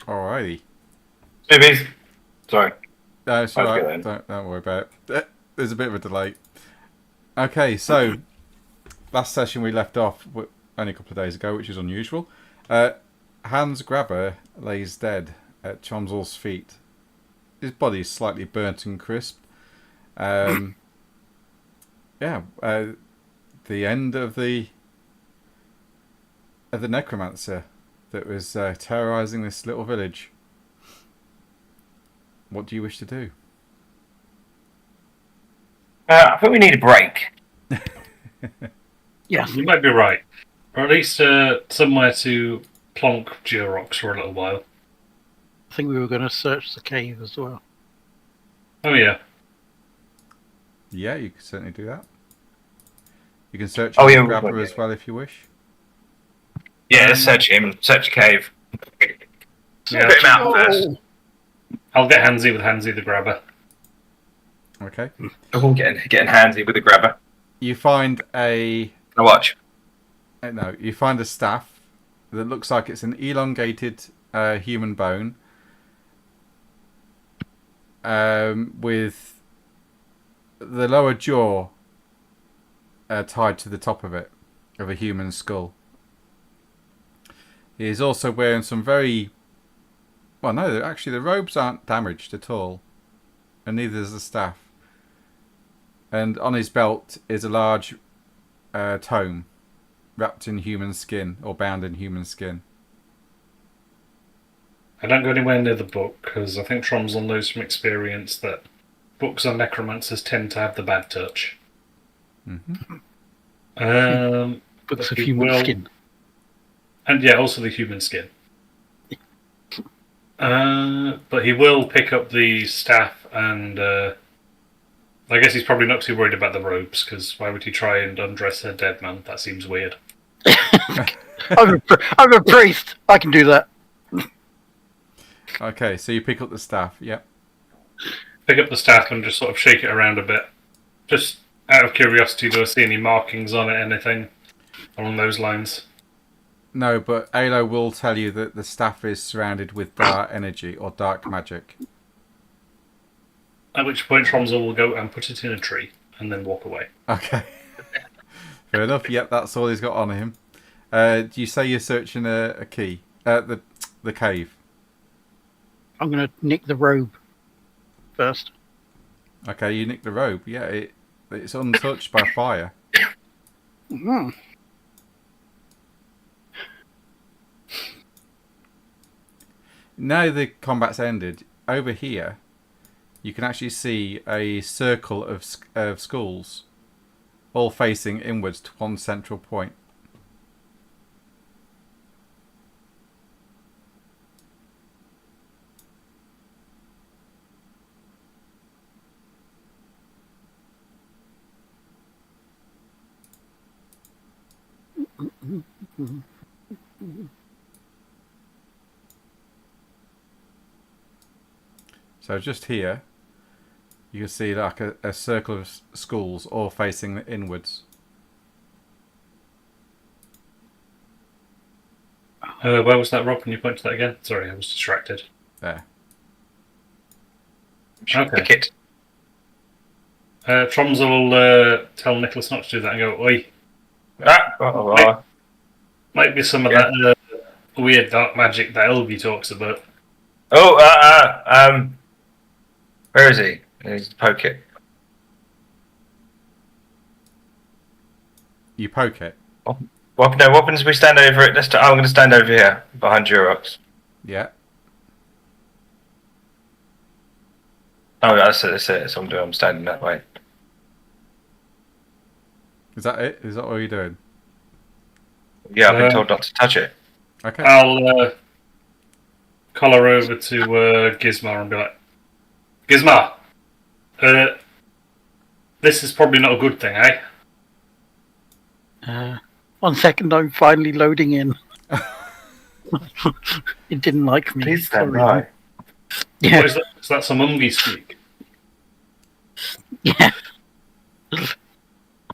Alrighty. Boobies. Sorry. No, it's alright. Don't worry about it. There's a bit of a delay. Okay, so last session we left off only a couple of days ago, which is unusual. Hans Grabber lays dead at Chomzel's feet. His body is slightly burnt and crisp. The end of the necromancer that was terrorising this little village. What do you wish to do? I think we need a break. Yeah, You might be right. Or at least somewhere to plonk Durox for a little while. I think we were going to search the cave as well. Oh, yeah. Yeah, you can certainly do that. You can search Oh, Hans yeah, Grabber as well if you wish. Yeah, let's search him. Search cave. Yeah. Put him out first. I'll get handsy with Hansy the Grabber. Okay. Oh, getting handsy with the grabber. You find a... Now watch. No, you find a staff that looks like it's an elongated human bone with the lower jaw tied to the top of it, of a human skull. He is also wearing some very... Well, no, actually the robes aren't damaged at all, and neither is the staff. And on his belt is a large tome wrapped in human skin, or bound in human skin. I don't go anywhere near the book, because I think Tromsel knows from experience that books on necromancers tend to have the bad touch. Mm-hmm. Books of human skin. And yeah, also the human skin. But he will pick up the staff and... I guess he's probably not too worried about the robes, because why would he try and undress a dead man? That seems weird. I'm a priest. I can do that. Okay, so you pick up the staff, yep. Pick up the staff and just sort of shake it around a bit. Just out of curiosity, do I see any markings on it, anything along those lines? No, but Alo will tell you that the staff is surrounded with dark energy, or dark magic. At which point Tromsel will go and put it in a tree, and then walk away. Okay. Fair enough, yep, that's all he's got on him. Do you say you're searching a key? The cave? I'm going to nick the robe first. Okay, you nick the robe. Yeah, it's untouched by fire. Mm. Now the combat's ended, over here, you can actually see a circle of skulls, all facing inwards to one central point. So just here, you can see like a circle of skulls all facing inwards. Where was that, Rob? Can you point to that again? Sorry, I was distracted. There. Okay. Pick it. Tromsel will tell Nicholas not to do that and go, oi. Might be some of that weird dark magic that Elby talks about. Where is he? He's poke it. You poke it. Weapons. We stand over it. I'm going to stand over here behind Durox. Yeah. Oh, that's it. That's what I'm doing. I'm standing that way. Is that it? Is that all you're doing? Yeah, I've been told not to touch it. Okay. I'll collar over to Gizmar and be like, Gizmar, this is probably not a good thing, eh? 1 second, I'm finally loading in. It didn't like me. Please stand Sorry. by. Yeah. What is that? Is that some Ungi speak? Yeah.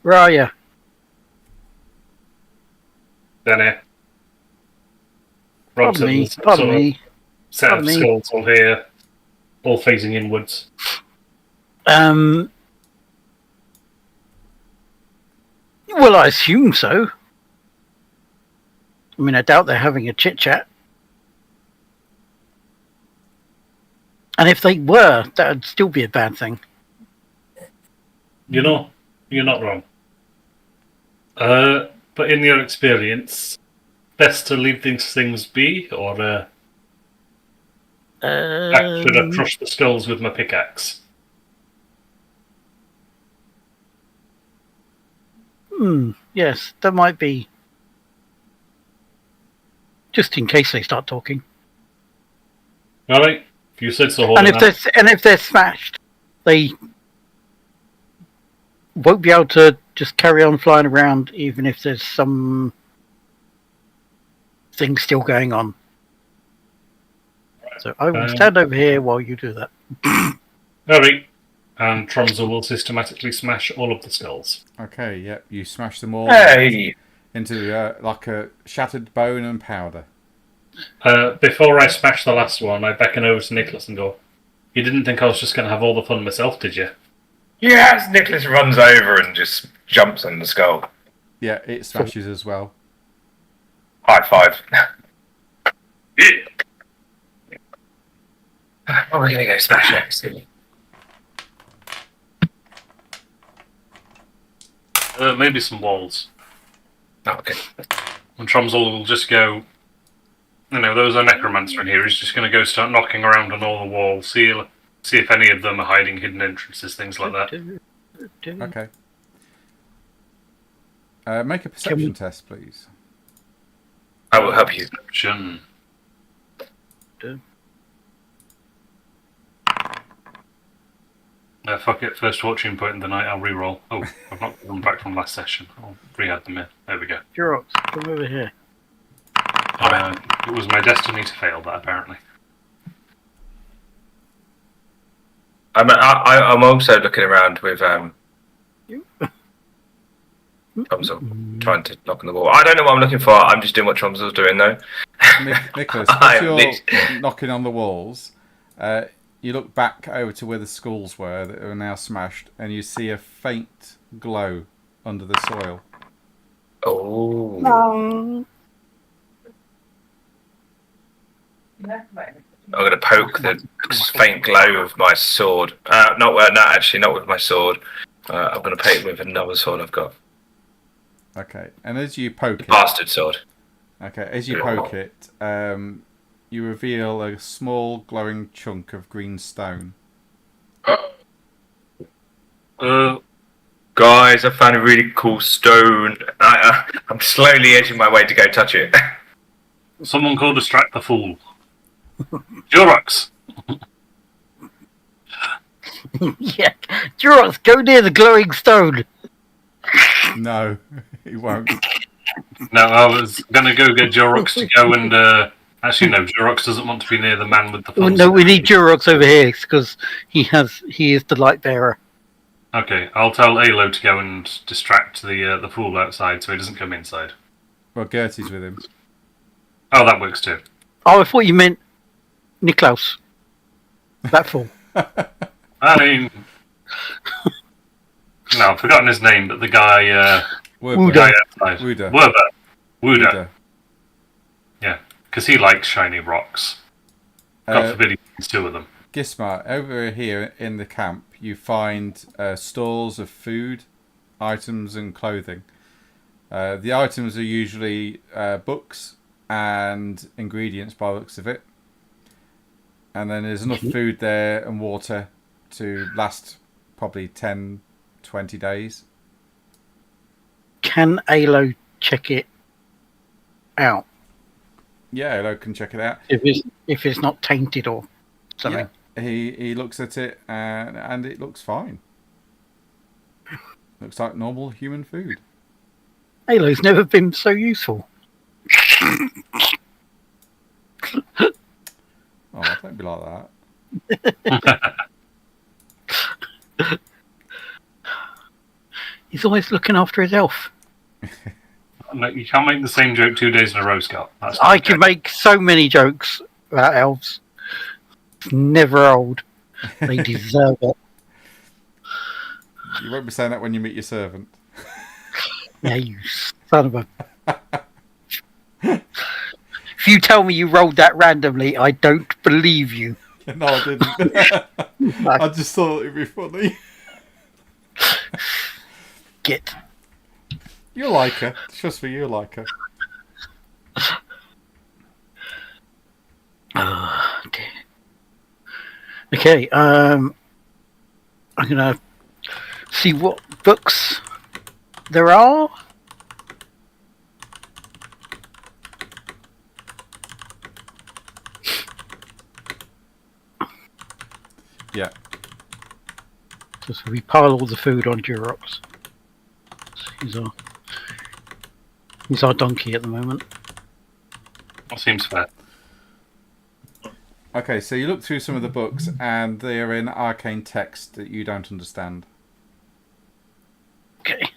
Where are you? Down here. Pardon me. set of Pardon me. skulls all here, all facing inwards. Well, I assume so. I mean, I doubt they're having a chit chat. And if they were, that would still be a bad thing. You're not wrong. But in your experience, best to leave these things be, or should I crush the skulls with my pickaxe? Yes, that might be. Just in case they start talking. All right, if you said so. And if they're smashed, they won't be able to just carry on flying around, even if there's some thing still going on. So I will stand over here while you do that. All right, and Tromsø will systematically smash all of the skulls. Okay, yep, you smash them all Hey! into like a shattered bone and powder. Before I smash the last one, I beckon over to Nicholas and go, "You didn't think I was just going to have all the fun myself, did you?" Yes! Nicholas runs over and just jumps on the skull. Yeah, it smashes as well. High five. Oh, we're gonna go smash it. Maybe some walls. Oh, okay. And Tromsø will just go, there was a necromancer in here. He's just going to go start knocking around on all the walls, see if any of them are hiding hidden entrances, things like that. Okay. Make a perception test, please. I will help you. Perception. Fuck it, first fortune point in the night, I'll re-roll. Oh, I've not gone back from last session. I'll re-add them in. There we go. Jurox, come over here. It was my destiny to fail that, apparently. I'm also looking around with Tromsø, trying to knock on the wall. I don't know what I'm looking for. I'm just doing what Tromsø's doing, though. Nicholas, as you're knocking on the walls, you look back over to where the skulls were that are now smashed, and you see a faint glow under the soil. Oh. I'm going to poke the faint glow of my sword. Not with my sword. I'm going to poke it with another sword I've got. Okay, and as you poke it... Bastard sword. Okay, as you poke it, you reveal a small glowing chunk of green stone. Guys, I found a really cool stone. I'm slowly edging my way to go touch it. Someone call distract the fool. Jurox! Yeah, Jurox, go near the glowing stone. No, he won't. No, I was going to go get Jurox to go and... Actually, no, Jurox doesn't want to be near the man with the full No, we need Jurox over here because he is the light bearer. Okay, I'll tell Alo to go and distract the fool outside so he doesn't come inside. Well, Gertie's with him. Oh, that works too. Oh, I thought you meant Niklaus. That fool. I mean... No, I've forgotten his name, but the guy... Wooda. Wooda. Yeah, because he likes shiny rocks. God forbid he finds two of them. Gismar, over here in the camp, you find stores of food, items and clothing. The items are usually books and ingredients by the looks of it. And then there's enough food there and water to last probably 10, 20 days. Can Alo check it out? Yeah, Alo can check it out. If it's not tainted or something. Yeah, he looks at it and it looks fine. Looks like normal human food. Alo's never been so useful. Oh, don't be like that. He's always looking after his elf. No, you can't make the same joke 2 days in a row, Scott. I can make so many jokes about elves. It's never old. They deserve it. You won't be saying that when you meet your servant. Yeah, you son of a... If you tell me you rolled that randomly, I don't believe you. No, I didn't. I just thought it'd be funny. Git. You'll like her. Trust me, you'll like her. Oh, dear. Okay, I'm gonna see what books there are. Yeah. So we pile all the food on Durox. He's our donkey at the moment. That seems fair. Okay, so you look through some of the books, and they are in arcane text that you don't understand. Okay.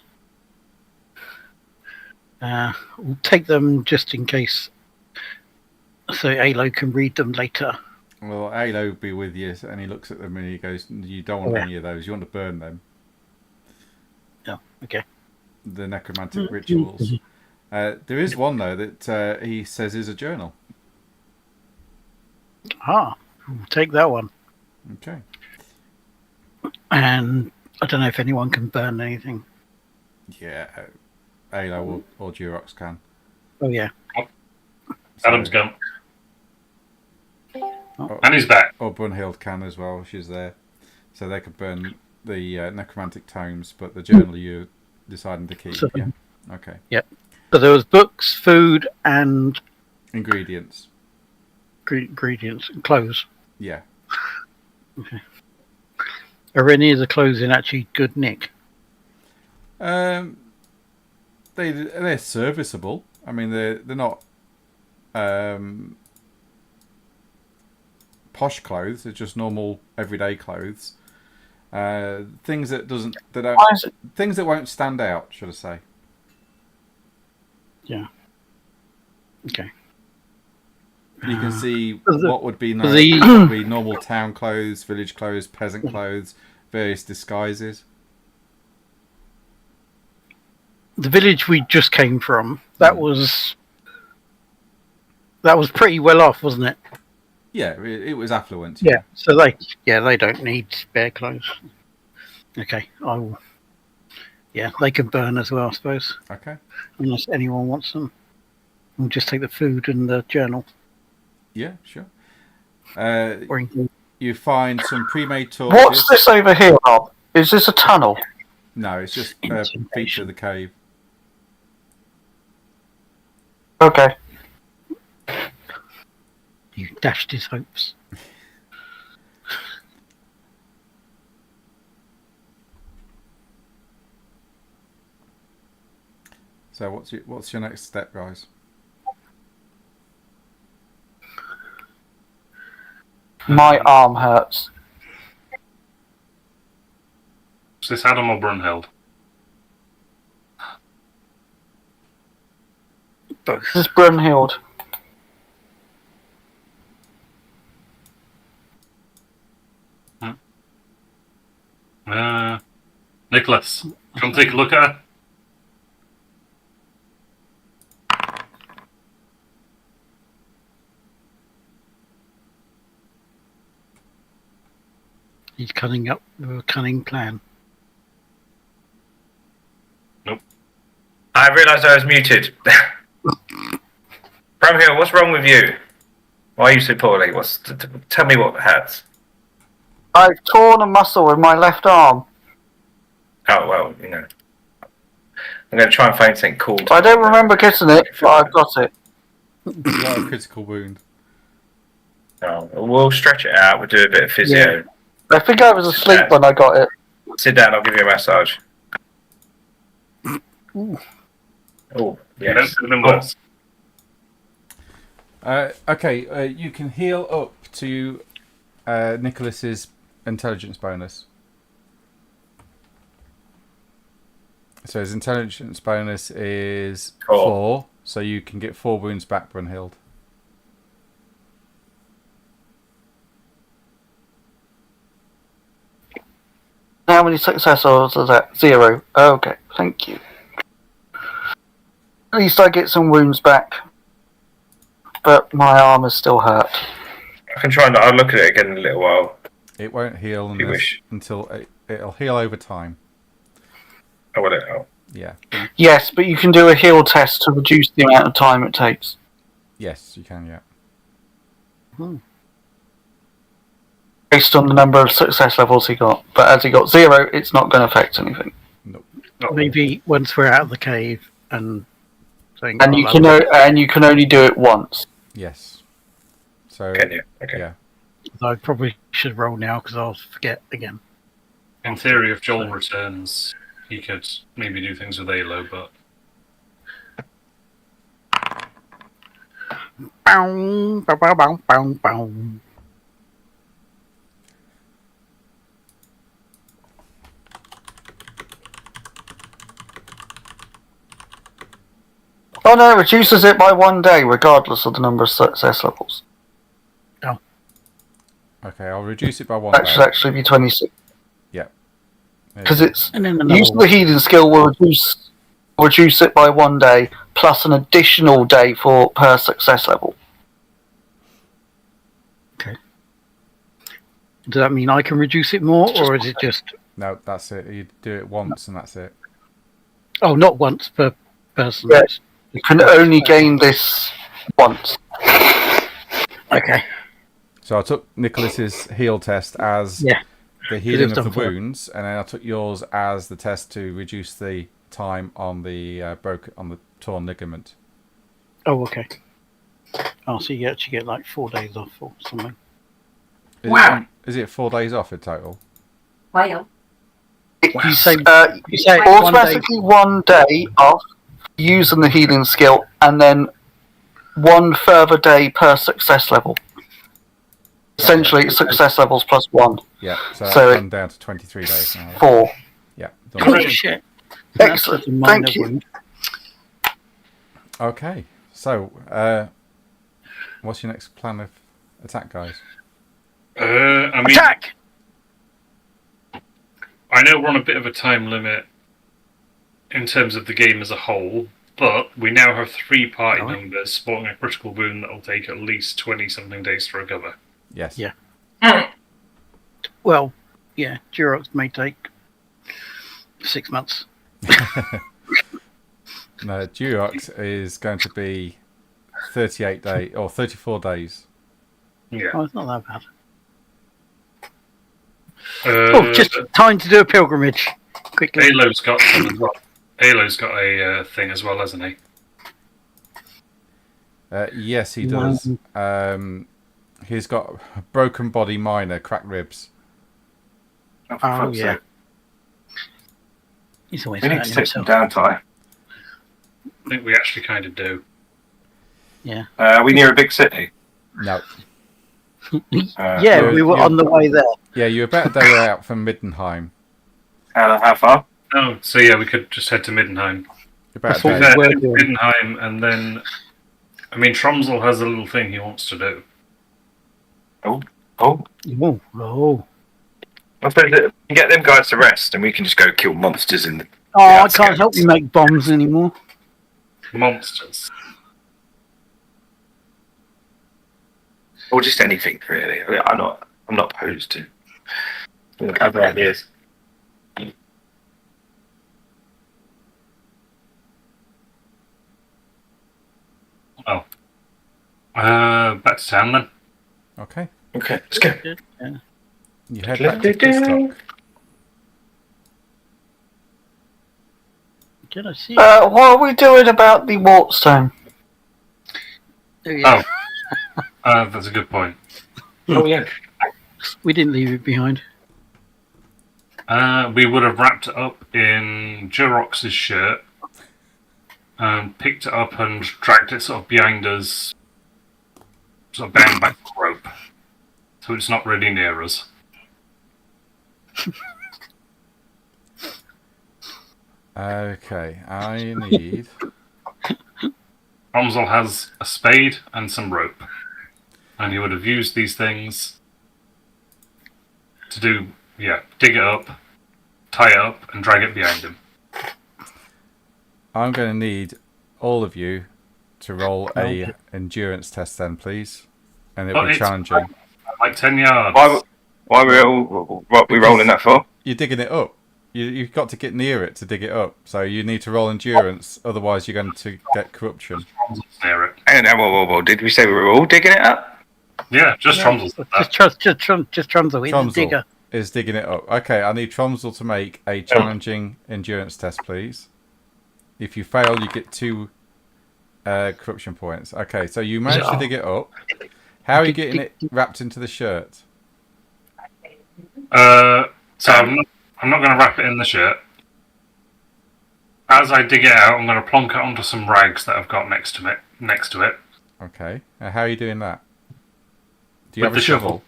We'll take them just in case, so Alo can read them later. Well, Alo will be with you, and he looks at them and he goes, "You don't want any of those. You want to burn them." Oh, okay. The necromantic rituals. There is one though that he says is a journal. We'll take that one. Okay. And I don't know if anyone can burn anything. Yeah, Alo or Durox can. Oh yeah. Adam's gone. Oh, And he's back. or Brunhild can as well. She's there, so they can burn the necromantic tomes, but the journal you're deciding to keep. So- Yeah. Okay. So there was books, food, and Ingredients. ingredients and clothes. Yeah. Are any of the clothes in actually good nick? They're serviceable. I mean, they're not posh clothes. They're just normal everyday clothes. Things that things that won't stand out, should I say? Yeah. Okay. You can see the- what would be the- what would be normal town clothes, village clothes, peasant clothes, various disguises. The village we just came from, that was pretty well off, wasn't it? Yeah, it was affluent. Yeah. So they don't need spare clothes. Okay, I will. Yeah, they can burn as well, I suppose, Okay. unless anyone wants them. We'll just take the food and the journal. Yeah, sure. Or in- You find some pre-made torches. What's this over here, Rob? Is this a tunnel? No, it's just a feature of the cave. Okay. You dashed his hopes. So what's your next step, guys? My arm hurts. Is this Adam or Brunhild? Both. This is Brunhild. Nicholas, come take a look at her. He's cutting up with a cunning plan. I realised I was muted. Bramhill, what's wrong with you? Why are you so poorly? Tell me what hurts. I've torn a muscle in my left arm. Oh, well, you know. I'm going to try and find something cool. I don't remember getting it, but I've got it. You got a critical wound. Oh, we'll stretch it out. We'll do a bit of physio. I think I was asleep when I got it. Sit down, I'll give you a massage. Ooh. Oh, You don't yes. see them worse. Okay, you can heal up to Nicholas's intelligence bonus. So his intelligence bonus is 4, so you can get 4 wounds back, Brunhild. How many success levels is that? 0. Okay, thank you. At least I get some wounds back. But my arm is still hurt. I can try and I'll look at it again in a little while. It won't heal If you wish. until it'll heal over time. Oh, will it? Oh. Yeah. Yes, but you can do a heal test to reduce the amount of time it takes. Yes, you can. Yeah. Based on the number of success levels he got. But as he got 0, it's not going to affect anything. Nope. Maybe once we're out of the cave and saying, And you can only do it once. Yes. So. Can you? Okay. Yeah. I probably should roll now because I'll forget again. In theory, if Joel returns, he could maybe do things with Alo, but Bow, bow, bow, bow, bow, bow. Oh no, it reduces it by 1 day, regardless of the number of success levels. Okay, I'll reduce it by 1 That day. should actually be 26. Yeah. Because it's And then another using the healing skill will reduce it by 1 day, plus an additional day per success level. Does that mean I can reduce it more, or is it just... No, that's it. You do it once and that's it. Oh, not once per person. Yeah. You can only gain this once. Okay. So I took Nicholas's heal test as Yeah. the healing it's of the done for it. wounds, and then I took yours as the test to reduce the time on the torn ligament. Oh, okay. Oh, so you actually get like 4 days off or something. Is it 4 days off in total? Wow. You say Automatically 1 day off using the healing skill, and then 1 further day per success level. Essentially, it's success levels plus 1. Yeah, so So that's gone down to 23 days now. 4. Yeah. Oh, Done. shit. Excellent. That's a minor Thank you. wound. Okay, so what's your next plan of attack, guys? I mean, Attack! I know we're on a bit of a time limit in terms of the game as a whole, but we now have 3 party Oh. members sporting a critical wound that will take at least 20-something days to recover. Yes. Yeah. Well, yeah, Durox may take 6 months. No, Durox is going to be 38 days or 34 days. Yeah. Oh, it's not that bad. Uh, Oh, just time to do a pilgrimage. Quickly. Alo's got some as well. Alo's got a thing as well, hasn't he? Yes, he does. He's got a broken body minor, cracked ribs. Oh, yeah. He's always We need hurting to take some himself. downtime. I think we actually kind of do. Yeah. Are we near a big city? No. Yeah, you're- we were you're- on the way there. Yeah, you're about a day out from Middenheim. How far? Oh, so yeah, we could just head to Middenheim. You're about That's a what day. we were doing. Middenheim, and then, I mean, Tromsel has a little thing he wants to do. Oh. Oh, oh. I suppose that we can get them guys to rest, and we can just go kill monsters in the. Oh, I outskirts. can't help you make bombs anymore. Monsters. Or just anything, really. I mean, I'm not opposed to other ideas. Back to town then. Okay. Okay, let's go. Yeah. You head back to Dislock. Did I see? What are we doing about the Wartstone? Yeah. That's a good point. Oh yeah. We didn't leave it behind. We would have wrapped it up in Durox's shirt and picked it up and dragged it sort of behind us, sort of bound back with rope, so it's not really near us. Okay, I need... Romsel has a spade and some rope, and he would have used these things to dig it up, tie it up, and drag it behind him. I'm going to need all of you to roll a endurance test then, please. And it'll be challenging. Like 10 yards. Why are we rolling that for? You're digging it up. You've got to get near it to dig it up. So you need to roll endurance, otherwise you're going to get corruption. Near it. Hang on, whoa. Did we say we were all digging it up? Yeah, just Tromsel. Just Tromsel. He's a digger. Is digging it up. Okay, I need Tromsel to make a challenging endurance test, please. If you fail, you get 2 corruption points. Okay, so you managed to dig it up. How are you getting it wrapped into the shirt? So I'm not going to wrap it in the shirt. As I dig it out, I'm going to plonk it onto some rags that I've got next to it. Okay. How are you doing that? Do you have a the shovel? shovel.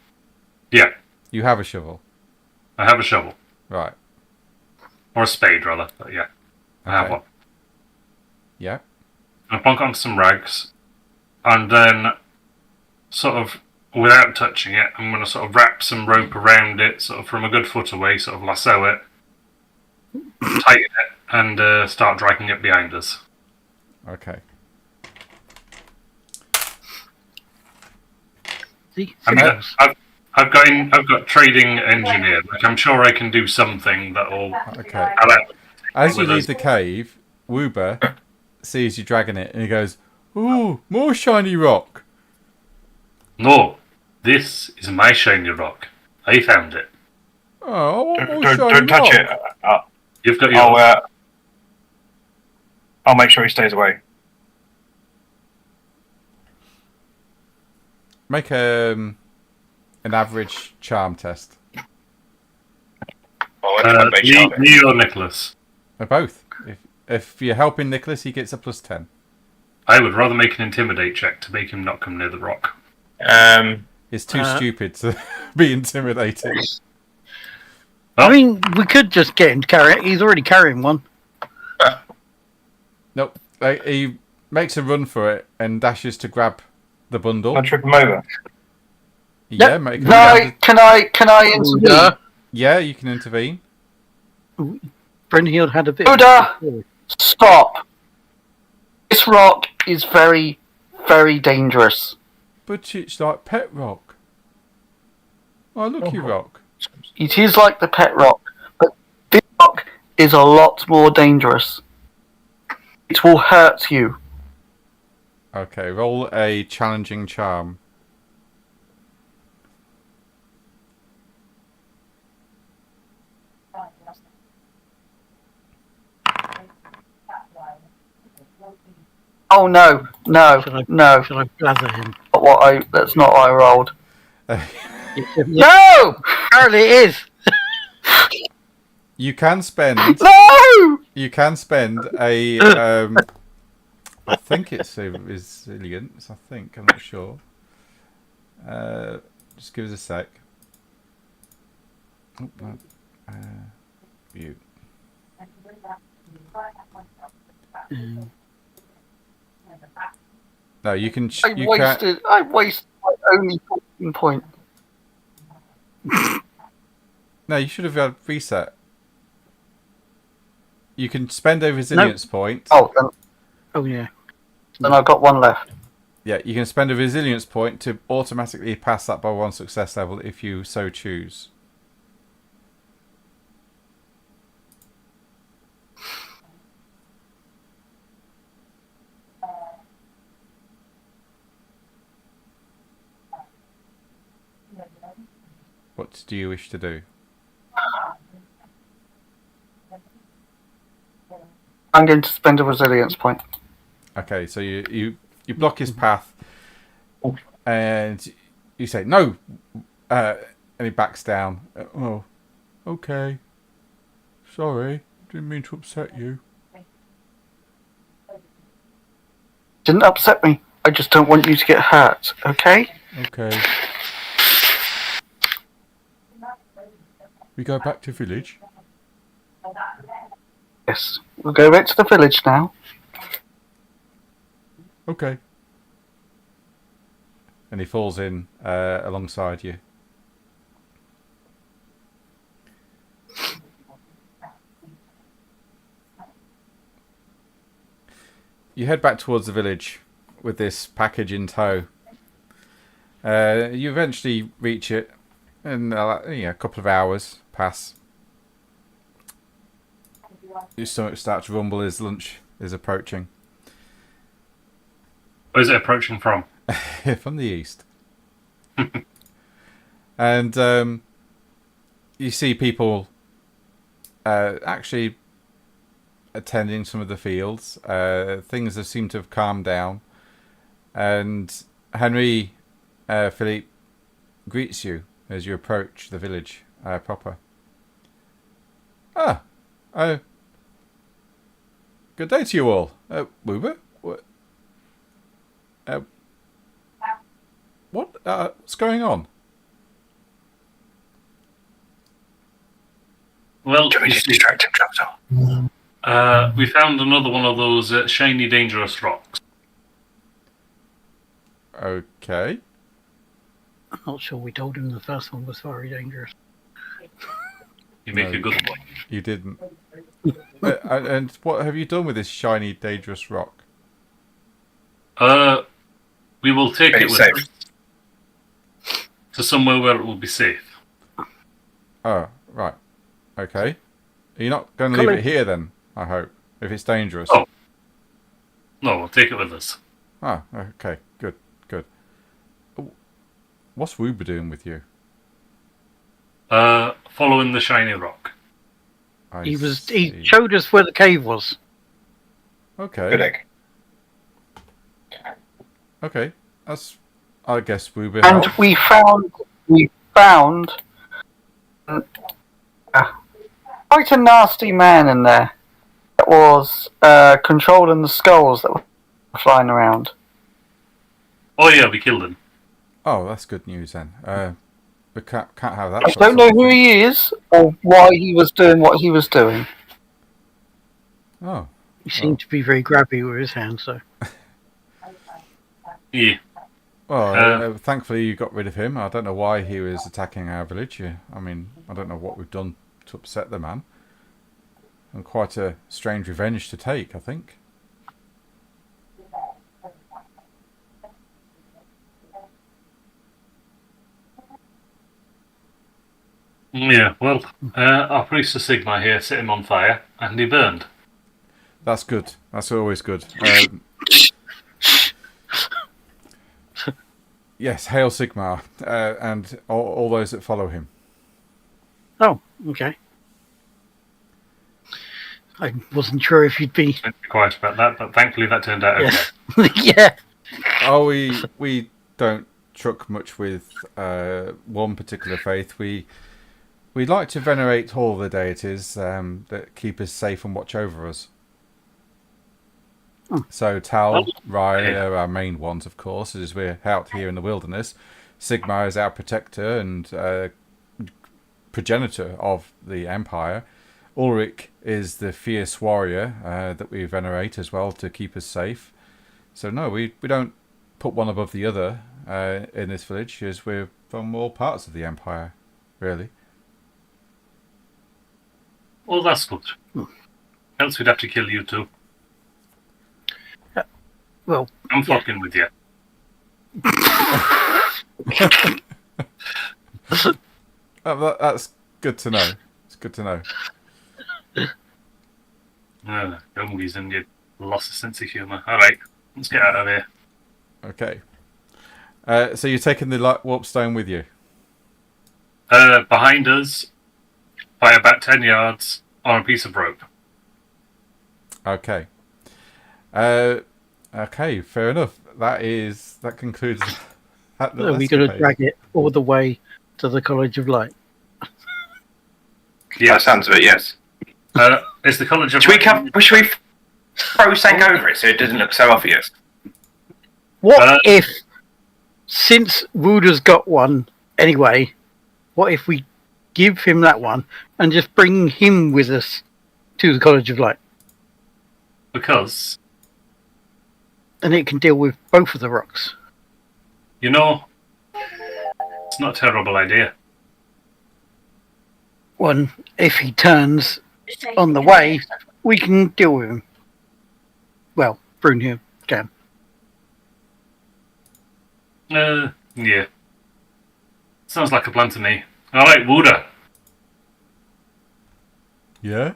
Yeah, You have a shovel. I have a shovel. Right. Or a spade, rather. But yeah, I have one. Yeah. I plonk it onto some rags, and then, sort of, without touching it, I'm going to sort of wrap some rope around it, sort of from a good foot away, sort of lasso it, tighten it, and start dragging it behind us. Okay. I've got trading engineer. Like, I'm sure I can do something that'll. Okay. As you leave the cave, Woober sees you dragging it, and he goes, "Ooh, more shiny rock." No, this is my shiny rock. I found it. Oh, I want more Don't shiny touch rock. it. You've got yours. I'll make sure he stays away. Make an average charm test. Me or Nicholas? Both. If you're helping Nicholas, he gets a +10. I would rather make an intimidate check to make him not come near the rock. He's too stupid to be intimidated. I mean, we could just get him to carry it. He's already carrying one. Nope. He makes a run for it and dashes to grab the bundle. Can I trip him over? Yeah, can I intervene? Yeah, you can intervene. Brynhild had a bit. Buddha, stop! This rock is very, very dangerous. But it's like pet rock. Oh, look, you rock. It is like the pet rock, but this rock is a lot more dangerous. It will hurt you. Okay, roll a challenging charm. Oh no! No! Shall I blather him? That's not what I rolled. No! Apparently it is. You can spend. No! You can spend a. I think it's a resilience. I think I'm not sure. Just give us a sec. Oh, no. View. No, you can. I wasted my only 14 point. No, you should have had reset. You can spend a resilience point. Oh Yeah. Then I've got one left. Yeah, you can spend a resilience point to automatically pass that by 1 success level if you so choose. What do you wish to do? I'm going to spend a resilience point. Okay, so you block his path, and you say no, and he backs down. Oh, okay. Sorry, didn't mean to upset you. Didn't upset me. I just don't want you to get hurt. Okay? Okay. We go back to village. Yes. We'll go back to the village now. Okay. And he falls in alongside you. you head back towards the village with this package in tow. You eventually reach it, and a couple of hours pass. Your stomach starts to rumble as lunch is approaching. Where's it approaching from? From the east. And you see people actually attending some of the fields. Things have seemed to have calmed down. And Henry Philippe greets you as you approach the village proper. Good day to you all. Woober? What's going on? Well, Do we just distract him, Traptor? we found another one of those shiny, dangerous rocks. Okay. I'm not sure we told him the first one was very dangerous. You make No. a good one. You didn't. And what have you done with this shiny, dangerous rock? We will take Very it with safe. us to somewhere where it will be safe. Oh, right. Okay. You're not going to leave it here then, I hope, if it's dangerous. Oh. No, we'll take it with us. Ah, okay. Good. What's Woober doing with you? Following the shiny rock. He see. showed us where the cave was. Okay. Good egg. Okay. That's, I guess, Woober And helped. we found quite a nasty man in there that was controlling the skulls that were flying around. Oh yeah, we killed him. Oh, that's good news then. We can't have that. I don't know who he is or why he was doing what he was doing. Oh. He seemed to be very grabby with his hands, so. Yeah. Well, thankfully you got rid of him. I don't know why he was attacking our village. I mean, I don't know what we've done to upset the man. And quite a strange revenge to take, I think. Yeah, well, our priest of Sigma here set him on fire, and he burned. That's good. That's always good. Yes, Hail Sigmar, and all those that follow him. Oh, okay. I wasn't sure if you'd be. Don't be quiet about that, but thankfully that turned out okay. Yeah. Oh, we don't truck much with one particular faith. We like to venerate all the deities that keep us safe and watch over us. So Tal, Rai are our main ones, of course, as we're out here in the wilderness. Sigmar is our protector and progenitor of the Empire. Ulrich is the fierce warrior that we venerate as well to keep us safe. So no, we don't put one above the other in this village, as we're from all parts of the Empire, really. Well, that's good. Else we'd have to kill you too. Well, I'm fucking with you. That's good to know. It's good to know. Youngies and you lost a sense of humour. Alright, let's get out of here. Okay. So you're taking the light warp stone with you? Behind us, by about 10 yards, on a piece of rope. Okay. Okay, fair enough. That concludes that. are we going to drag it all the way to the College of Light? That sounds of it, yes. Is the College of Should we throw something over it so it doesn't look so obvious? What if, since Wooder's got one anyway, what if we give him that one and just bring him with us to the College of Light? Because, And it can deal with both of the rocks. you know, it's not a terrible idea. One, if he turns on the way, we can deal with him. Well, Brunhild can. Yeah. Sounds like a plan to me. Alright, Wooder. Yeah?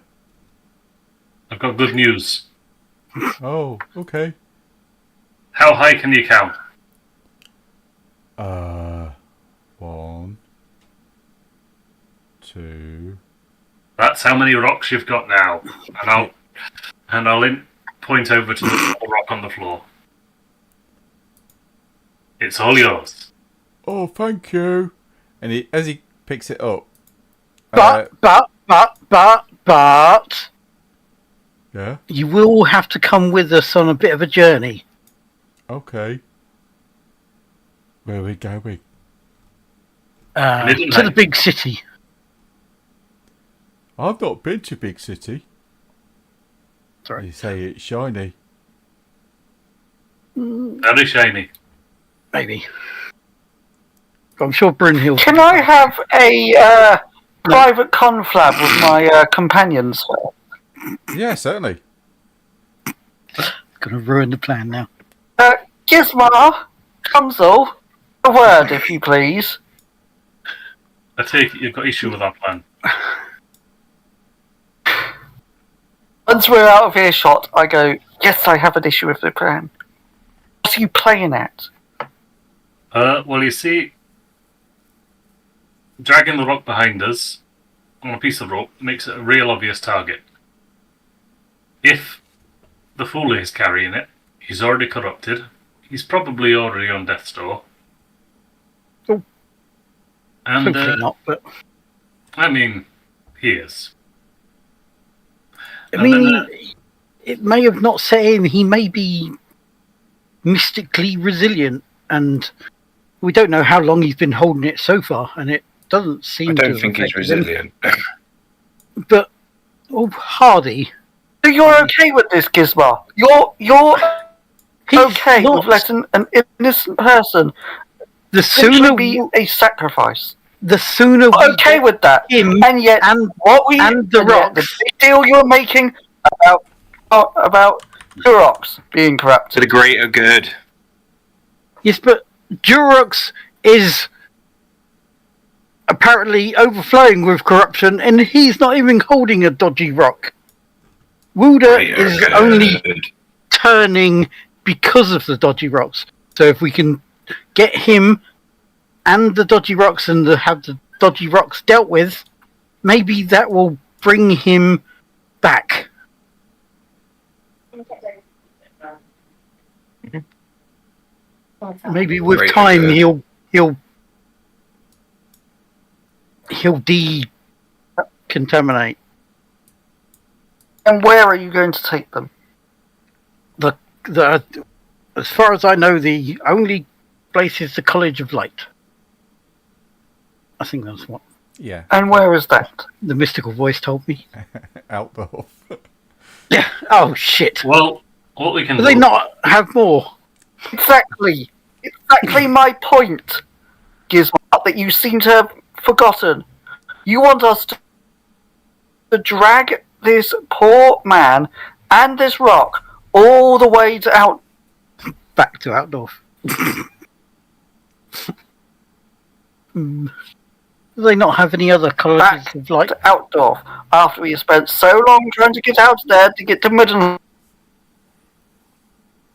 I've got good news. Oh, okay. How high can you count? 1, 2. That's how many rocks you've got now. And I'll point over to the rock on the floor. It's all yours. Oh, thank you. And as he picks it up... But Yeah? you will have to come with us on a bit of a journey. Okay. Where are we going? To the big city. I've not been to Big City. Sorry. You say it's shiny. Very shiny. Maybe. I'm sure Brunhild... Can I have a private conflab with my companions? Yeah, certainly. Gonna ruin the plan now. Gizmar, Cumsel, a word, if you please. I take it you've got issue with our plan. Once we're out of earshot, I go, yes, I have an issue with the plan. What are you playing at? Well, you see, dragging the rock behind us on a piece of rope makes it a real obvious target. If the fool is carrying it, he's already corrupted. He's probably already on death's door. Oh. And, Hopefully not, but... I mean, he is. I And mean, then, it may have not set in. He may be mystically resilient, and we don't know how long he's been holding it so far, and it doesn't seem to I don't have think he's affected him. resilient. But, Hardy... So you're okay with this, Gizmar? You're he's okay not- with letting an innocent person The sooner be a sacrifice? the sooner we Okay get with that. him And yet, and the and the rocks. big deal you're making about the rocks being To corrupted. the greater good. Yes, but Durox is apparently overflowing with corruption, and he's not even holding a dodgy rock. Wooder Greater is good. only turning because of the dodgy rocks. So if we can get him and the dodgy rocks and have the dodgy rocks dealt with, maybe that will bring him back. Maybe with Greater time good. he'll decontaminate. And where are you going to take them? As far as I know, the only place is the College of Light. I think that's what Yeah. And where is that? the mystical voice told me. Outdoor. Yeah. Oh shit! well, what we can Do do... they not have more? Exactly my point, Gizmar, that you seem to have forgotten. You want us to drag this poor man and this rock all the way to out. Back to Outdoor. Do they not have any other colleges Back of light? to Outdoor after we have spent so long trying to get out there to get to Midden.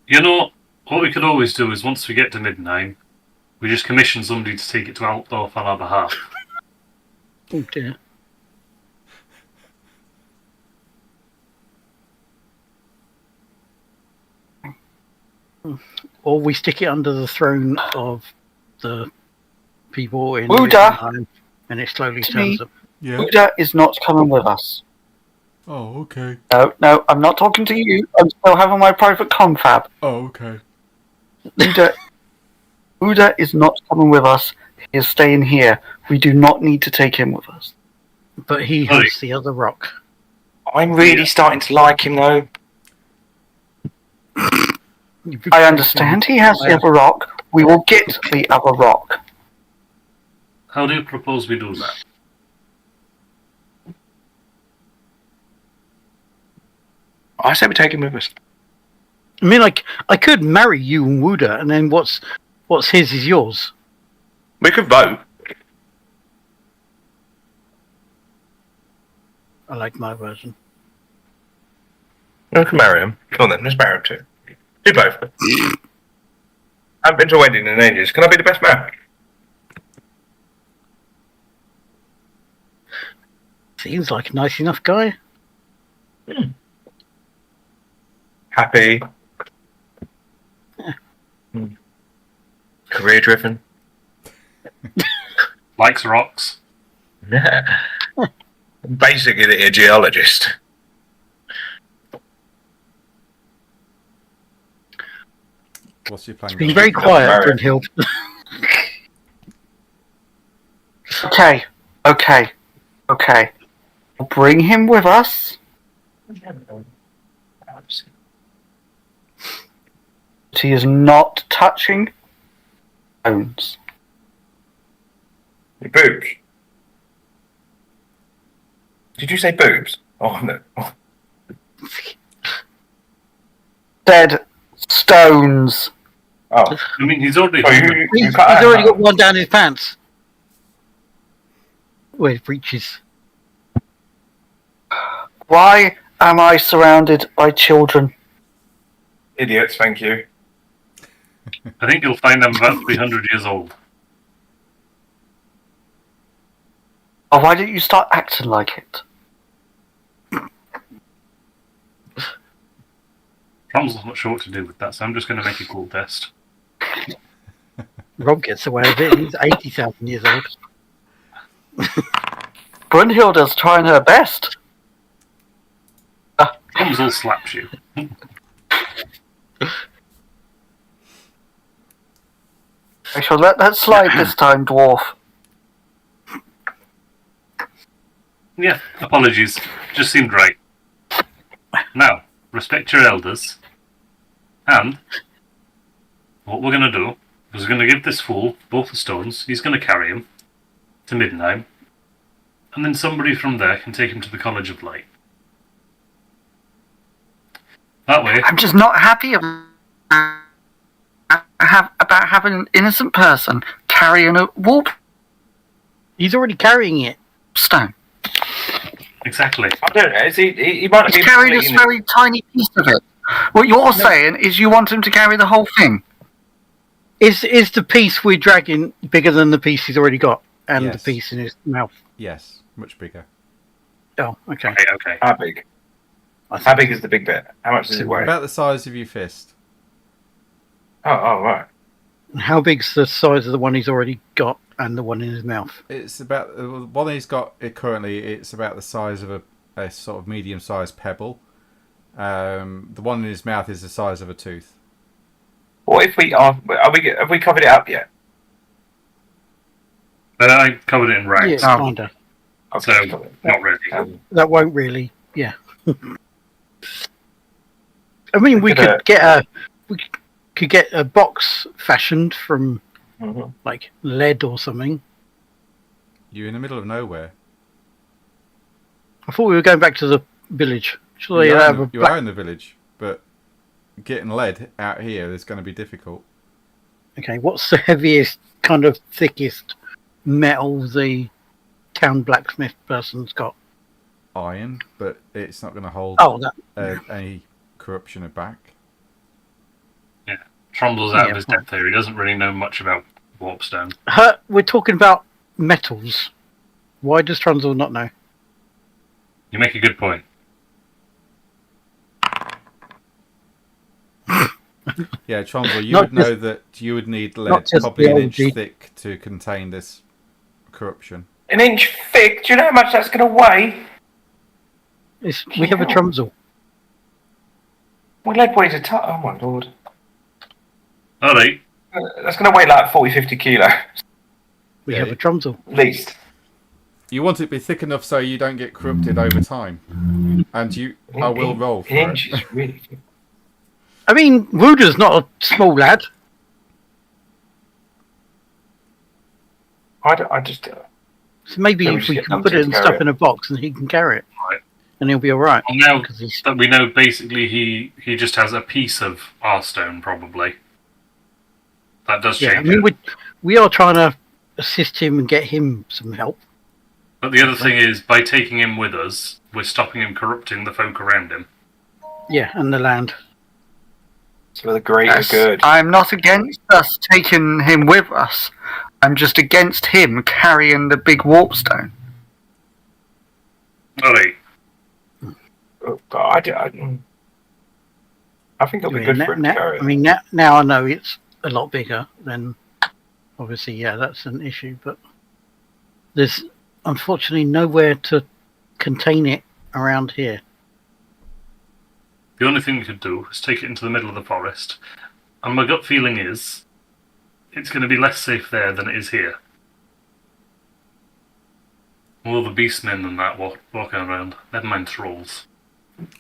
You know, what we could always do is once we get to Midnight, we just commission somebody to take it to Altdorf on our behalf. Oh dear. Or we stick it under the throne of the people in Buddha. Midnight, and it slowly To turns me. them. Yeah. Buddha is not coming with us. Oh, okay. No, I'm not talking to you. I'm still having my private confab. Oh, okay. Buddha is not coming with us. He is staying here. We do not need to take him with us. But he has the other rock. I'm really starting to like him though. I understand he has the other rock. We will get the other rock. How do you propose we do that? I say we take him with us. I mean, like, I could marry you and Wooda, and then what's his is yours. We could vote. I like my version. We can marry him. Come on then, let's marry him too. Do both. I haven't been to a wedding in ages. Can I be the best man? Seems like a nice enough guy. Happy. Career driven. Likes rocks. Yeah. Basically a geologist. What's your plan? It's been very quiet, Brynhild. Okay. We'll bring him with us. He is not touching bones. Your boobs. Did you say boobs? Oh no. Dead stones. Oh. I mean, he's already. Oh, He's already got one down his pants. Where his breeches. Why am I surrounded by children? Idiots, thank you. I think you'll find them about 300 years old. Oh, why don't you start acting like it? Trom's not sure what to do with that, so I'm just going to make a cool test. Rob gets away with it. He's 80,000 years old. Brynhilda's trying her best. Trom's all slaps you. I shall let that slide this time, dwarf. Yeah, apologies. Just seemed right. Now, respect your elders. And what we're going to do is we're going to give this fool both the stones. He's going to carry him to Midnight. And then somebody from there can take him to the College of Light. That way... I'm just not happy about having an innocent person carrying a warp He's already carrying it. stone. Exactly. I don't know. He might He's be carrying a very tiny piece of it. What you're saying is you want him to carry the whole thing. Is the piece we're dragging bigger than the piece he's already got? And Yes. the piece in his mouth? Yes, much bigger. Oh, okay. Okay. How big? How big is the big bit? How much does it weigh? About the size of your fist. Oh, right. How big's the size of the one he's already got and the one in his mouth? It's about the one he's got currently. It's about the size of a sort of medium-sized pebble. The one in his mouth is the size of a tooth. What if have we covered it up yet? I covered it in rags. Yeah, kinda. Okay, So, not really. That won't really, yeah. I mean, we could, could get a box fashioned from Mhm. like lead or something. You're in the middle of nowhere. I thought we were going back to the village. Surely You they are have in a the- you black... are in the village, but getting lead out here is going to be difficult. Okay, what's the heaviest, kind of thickest metal the town blacksmith person's got? Iron, but it's not going to hold Oh, that. any corruption back. Trombl's out Yeah, of his fine. depth here. He doesn't really know much about warpstone. We're talking about metals. Why does Trundle not know? You make a good point. Yeah, Tromble, you Not would know that you would need lead not just probably an inch biology. thick to contain this corruption. An inch thick? Do you know how much that's going to weigh? We have a Trundle. Well, lead weighs a ton. Oh my lord. Alright. That's going to weigh like 40, 50 kilo. We Yeah. have a Trundle. At least. You want it to be thick enough so you don't get corrupted over time. And I will roll for An it. inch is really good. I mean, Wooder's not a small lad. I just... So maybe Maybe if just we get can put Numpty it to and carry stuff it. in a box and he can carry it. and he'll be all right. Well, now 'cause he's- that we know, basically he just has a piece of our stone, probably. That does yeah, I change mean, it. we are trying to assist him and get him some help. But the other thing is, by taking him with us, we're stopping him corrupting the folk around him. Yeah, and the land. It's for the greater Yes, good. I'm not against us taking him with us. I'm just against him carrying the big warp stone. Alright. Oh, God, I think it'll be good for him to carry it. I mean, now I know it's a lot bigger. Then obviously, yeah, that's an issue. But there's unfortunately nowhere to contain it around here. The only thing we could do is take it into the middle of the forest. And my gut feeling is it's going to be less safe there than it is here. All the beastmen and that walking around. Never mind trolls.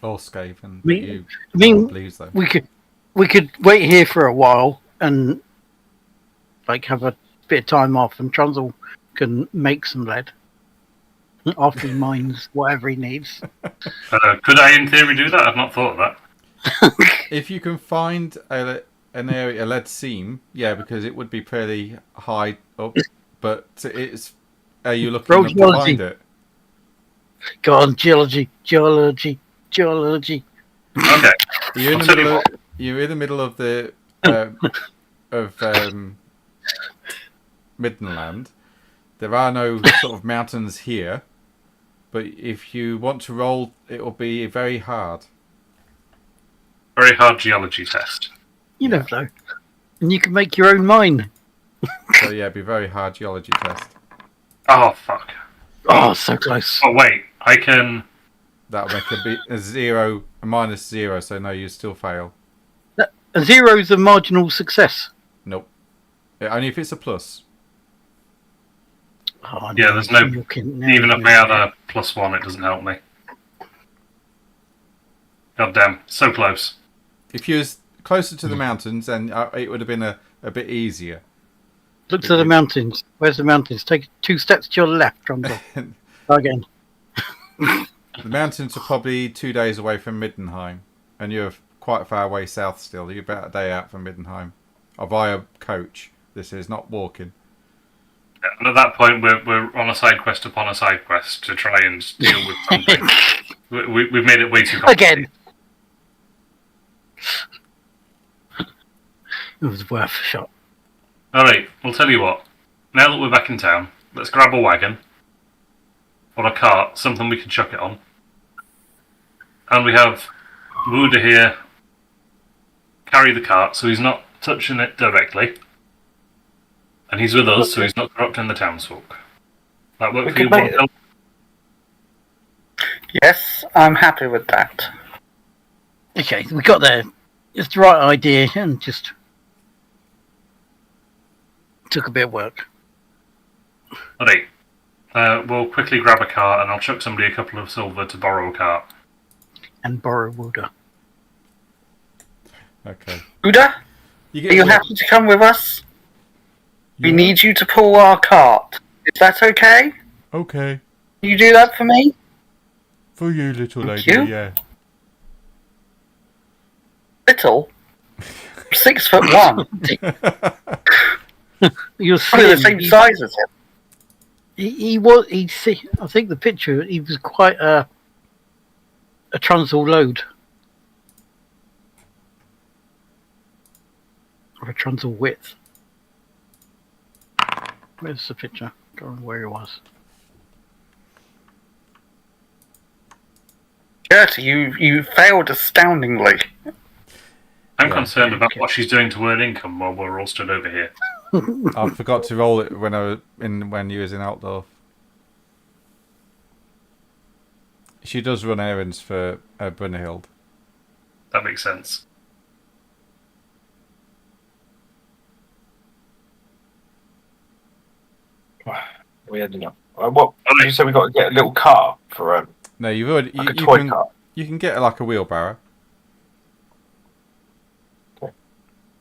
Or Skaven. I mean- You I mean, believes though. we could wait here for a while and like have a bit of time off, and Trundle can make some lead after he mines whatever he needs. Could I, in theory, do that? I've not thought of that. If you can find an area, a lead seam, yeah, because it would be pretty high up. But it's. Are you looking Roll up to geology. find it? Go on, geology. Okay. You're in I'll the tell you middle. what. You're in the middle of the of Middenland. There are no sort of mountains here, but if you want to roll, it will be very hard. Very hard geology test. You never know. And you can make your own mine. So yeah, it'd be a very hard geology test. Oh, fuck. Oh, so close. Oh, wait. I can... That'll make a zero, a -0. So no, you still fail. A zero is a marginal success. Nope. Only if it's a plus. Oh, Yeah, there's no... now Even you're if I had a +1, it doesn't help me. God damn. So close. If you was closer to the mountains, then it would have been a bit easier. Look to the mountains. Where's the mountains? Take 2 steps to your left, Trundle. Again. The mountains are probably 2 days away from Middenheim, and you're quite far away south still. You're about a day out from Middenheim. Or via coach. This is not walking. And at that point, we're on a side quest upon a side quest to try and deal with something. We've made it way too complicated. Again. It was worth a shot. Alright, we'll tell you what. Now that we're back in town, let's grab a wagon. Or a cart, something we can chuck it on. And we have Wooder here carry the cart, so he's not touching it directly. And he's with us, so he's not corrupting the townsfolk. That work for you, Wardell? Yes, I'm happy with that. Okay, we got there. It's the right idea and just took a bit of work. Alright. We'll quickly grab a cart, and I'll chuck somebody a couple of silver to borrow a cart. And borrow Wooder. Okay. Uda, You are you happy to come with us? We Yeah. need you to pull our cart. Is that okay? Okay. Can you do that for me? For you, little Thank lady, you. yeah. Little? 6'1". You'll Probably the see same him. size as him. He was. He see. I think the picture. He was quite a Trundle load, or a Trundle width. Where's the picture? Don't remember where he was. Gertie, you failed astoundingly. I'm Yeah. concerned about what she's doing to earn income while we're all stood over here. I forgot to roll it when you was in Altdorf. She does run errands for Brunhild. That makes sense. We ended up. What? You said we got to get a little car for No, you've already like a toy can, car. you can get like a wheelbarrow, What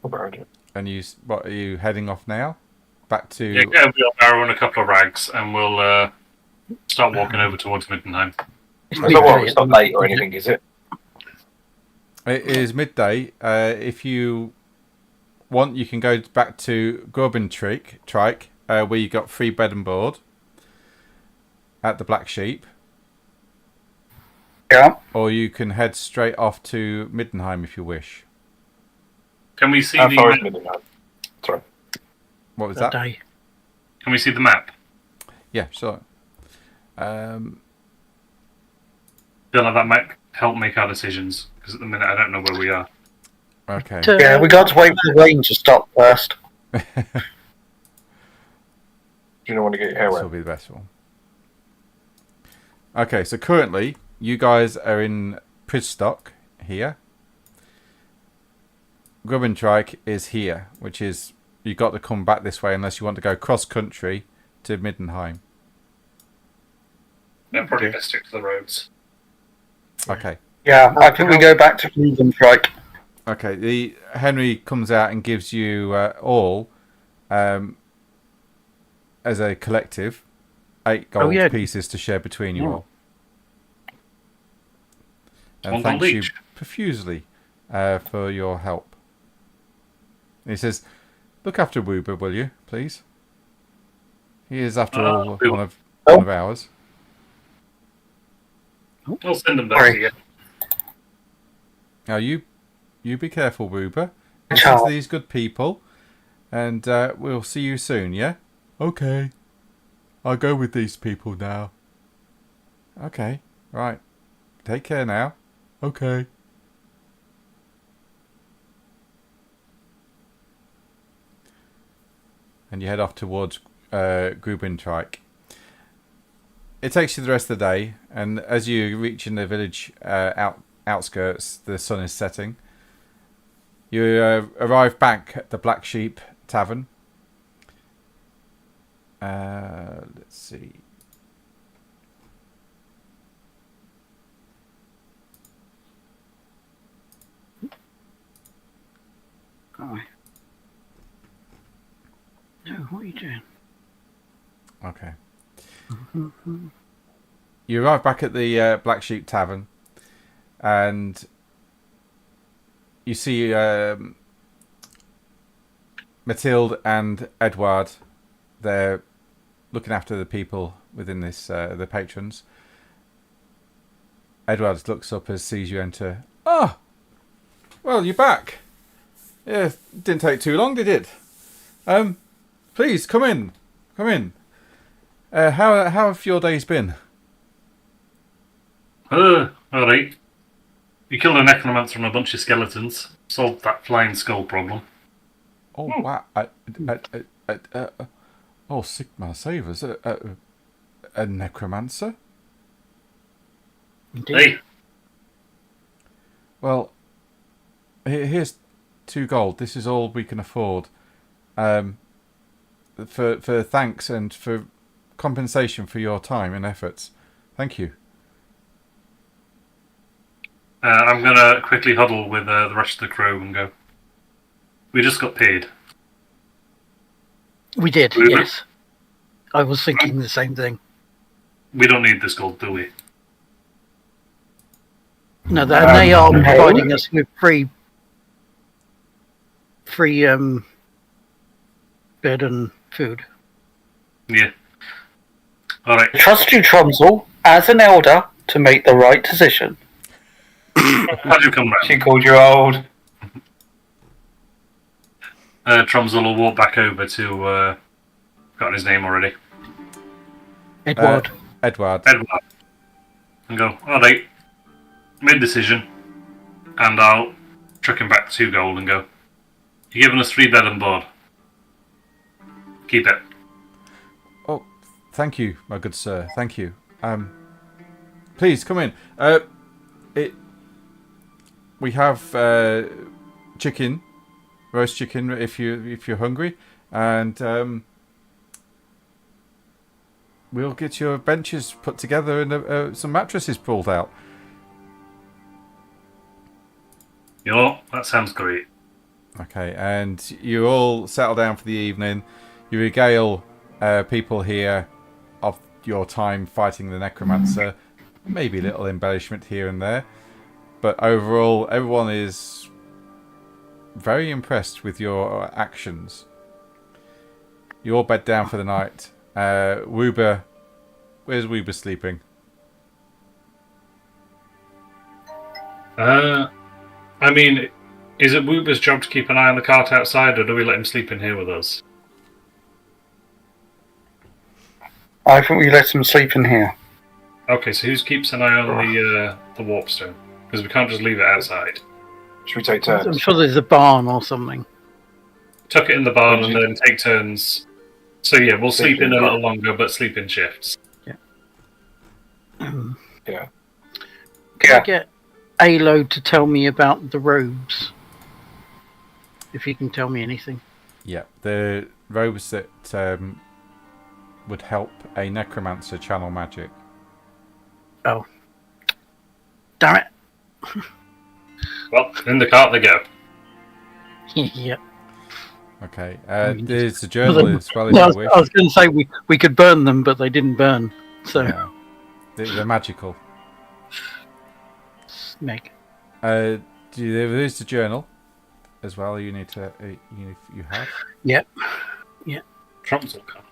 about it? and what are you heading off now? Back to Yeah, get a wheelbarrow and a couple of rags, and we'll start walking over towards Middenheim. It's It's not, midday it's not late or anything, is it? It is midday. If you want, you can go back to Trike, where you got free bed and board at the Black Sheep. Yeah. Or you can head straight off to Middenheim if you wish. Can we see How far is the? Midnight? Sorry. What was that that? day. Can we see the map? Yeah, sure. Feel like that might help make our decisions because at the minute I don't know where we are. Okay. Yeah, we got to wait for the rain to stop first. Do you not want to get your hair This wet? will be the best one. Okay, so currently you guys are in Pridstock here. Trike is here, which is you got to come back this way unless you want to go cross country to Middenheim. Yeah, probably best stick to the roads. Okay. Yeah, I think we go back to Strike. Okay. The Henry comes out and gives you all, as a collective, 8 gold pieces to share between you all. And One thanks gold you each. profusely for your help. He says, "Look after Woober, will you, please? He is, after all, one of ours." We'll send them back Sorry. to you. Now you be careful, Woober. Listen Ciao. to these good people, and we'll see you soon. Yeah. Okay. I'll go with these people now. Okay. Right. Take care now. Okay. And you head off towards Trike. It takes you the rest of the day, and as you reach in the village outskirts, the sun is setting. You arrive back at the Black Sheep Tavern. Let's see. Oh. No, what are you doing? Okay. You arrive back at the Black Sheep Tavern, and you see Mathilde and Edward. They're looking after the people within this, the patrons. Edward looks up as sees you enter. Ah, well, you're back. Yeah, didn't take too long, did it? Please come in. Come in. How have your days been? Alright. You killed a necromancer and a bunch of skeletons. Solved that flying skull problem. Oh wow! Oh, Sigmar Savers, a necromancer. Indeed. Hey, Well, here's 2 gold. This is all we can afford. For thanks and for compensation for your time and efforts. Thank you. I'm gonna quickly huddle with the rest of the crew and go. We just got paid. We did, Really? yes. I was thinking the same thing. We don't need this gold, do we? No, they are providing us with free bed and food. Yeah. Alright. Trust you, Tromsel, as an elder, to make the right decision. How'd you come round? She called you old. Tromsel will walk back over to. Got his name already. Edward. Edward. Edward. And go, alright. Made decision. And I'll chuck him back 2 gold and go. You're giving us 3 bed and board. Keep it. Oh, thank you, my good sir. Thank you. Please come in. We have chicken, roast chicken, if you're hungry, and we'll get your benches put together and some mattresses pulled out. You know, that sounds great. Okay, and you all settle down for the evening. You regale people here of your time fighting the necromancer, maybe a little embellishment here and there. But overall, everyone is very impressed with your actions. You all bed down for the night. Woober, where's Woober sleeping? I mean, is it Woober's job to keep an eye on the cart outside, or do we let him sleep in here with us? I think we let him sleep in here. Okay, so who keeps an eye on the warpstone? Because we can't just leave it outside. Should we take I'm turns? sure there's a barn or something. Tuck it in the barn and then take turns. So yeah, we'll sleep in a little longer, but sleep in shifts. Yeah. Can Yeah. I get Alo to tell me about the robes? If you can tell me anything. Yeah, the robes that would help a necromancer channel magic. Oh. Damn it. Well, in the cart they go. Yeah. Okay, there's a journal as well if I you wish. was going to say we could burn them, but they didn't burn. So, Yeah. They're magical. snake. There is the journal as well. You need to you have. Yep. Trump's all can't.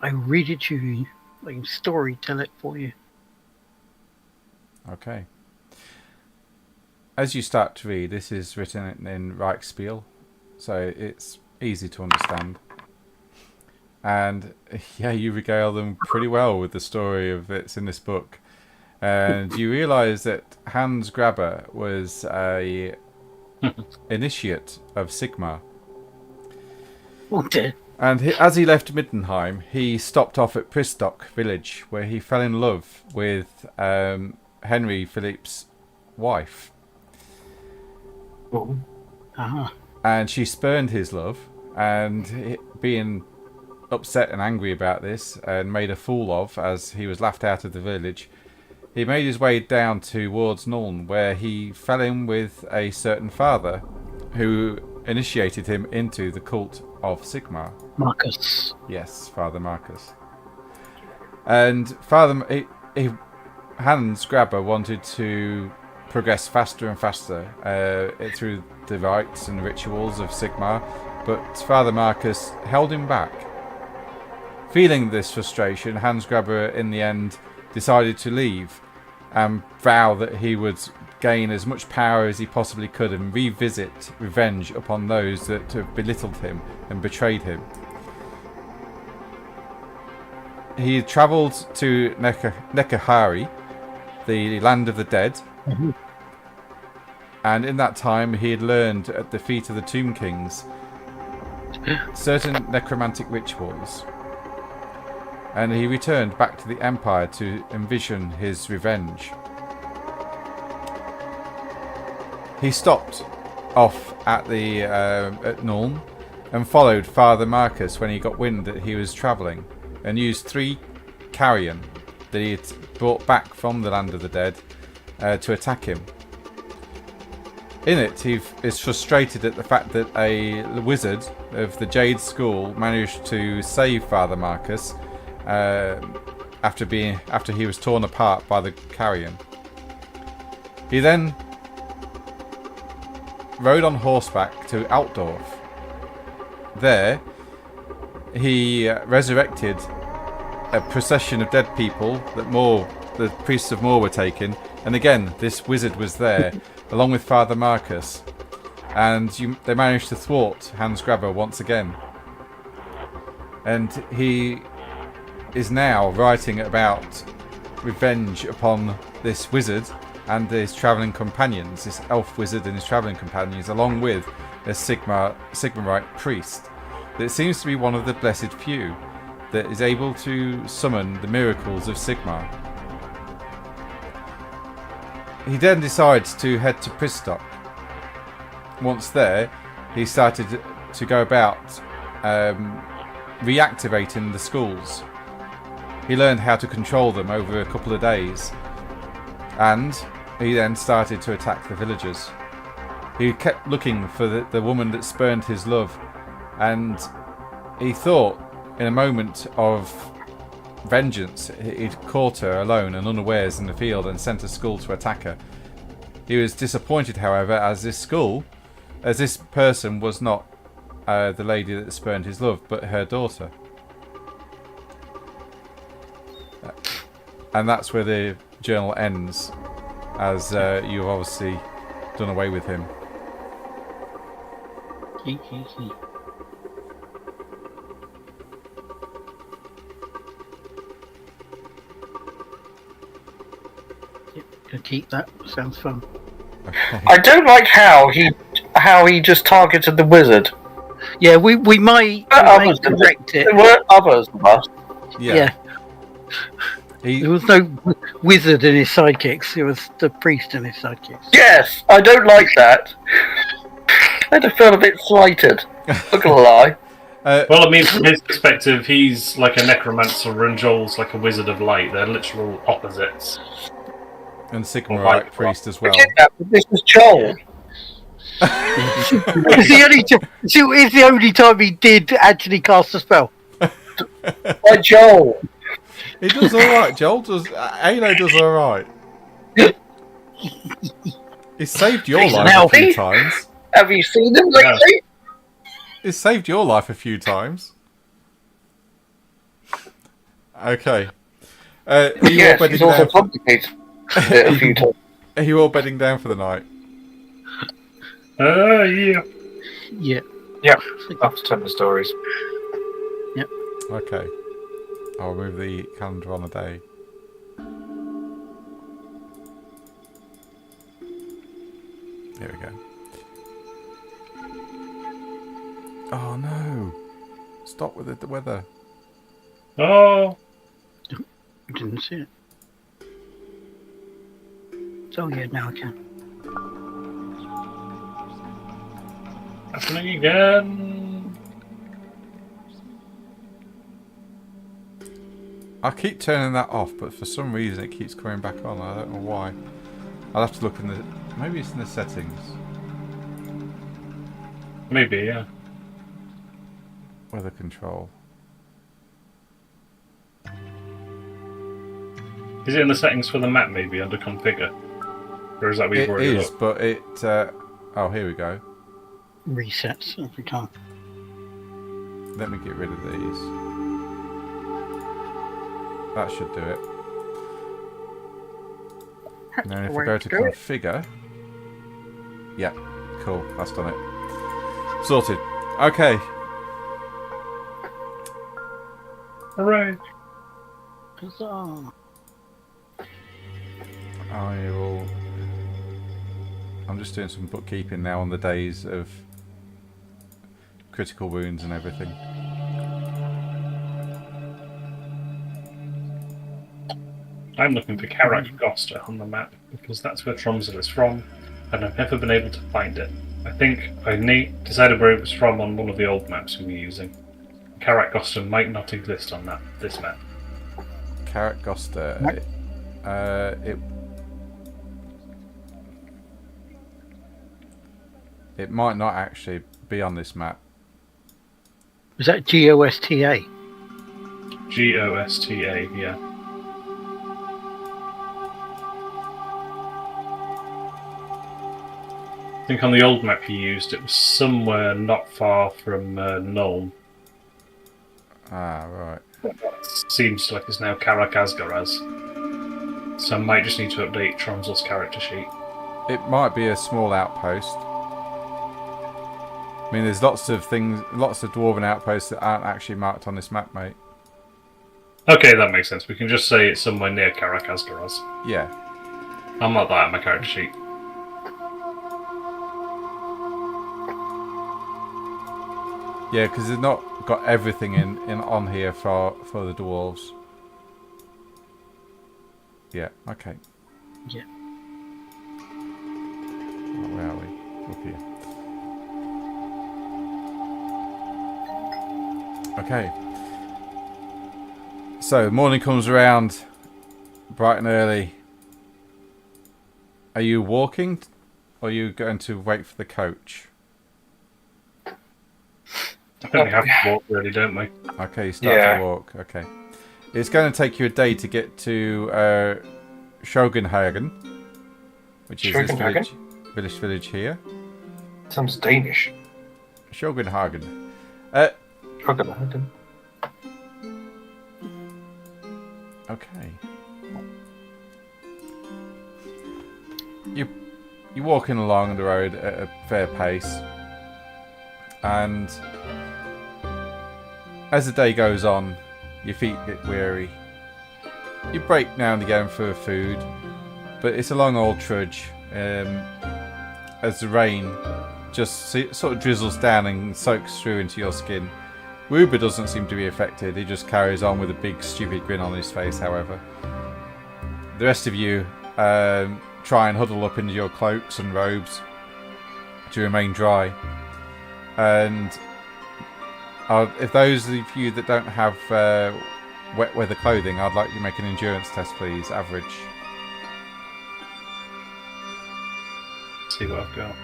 I read it to you. I can story tell it for you. Okay. As you start to read, this is written in Reichspiel, so it's easy to understand. And yeah, you regale them pretty well with the story of it's in this book. And you realise that Hans Grabber was a initiate of Sigmar. Oh dear. And as he left Middenheim, he stopped off at Pristock village, where he fell in love with Henry Philippe's wife. Ah. And she spurned his love, and being upset and angry about this, and made a fool of, as he was laughed out of the village, he made his way down towards Nuln, where he fell in with a certain father, who initiated him into the cult of Sigmar. Marcus. Yes, Father Marcus. And Hans Grabber wanted to progress faster and faster through the rites and rituals of Sigmar, but Father Marcus held him back. Feeling this frustration, Hans Grabber in the end decided to leave and vow that he would gain as much power as he possibly could and revisit revenge upon those that have belittled him and betrayed him. He travelled to Nekahari, the land of the dead, and in that time he had learned at the feet of the Tomb Kings certain necromantic rituals, and he returned back to the Empire to envision his revenge. He stopped off at at Nuln and followed Father Marcus when he got wind that he was travelling, and used 3 carrion that he had brought back from the land of the dead to attack him. In it, he is frustrated at the fact that a wizard of the Jade School managed to save Father Marcus after he was torn apart by the carrion. He then rode on horseback to Altdorf. There, he resurrected a procession of dead people that the priests of Moor were taking, and again this wizard was there along with Father Marcus, and they managed to thwart Hans Grabber once again. And he is now writing about revenge upon this wizard and his travelling companions, this elf wizard and his travelling companions, along with a Sigmarite priest that seems to be one of the blessed few that is able to summon the miracles of Sigmar. He then decides to head to Pristock. Once there, he started to go about reactivating the schools. He learned how to control them over a couple of days, and he then started to attack the villagers. He kept looking for the woman that spurned his love, and he thought in a moment of vengeance. He'd caught her alone and unawares in the field and sent a skull to attack her. He was disappointed, however, as this person was not the lady that spurned his love, but her daughter. And that's where the journal ends, as you've obviously done away with him. To keep that. Sounds fun. Okay. I don't like how he just targeted the wizard. Yeah, we might Others did correct it. There were others of us. Yeah. He, There was no wizard in his sidekicks. It was the priest in his sidekicks. Yes, I don't like that. I just feel a bit slighted. Not gonna lie. Well, I mean, from his perspective, he's like a necromancer and Joel's like a wizard of light. They're literal opposites. and Sigmarite priest as well. Forget that, but this is Joel. It's the only time he did actually cast a spell. By Joel. He does alright, Joel does. Halo does alright. He's saved your life a few times. Have you seen him lately? He's saved your life a few times. Okay. Yes, he's also complicated a few times. Are you all bedding down for the night? Yeah. Yeah. Yeah, I'll tell the stories. Okay. I'll move the calendar on a day. Here we go. Oh no! Stop with the weather. Oh. Didn't see it. So yeah, now I can. Happening again. I keep turning that off, but for some reason it keeps coming back on. I don't know why. I'll have to look in the... Maybe it's in the settings. Maybe, yeah. Weather control. Is it in the settings for the map, maybe, under configure? Or is that what you've It already is, looked? but it... oh, here we go. Resets every time. Let me get rid of these. That should do it. And then if we go to configure... Yeah, cool, that's done it. Sorted. Okay. Hooray! Huzzah. I'm just doing some bookkeeping now on the days of critical wounds and everything. I'm looking for Karak Gosta on the map because that's where Tromsø is from, and I've never been able to find it. I think I decided where it was from on one of the old maps we were using. Karak Gosta might not exist on this map. Karak Gosta. It might not actually be on this map. Was that GOSTA? GOSTA, yeah. I think on the old map you used, it was somewhere not far from Nuln. Ah, right. Seems like it's now Karak Asgaraz. So I might just need to update Tromsø's character sheet. It might be a small outpost. I mean, there's lots of dwarven outposts that aren't actually marked on this map, mate. Okay, that makes sense. We can just say it's somewhere near Karak Asgaraz. Yeah. I'll mark that on my character sheet. Yeah, because they've not got everything in on here for the dwarves. Yeah, okay. Yeah. Where are we? Up here. Okay. So, morning comes around bright and early. Are you walking or are you going to wait for the coach? I think we have to walk, really, don't we? Okay, you start to walk. Okay. It's going to take you a day to get to Shogunhagen, which is this village here. Sounds Danish. Shogunhagen. Shogunhagen. Okay. You're walking along the road at a fair pace, and as the day goes on, your feet get weary. You break now and again for food, but it's a long old trudge as the rain just sort of drizzles down and soaks through into your skin. Ruber doesn't seem to be affected. He just carries on with a big stupid grin on his face, however. The rest of you try and huddle up into your cloaks and robes to remain dry. And if those of you that don't have wet weather clothing, I'd like you to make an endurance test, please. Average. See what I've got.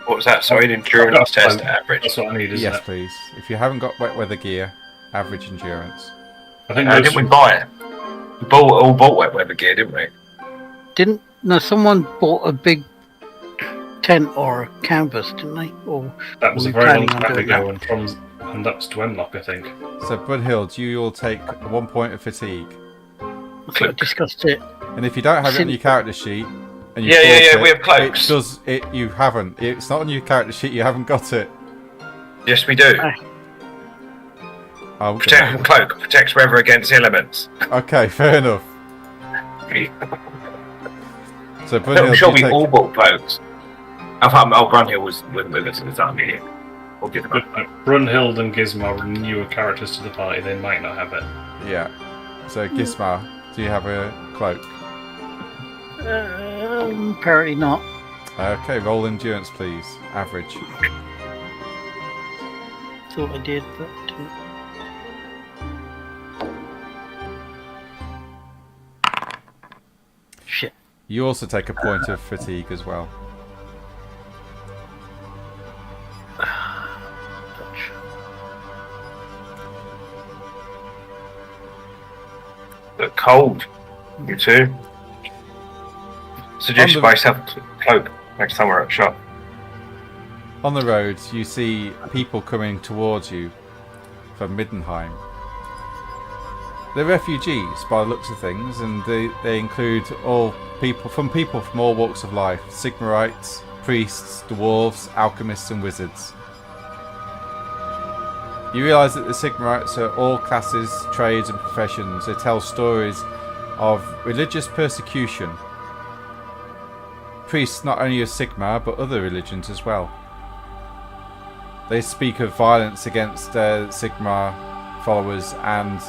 What was that? Sorry, an endurance test average. That's what I need, isn't Yes, it? please. If you haven't got wet weather gear, average endurance. I think Didn't we buy it? We all bought wet weather gear, didn't we? Someone bought a big tent or a canvas, didn't they? Or that was were a we very long planning on time doing ago, and that's to Emlock, I think. So, Brunhild, you will take 1 point of fatigue. I thought I discussed it. And if you don't have it on your character sheet, and you Yeah, bought we have cloaks. You haven't. It's not on your character sheet. You haven't got it. Yes, we do. Oh, Protect cloak protects weather against elements. okay, fair enough. So, Brunhild, I'm sure you we take- all bought cloaks. I thought Brunhild was with us at the time. Yeah. We'll give them up. Brunhild and Gizmo are newer characters to the party. They might not have it. Yeah. So, Gismar, do you have a cloak? Apparently not. Okay, roll endurance, please. Average. Thought I did, but shit. You also take a point of fatigue as well. Look cold. You too. Suggest you buy yourself a cloak next time we're at shop. On the road, you see people coming towards you from Middenheim. They're refugees by the looks of things, and they include people from all walks of life: Sigmarites, priests, dwarves, alchemists, and wizards. You realise that the Sigmarites are all classes, trades, and professions. They tell stories of religious persecution. Priests not only of Sigmar, but other religions as well. They speak of violence against Sigmar followers, and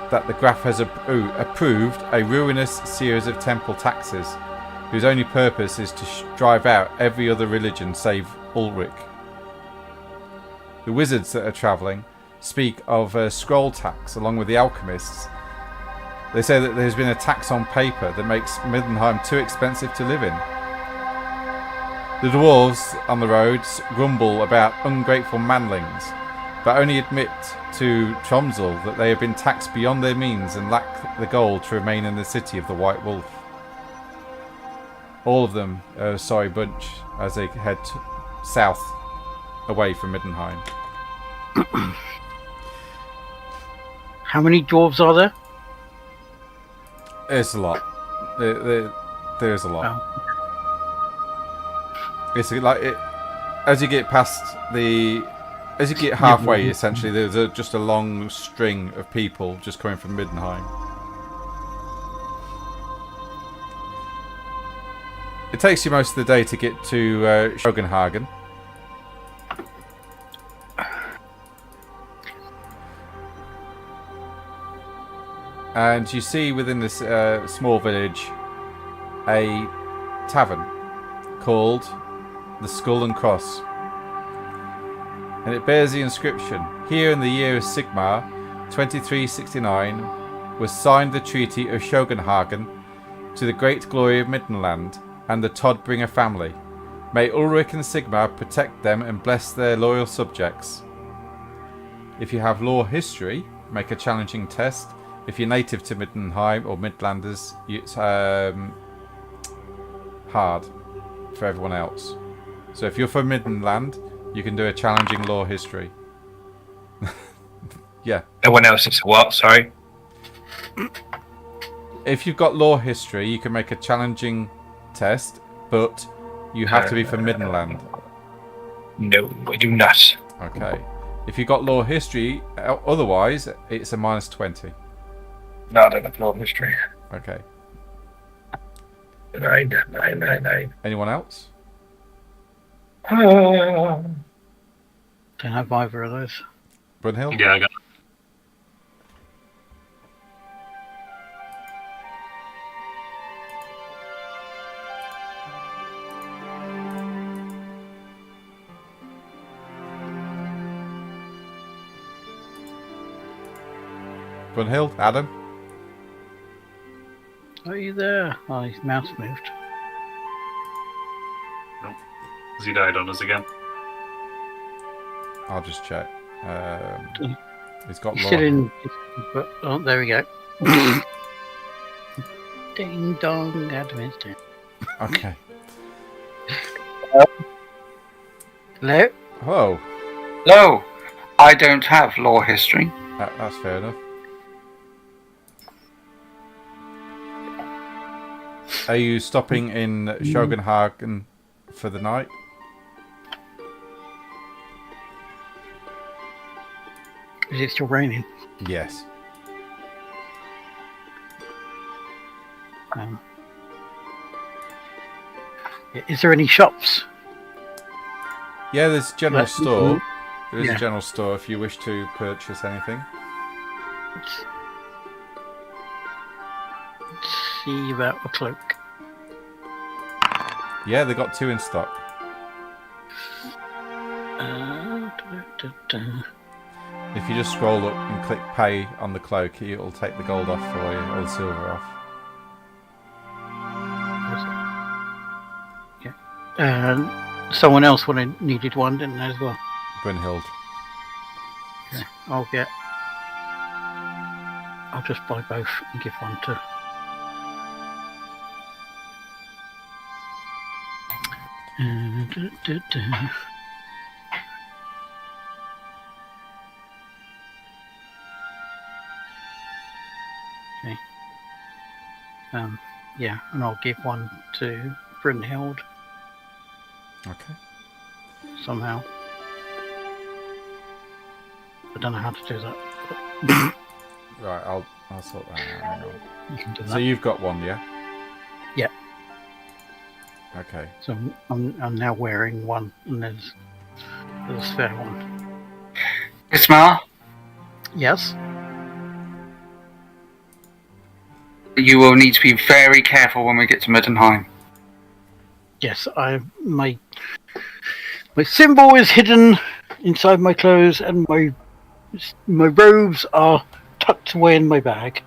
that the Graf has approved a ruinous series of temple taxes, whose only purpose is to drive out every other religion save Ulrich. The wizards that are travelling speak of a scroll tax along with the alchemists. They say that there's been a tax on paper that makes Middenheim too expensive to live in. The dwarves on the roads grumble about ungrateful manlings, but only admit to Tromsel that they have been taxed beyond their means and lack the gold to remain in the city of the White Wolf. All of them are a sorry bunch as they head south away from Middenheim. How many dwarves are there? There's a lot. There's a lot. Oh. It's like as you get halfway, essentially, there's just a long string of people just coming from Middenheim. It takes you most of the day to get to Shogunhagen. And you see within this small village a tavern called the Skull and Cross. And it bears the inscription: "Here in the year of Sigmar, 2369, was signed the Treaty of Shogunhagen to the great glory of Middenland and the Todbringer family. May Ulrich and Sigmar protect them and bless their loyal subjects. If you have lore history, make a challenging test. If you're native to Middenheim or Midlanders, it's hard for everyone else. So if you're from Middenland, you can do a challenging lore history. Yeah. Everyone else is what? Sorry. If you've got lore history, you can make a challenging test, but you have to be from Middenland. No, I do not. Okay. If you've got lore history, otherwise, it's a -20. No, I don't have lore history. Okay. 9. Anyone else? Don't have either of those. Brunhild? Yeah, I got Brunhild? Adam? Are you there? Oh, his mouse moved. Has he died on us again? I'll just check. He's got He's lore. still in. But, oh, there we go. Ding dong, Adam is dead. Okay. Hello? Oh, No, I don't have lore history. that's fair enough. Are you stopping in Shogunhagen for the night? Is it still raining? Yes. Is there any shops? Yeah, there's a general store. There is Yeah. a general store if you wish to purchase anything. Let's see about a cloak. Yeah, they got 2 in stock. If you just scroll up and click pay on the cloak, it'll take the gold off for you, or the silver off. Someone else needed one, didn't they, as well? Brunhild. Okay, I'll just buy both and give one to. Okay. Yeah, and I'll give one to Brunhild Okay. somehow. I don't know how to do that. Right, I'll sort that out. Hang on. You can do that. So you've got one, yeah? Yeah. Okay. So I'm now wearing one, and there's a spare one. Ismail, Yes. you will need to be very careful when we get to Middenheim. Yes, my symbol is hidden inside my clothes, and my robes are tucked away in my bag.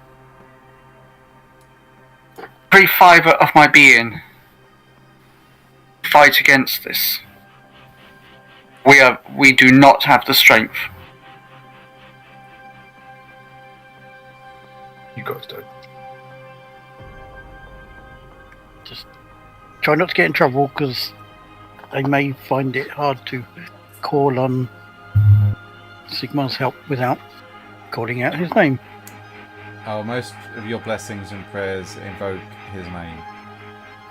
Every fibre of my being fight against this. We do not have the strength. You guys don't. Just try not to get in trouble, because they may find it hard to call on Sigmar's help without calling out his name. Oh, most of your blessings and prayers invoke his name.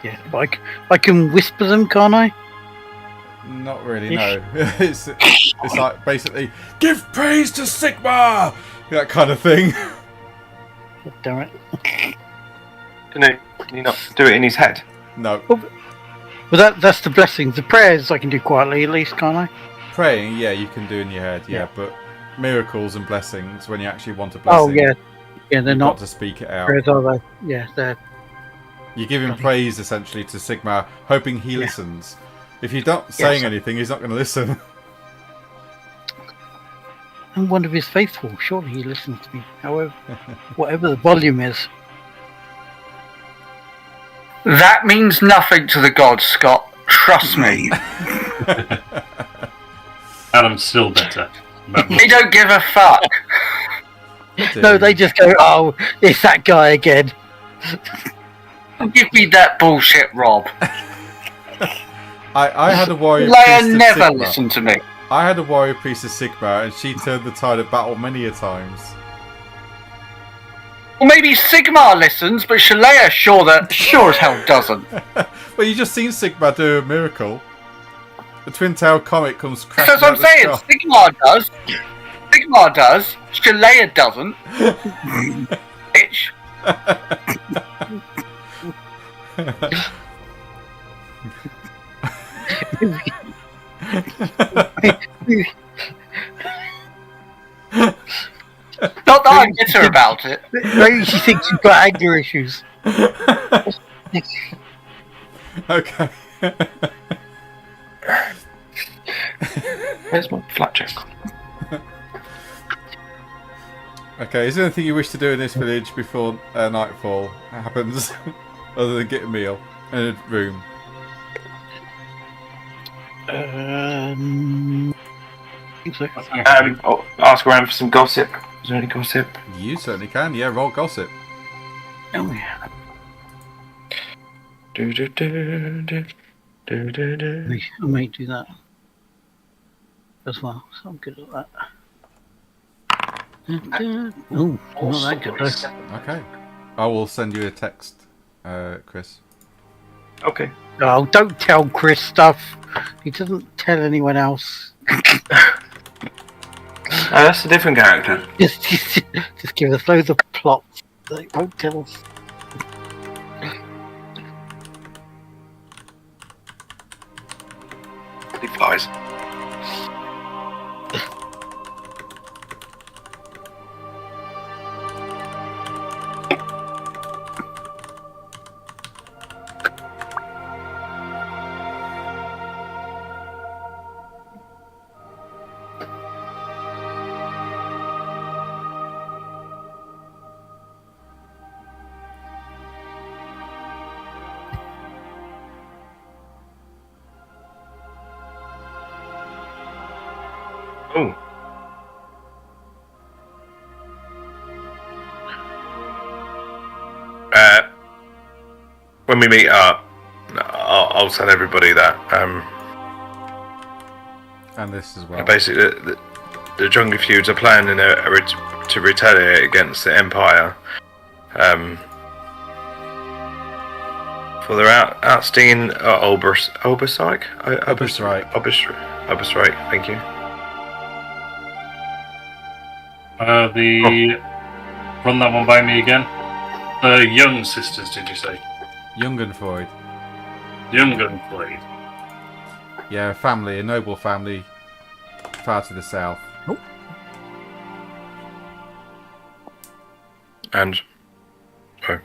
Yeah, but I can whisper them, can't I? Not really, no. It's like basically, give praise to Sigmar! That kind of thing. God damn it. Can you not do it in his head? No. But that's the blessings. The prayers I can do quietly, at least, can't I? Praying, yeah, you can do in your head, yeah, but miracles and blessings, when you actually want a Oh, blessing, yeah. Yeah, they're you've not got to speak it out. prayers, are they? Yeah, they're... You give him praise, essentially, to Sigmar, hoping he listens. If you're not saying anything, he's not going to listen. I'm one of his faithful. Surely he listens to me. However, whatever the volume is. That means nothing to the gods, Scott. Trust me. Adam's still better. They don't give a fuck. No, they just go, oh, it's that guy again. Give me that bullshit, Rob. I had a warrior Leia priest of never Sigma. listened to me. I had a warrior priest of Sigma, and she turned the tide of battle many a times. Well, maybe Sigmar listens, but Shalea sure as hell doesn't. Well, you just seen Sigma do a miracle. The Twin Tail comet comes crashing That's what I'm out the saying. sky. Sigmar does. Sigmar does. Shalea doesn't. Bitch. Not that I'm bitter about it. Maybe she thinks you've got anger issues. Okay. Where's my flapjack? Okay, is there anything you wish to do in this village before nightfall happens, other than get a meal and a room? I think so. Ask around for some gossip. Is there any gossip? You certainly can. Yeah, roll gossip. Oh, yeah. I may do that as well, so I'm good at that. Oh, not that good though. Okay. I will send you a text, Chris. Okay. Oh, don't tell Chris stuff. He doesn't tell anyone else. That's a different character. Just give us loads of plots. They won't tell us. He flies. Oh. When we meet up, I'll tell everybody that. And this as well. Basically, the Jungle Feuds are planning to retaliate against the Empire for their outstanding oversight. Oversight. Thank you. Run that one by me again. The Young sisters, did you say? Young and Freud. Young and Floyd. Yeah, family, a noble family, far to the south. Oh. And oh.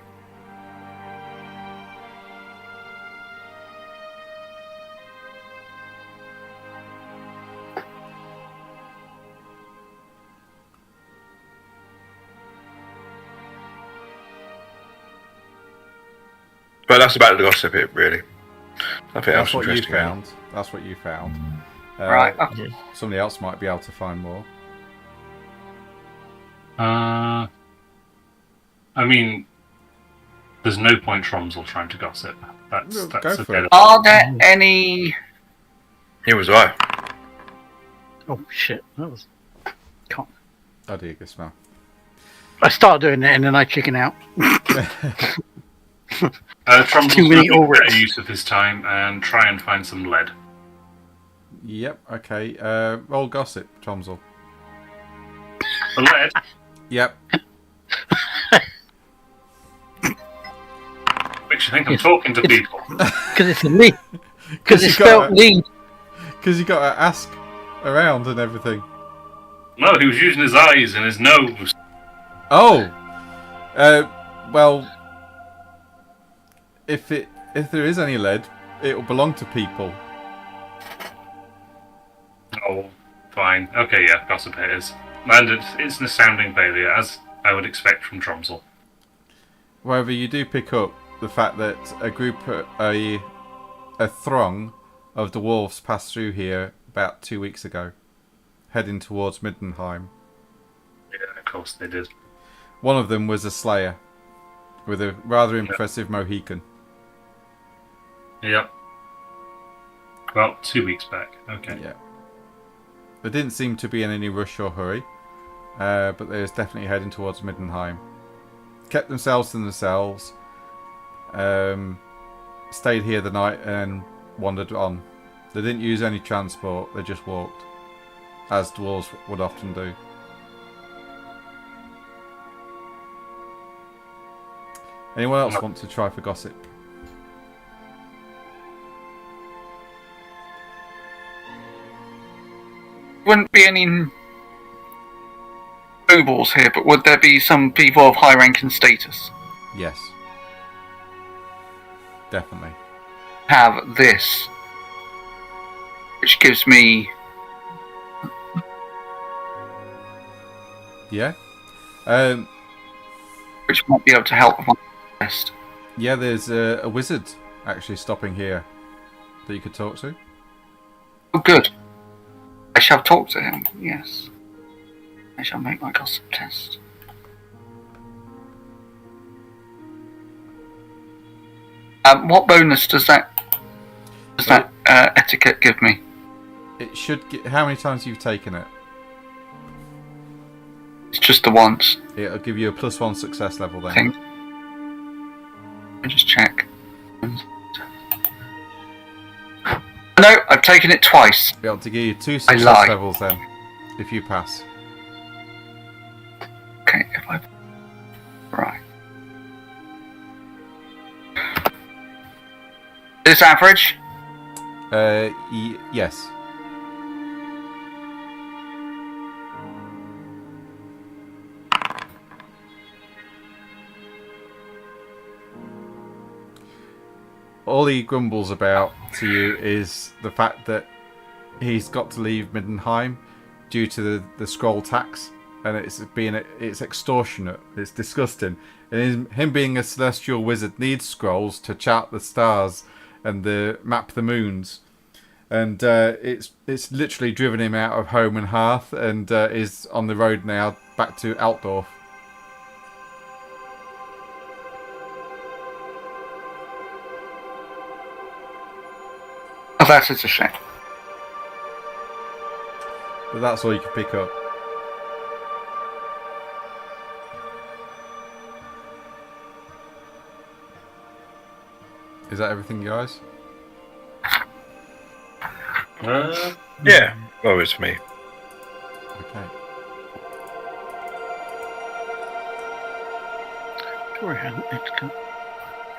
But that's about the gossip, really. Nothing else That's what you interesting. found. That's what you found. Right. Somebody else might be able to find more. I mean, there's no point Tromsel trying to gossip. That's Go for okay. it. Are there any? Here was I. Oh shit, that was. Can't. Oh dear, good smell. I start doing it and then I chicken out. Tromsel's Too going many to make already. better use of his time and try and find some lead. Yep, okay. Roll gossip, Tromsel. The lead? Yep. Makes you think I'm talking to people. Because it's a lead. Because you it's got spelled it. lead. Because you got to ask around and everything. No, he was using his eyes and his nose. Oh! Well, if there is any lead, it will belong to people. Oh, fine. Okay, yeah, gossip it is. And it's an astounding failure, as I would expect from Tromsel. However, you do pick up the fact that a throng of dwarves passed through here about 2 weeks ago. heading towards Middenheim. Yeah, of course they did. One of them was a slayer with a rather impressive Mohican. Yep. About 2 weeks back. Okay. Yeah. There didn't seem to be in any rush or hurry, but they was definitely heading towards Middenheim. Kept themselves to themselves, stayed here the night and wandered on. They didn't use any transport, they just walked, as dwarves would often do. Anyone else want to try for gossip? Wouldn't be any nobles here, but would there be some people of high rank and status? Yes. Definitely. Have this, which gives me... Yeah? which might be able to help with my quest. Yeah, there's a wizard actually stopping here that you could talk to. Oh, good. I shall talk to him, yes. I shall make my gossip test. What bonus does that etiquette give me? It should get... How many times you've taken it? It's just the once. It'll give you a +1 success level then. Thing. Let me just check. No, I've taken it twice. Be able to give you 2 I success lie. levels then, if you pass. Okay, if I... Right. This average? Yes. All he grumbles about to you is the fact that he's got to leave Middenheim due to the scroll tax, and it's extortionate. It's disgusting. And him being a celestial wizard needs scrolls to chart the stars and map the moons, and it's literally driven him out of home and hearth, and is on the road now back to Altdorf. Oh, that is a shame. But that's all you can pick up. Is that everything, guys? Yeah, well, it's me. Okay. Sure, I had an etiquette.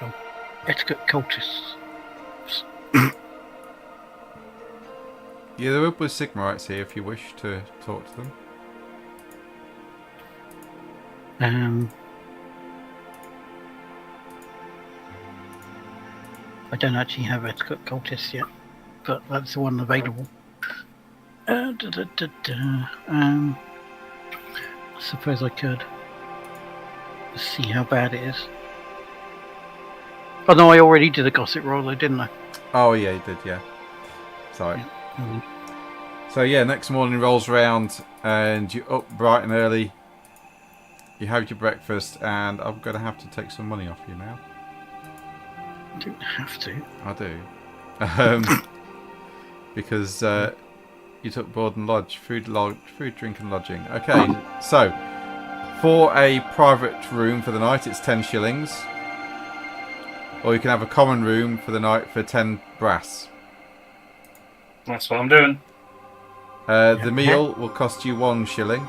Oh, etiquette cultists. Yeah, there are Sigmarites here if you wish to talk to them. I don't actually have etiquette cultists yet, but that's the one available. I suppose I could. Let's see how bad it is. Oh no, I already did a gossip roll though, didn't I? Oh yeah, you did, yeah. Sorry. Yeah. Mm. So yeah, next morning rolls around and you're up bright and early. You have your breakfast, and I'm going to have to take some money off you now. I don't have to. I do. Because you took board and lodge, food, drink and lodging. Okay, so for a private room for the night, it's 10 shillings. Or you can have a common room for the night for 10 brass. That's what I'm doing. The meal will cost you 1 shilling.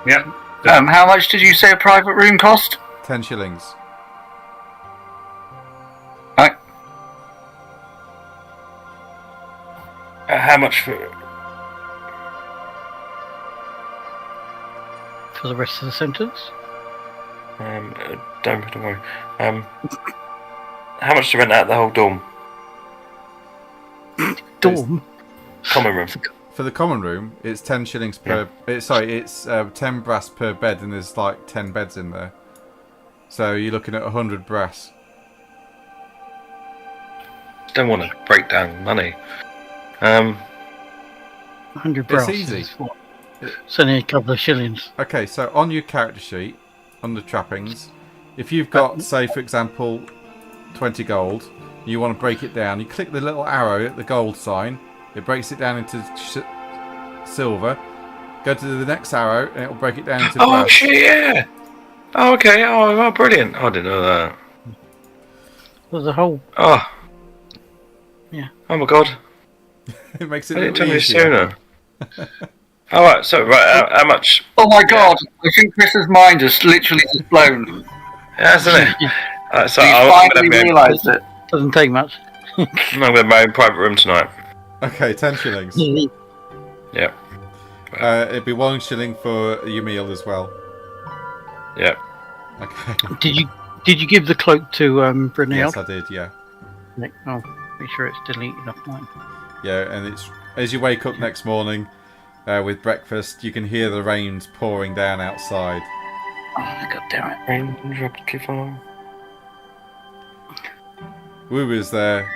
Yep. How much did you say a private room cost? 10 shillings. Right. How much for... For the rest of the sentence? Don't worry. How much to rent out the whole dorm? Dorm? Common room. For the common room, it's 10 shillings per... It's 10 brass per bed, and there's like 10 beds in there. So you're looking at 100 brass. Don't want to break down money. 100 It's brass. easy. It's only a couple of shillings. Okay, so on your character sheet, under trappings, if you've got, say, for example, 20 gold, you want to break it down, you click the little arrow at the gold sign, it breaks it down into silver, go to the next arrow, and it'll break it down into Oh, brass. shit, yeah! Oh, okay, oh, brilliant. I didn't know that. There's a whole. Oh. Yeah. Oh my god. It makes it I a didn't tell little me easier. sooner. Alright, so, how much? Oh my god! I think Chris's mind is literally just blown. Hasn't it? So He's I'm finally going realised it. Doesn't take much. to have my own private room tonight. Okay, 10 shillings. Yeah. It'd be 1 shilling for your meal as well. Yeah. Okay. Did you give the cloak to Brunel? Yes, I did, yeah. I'll make sure it's deleted off mine. Yeah, and it's as you wake up next morning with breakfast, you can hear the rains pouring down outside. Oh, god damn it. Raindrops fall. Woo is there,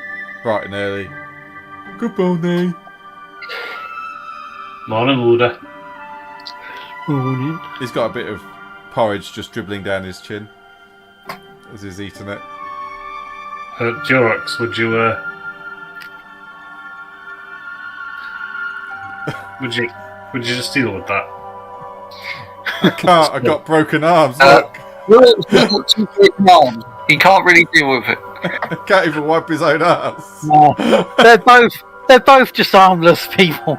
bright and early. Good morning. Morning, Luda. Morning. He's got a bit of porridge just dribbling down his chin as he's eating it. Jorox, would you would you just deal with that? I can't, I've got broken arms, Uh, look. He's got 2 broken arms. He can't really deal with it. I can't even wipe his own ass. No. they're both just armless people.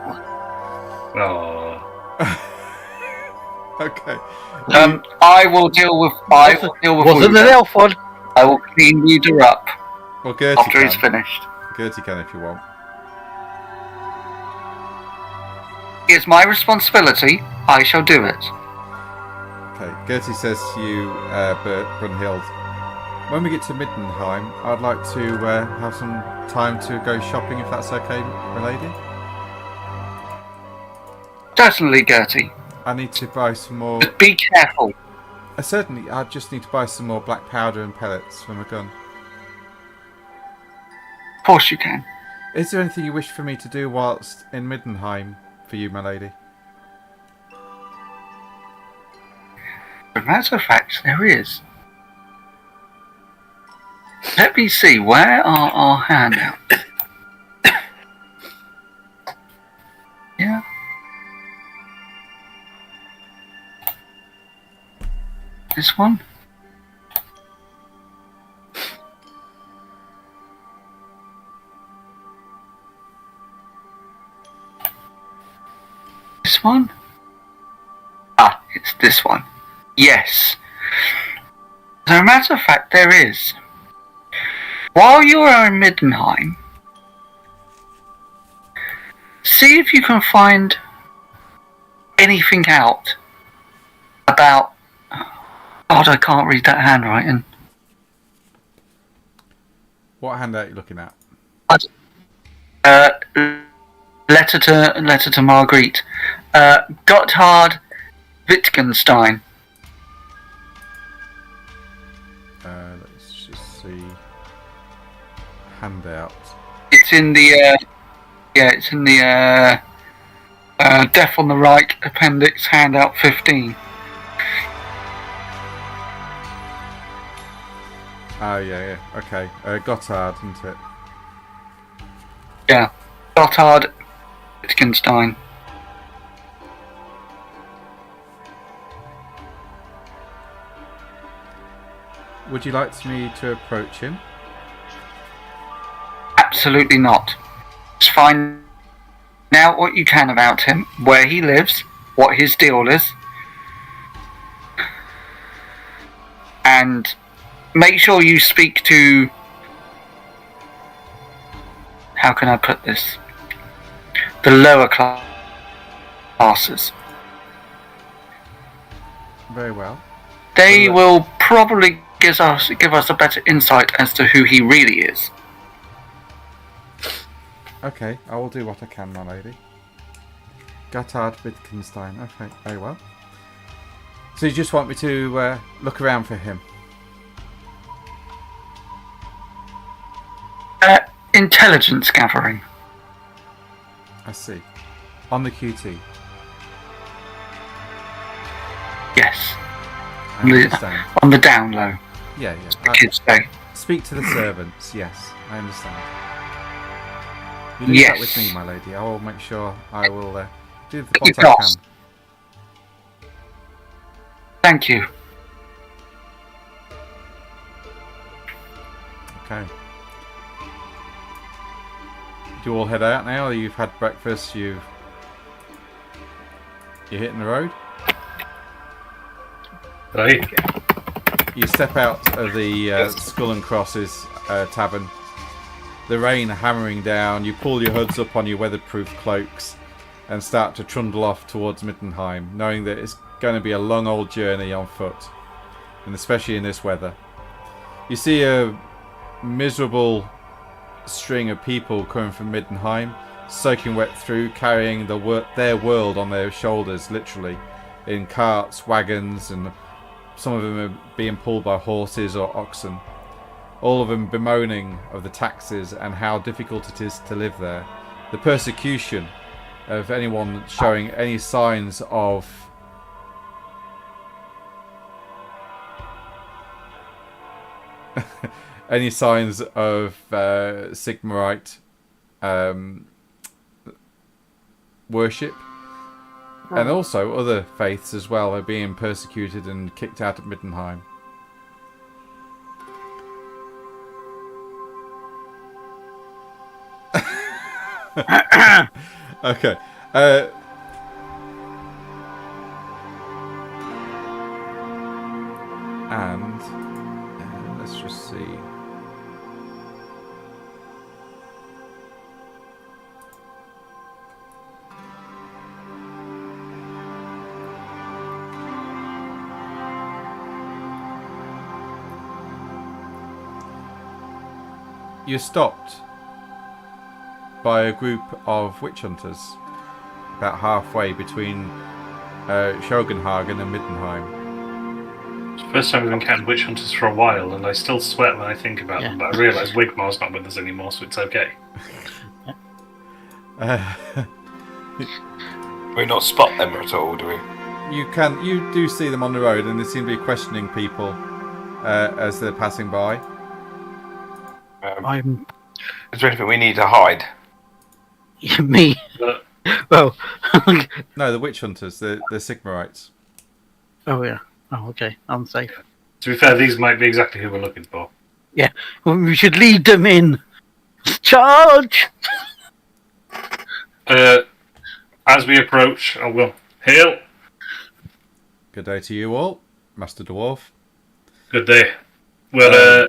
Oh, Okay. I will deal with. Wasn't an Luda. elf one. I will clean Luda up Well, Gertie after he's can. finished. Gertie can if you want. It's my responsibility. I shall do it. Okay, Gertie says to you, Brunhild, when we get to Middenheim, I'd like to have some time to go shopping, if that's okay, my lady. Certainly, Gertie. I need to buy some more... But be careful. Certainly, I just need to buy some more black powder and pellets for my gun. Of course you can. Is there anything you wish for me to do whilst in Middenheim for you, my lady? As a matter of fact, there is. Let me see, where are our handouts? Yeah. This one? This one? Ah, it's this one. Yes. As a matter of fact, there is. While you are in Middenheim, see if you can find anything out about... God, I can't read that handwriting. What handout are you looking at? Letter to Marguerite. Gotthard Wittgenstein. Let's just see. Handout. It's in the it's in the Death on the Reich appendix, handout 15. Oh, yeah. Okay. Gotthard, isn't it? Yeah, Gotthard Wittgenstein. Would you like me to approach him? Absolutely not. Just find out what you can about him, where he lives, what his deal is, and make sure you speak to... How can I put this? The lower classes. Very well. They will probably give us a better insight as to who he really is. Okay, I will do what I can, my lady. Gotthard Wittgenstein. Okay, very well. So you just want me to look around for him? Intelligence gathering. I see. On the QT. Yes. I understand. On the down low. Yeah. The kids say. Speak to the servants. Yes, I understand. You leave that with me, my lady. I will make sure I will do what I can. Thank you. Okay. Do you all head out now? You've had breakfast. You're hitting the road. Right. You step out of the Skull and Crosses tavern. The rain hammering down. You pull your hoods up on your weatherproof cloaks and start to trundle off towards Middenheim, knowing that it's going to be a long old journey on foot, and especially in this weather. You see a miserable string of people coming from Middenheim, soaking wet through, carrying their world on their shoulders, literally, in carts, wagons, and some of them are being pulled by horses or oxen. All of them bemoaning of the taxes and how difficult it is to live there. The persecution of anyone showing any signs of any signs of Sigmarite worship, and also other faiths as well are being persecuted and kicked out of Middenheim. Okay. And let's just see. You're stopped by a group of witch hunters about halfway between Shogunhagen and Middenheim. It's the first time we've encountered witch hunters for a while, and I still sweat when I think about them, but I realise Wigmar's not with us anymore, so it's okay. We not spot them at all, do we? You do see them on the road, and they seem to be questioning people as they're passing by. Is there anything we need to hide? Me? Well... No, the witch hunters, the Sigmarites. Oh, yeah. Oh, okay. I'm safe. To be fair, these might be exactly who we're looking for. Yeah. Well, we should lead them in. Charge! As we approach, I will hail. Good day to you all, Master Dwarf. Good day. Well,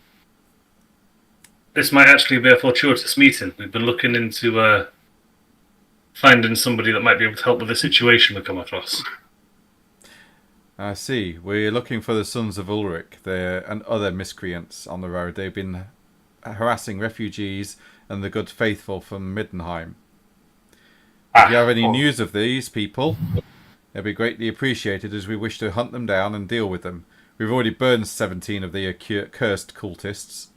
this might actually be a fortuitous meeting. We've been looking into finding somebody that might be able to help with the situation we come across. I see. We're looking for the sons of Ulrich and other miscreants on the road. They've been harassing refugees and the good faithful from Middenheim. If you have any news of these people, it'd be greatly appreciated, as we wish to hunt them down and deal with them. We've already burned 17 of the cursed cultists.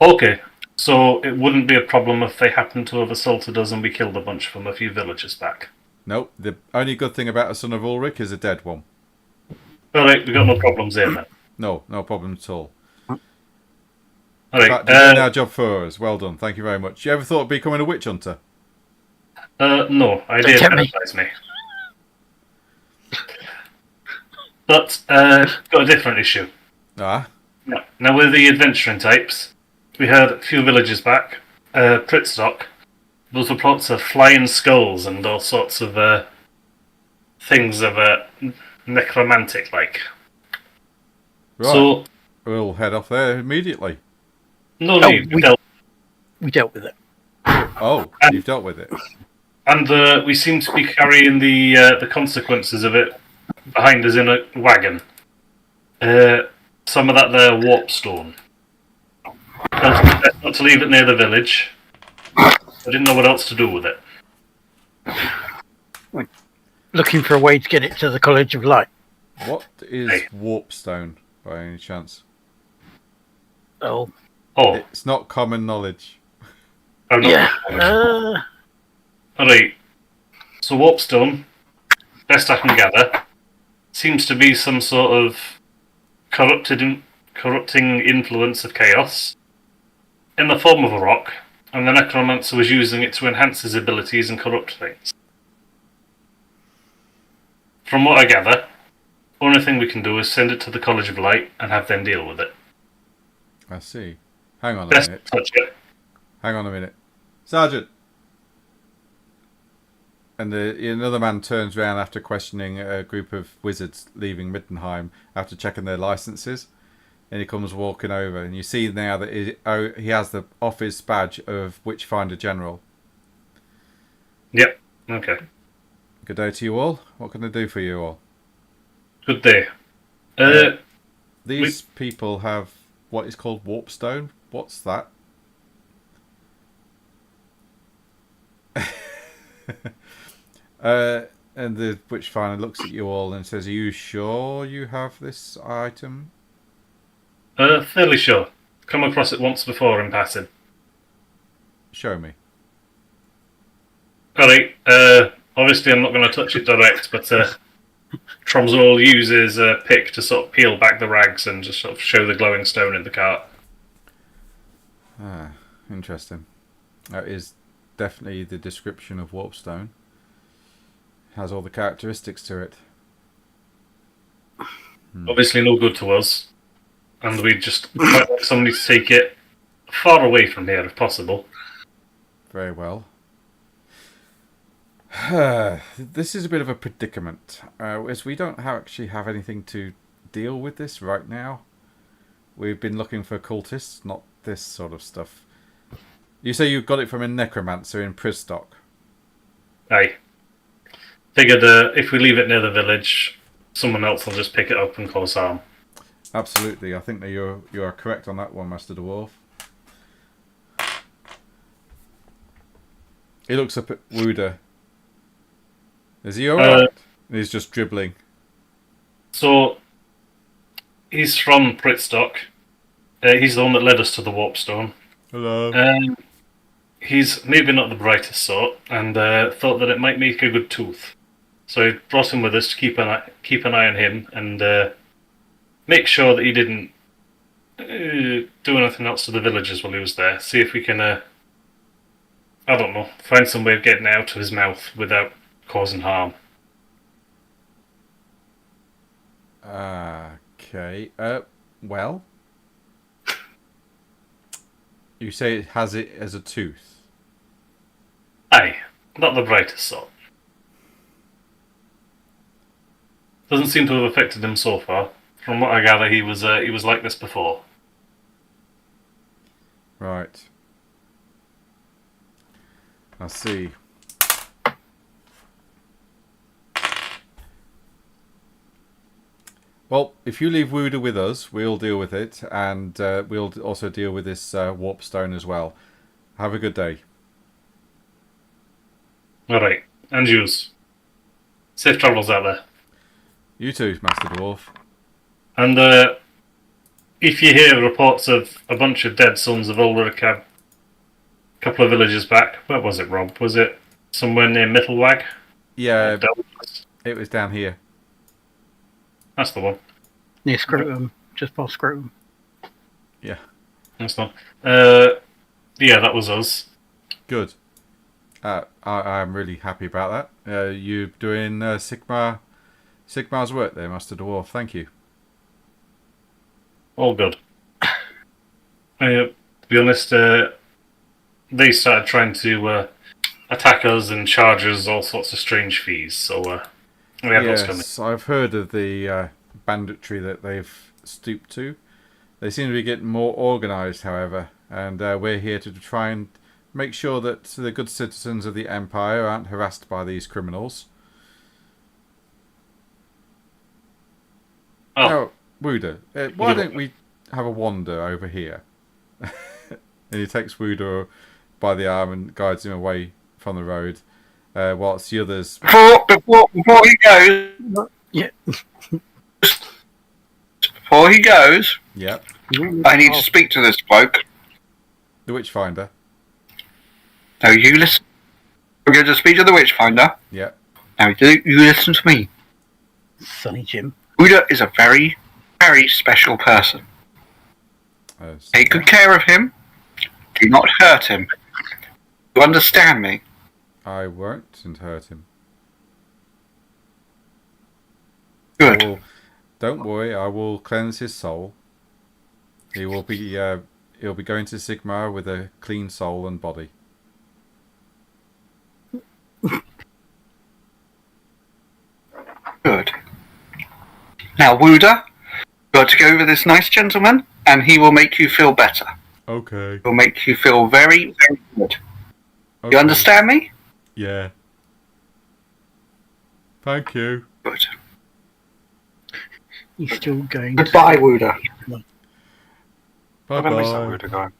Okay, so it wouldn't be a problem if they happened to have assaulted us and we killed a bunch from a few villages back. Nope, the only good thing about a son of Ulrich is a dead one. Alright, we've got no problems here then. No problem at all. Alright, You've done our job for us. Well done, thank you very much. You ever thought of becoming a witch hunter? No, I did advise me. But, got a different issue. Ah? Now, we're the adventuring types. We heard a few villages back, Pritstock, those reports of flying skulls and all sorts of things of necromantic-like. Right. So, we'll head off there immediately. No, we dealt with it. Oh, you've dealt with it. And we seem to be carrying the consequences of it behind us in a wagon. Some of that there warp stone. Not to leave it near the village. I didn't know what else to do with it. We're looking for a way to get it to the College of Light. What is warpstone, by any chance? Oh. It's not common knowledge. Oh, not Yeah. damage. Alright. So Warpstone, best I can gather, seems to be some sort of corrupting influence of chaos in the form of a rock, and the necromancer was using it to enhance his abilities and corrupt things. From what I gather, only thing we can do is send it to the College of Light and have them deal with it. I see. Hang on a Best minute. touch it. Hang on a minute. Sergeant! And another man turns around after questioning a group of wizards leaving Middenheim after checking their licenses. And he comes walking over, and you see now that he has the office badge of Witchfinder General. Yep. Okay. Good day to you all. What can I do for you all? Good day. These people have what is called Warpstone. What's that? And the Witchfinder looks at you all and says, "Are you sure you have this item?" Fairly sure. Come across it once before in passing. Show me. Alright, obviously I'm not going to touch it direct, but Tromsol uses a pick to sort of peel back the rags and just sort of show the glowing stone in the cart. Ah, interesting. That is definitely the description of Warpstone. Has all the characteristics to it. Obviously no good to us, and we just quite like somebody to take it far away from here if possible. Very well. This is a bit of a predicament, as we don't actually have anything to deal with this right now. We've been looking for cultists, not this sort of stuff. You say you got it from a necromancer in Pristock? Aye. Figured if we leave it near the village, someone else will just pick it up and cause harm. Absolutely, I think that you are correct on that one, Master Dwarf. He looks up at Wooder. Is he alright? He's just dribbling. So, he's from Pristock. He's the one that led us to the Warpstone. Hello. He's maybe not the brightest sort, and thought that it might make a good tooth. So he brought him with us to keep an eye on him and make sure that he didn't do anything else to the villagers while he was there. See if we can, I don't know, find some way of getting it out of his mouth without causing harm. Okay. Well, you say it has it as a tooth. Aye, not the brightest sort. Doesn't seem to have affected him so far. From what I gather, he was like this before. Right. I see. Well, if you leave Wooder with us, we'll deal with it, and we'll also deal with this Warpstone as well. Have a good day. Alright, and yous. Safe travels out there. You too, Master Dwarf. And if you hear reports of a bunch of dead sons of Ulrich a couple of villages back, where was it, Rob? Was it somewhere near Mittelwag? Yeah, it was down here. That's the one. Near Scrotum, just past Scrotum. Yeah. That's the one. Yeah, that was us. Good. I'm really happy about that. You doing Sigmar's work there, Master Dwarf. Thank you. All good. To be honest, they started trying to attack us and charge us all sorts of strange fees, so we have what's coming. Yes, I've heard of the banditry that they've stooped to. They seem to be getting more organised, however, and we're here to try and make sure that the good citizens of the Empire aren't harassed by these criminals. Oh. Now, Wooder, why don't we have a wander over here? And he takes Wooder by the arm and guides him away from the road, whilst the others... Before he goes, Yeah. before he goes, Yep, I need to speak to this bloke. the Witchfinder. Now you listen. We're going to speak to the Witchfinder. Yeah. Now you listen to me. Sonny Jim. Buddha is a very, very special person. Take good care of him. Do not hurt him. You understand me? I won't hurt him. Good. Don't worry, I will cleanse his soul. He will be he'll be going to Sigmar with a clean soul and body. Good. Now, Wooda, got to go with this nice gentleman, and he will make you feel better. Okay. He'll make you feel very, very good. Okay. You understand me? Yeah. Thank you. Good. He's still going. Goodbye, Wooda. Bye bye. Going.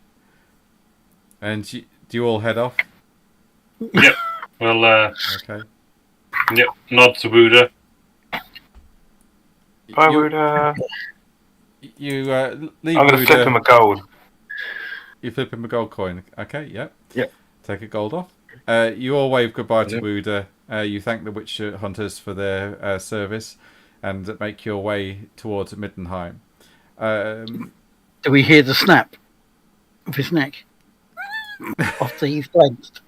And do you all head off? Yep. Well, Okay. yep. Nod to Buddha. I You- would. You leave I'm going to flip him a gold. You flip him a gold coin. Okay, yep. Yep. Take a gold off. You all wave goodbye to Buddha. You thank the witch hunters for their service and make your way towards Middenheim. Do we hear the snap of his neck after he's cleansed?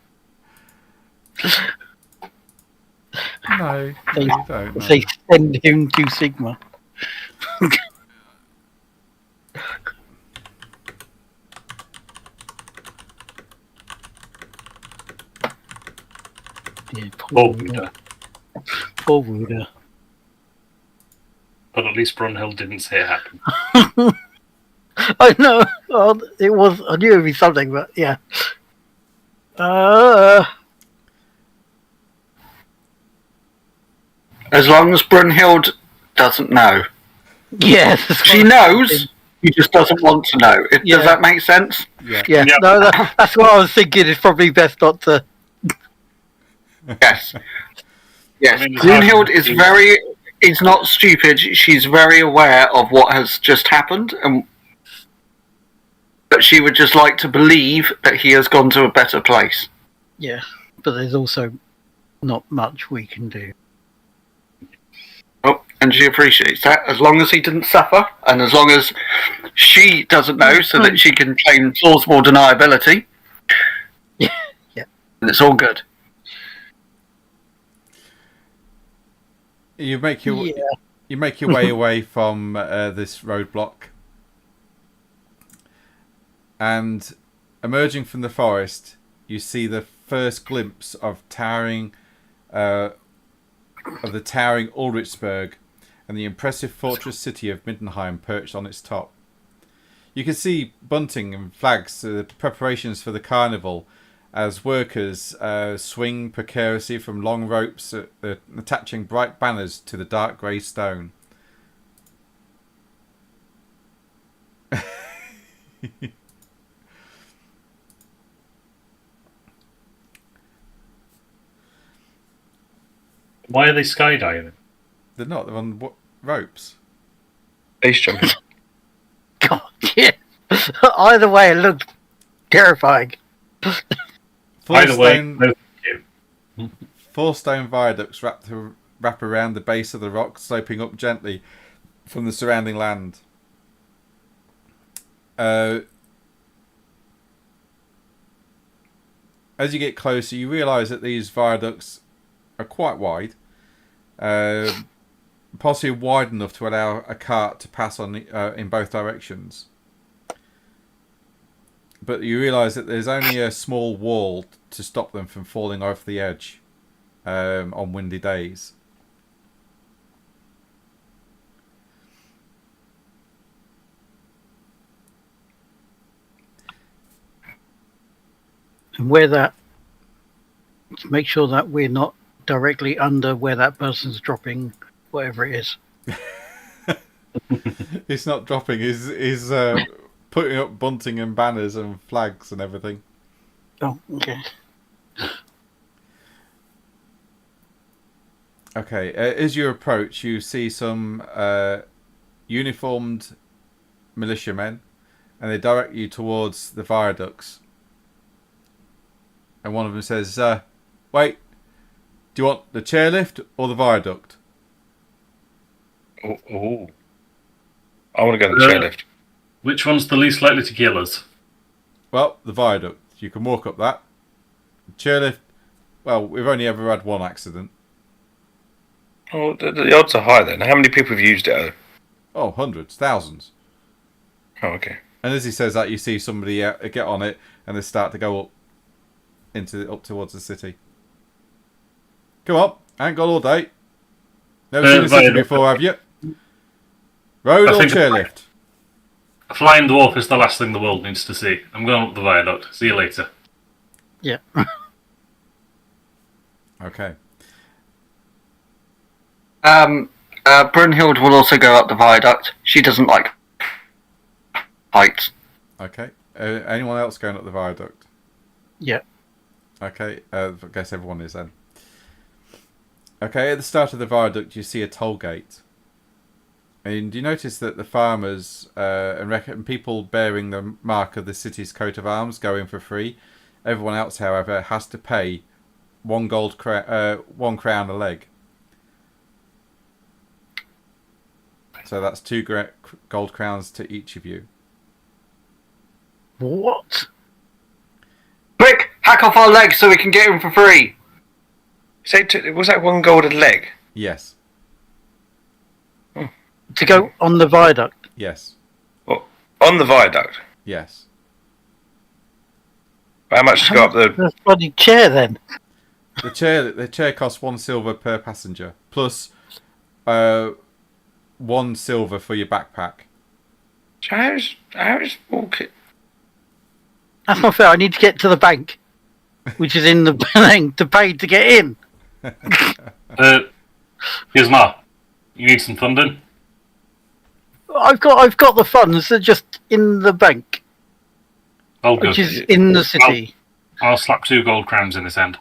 No, They, you don't. No. they send him to Sigma. Yeah, Poor Buddha. Poor Buddha. But at least Brunhild didn't say it happened. I know. Oh, it was. I knew it'd be something, but yeah. As long as Brunhild doesn't know. Yes. She knows, she just doesn't want to know. Yeah. Does that make sense? Yeah. Yeah. Yep. No, that's what I was thinking. It's probably best not to. Yes. Yes. I mean, it's Brunhild hard is to- very. Is not stupid. She's very aware of what has just happened, and but she would just like to believe that he has gone to a better place. Yeah, but there's also not much we can do. Oh, and she appreciates that. As long as he didn't suffer, and as long as she doesn't know, so that she can claim plausible deniability. Yeah. Yeah. And it's all good. You make your Yeah. you make your way away from this roadblock, and emerging from the forest, you see the first glimpse of the towering Ulrichsburg and the impressive fortress city of Middenheim perched on its top. You can see bunting and flags, preparations for the carnival, as workers swing precariously from long ropes attaching bright banners to the dark grey stone. Why are they skydiving? They're not, they're on ropes. Base jumping. God, yeah. Either way, it looked terrifying. Either way, Four stone viaducts wrap around the base of the rock, sloping up gently from the surrounding land. As you get closer, you realise that these viaducts are quite wide, possibly wide enough to allow a cart to pass on in both directions. But you realise that there's only a small wall to stop them from falling off the edge on windy days. And where that, to make sure that we're not directly under where that person's dropping whatever it is. It's not dropping, he's putting up bunting and banners and flags and everything. Oh, okay. Okay, as you approach, you see some uniformed militiamen, and they direct you towards the viaducts. And one of them says, wait, do you want the chairlift or the viaduct? Oh. I want to go to the chairlift. Which one's the least likely to kill us? Well, the viaduct. You can walk up that. The chairlift, well, we've only ever had one accident. Oh, the odds are high then. How many people have used it? Oh, hundreds, thousands. Oh, okay. And as he says that, you see somebody get on it, and they start to go up towards the city. Come on, I ain't got all day. Never seen a city before, have you? Road or chairlift? A flying dwarf is the last thing the world needs to see. I'm going up the viaduct. See you later. Yeah. Okay. Brunhild will also go up the viaduct. She doesn't like heights. Okay. Anyone else going up the viaduct? Yeah. Okay. I guess everyone is then. Okay. At the start of the viaduct, you see a toll gate. And you notice that the farmers and people bearing the mark of the city's coat of arms go in for free. Everyone else, however, has to pay one crown a leg. So that's 2 gold crowns to each of you. What? Quick, hack off our legs so we can get in for free. Was that 1 gold a leg? Yes. To go on the viaduct? Yes. Well, on the viaduct? Yes. How much to go up the... The bloody chair then? The chair costs 1 silver per passenger, plus 1 silver for your backpack. How's walking? That's not fair. I need to get to the bank, which is in the bank to pay to get in. Here's Ma. You need some funding? I've got the funds. They're just in the bank, which is in the city. I'll slap 2 gold crowns in his hand.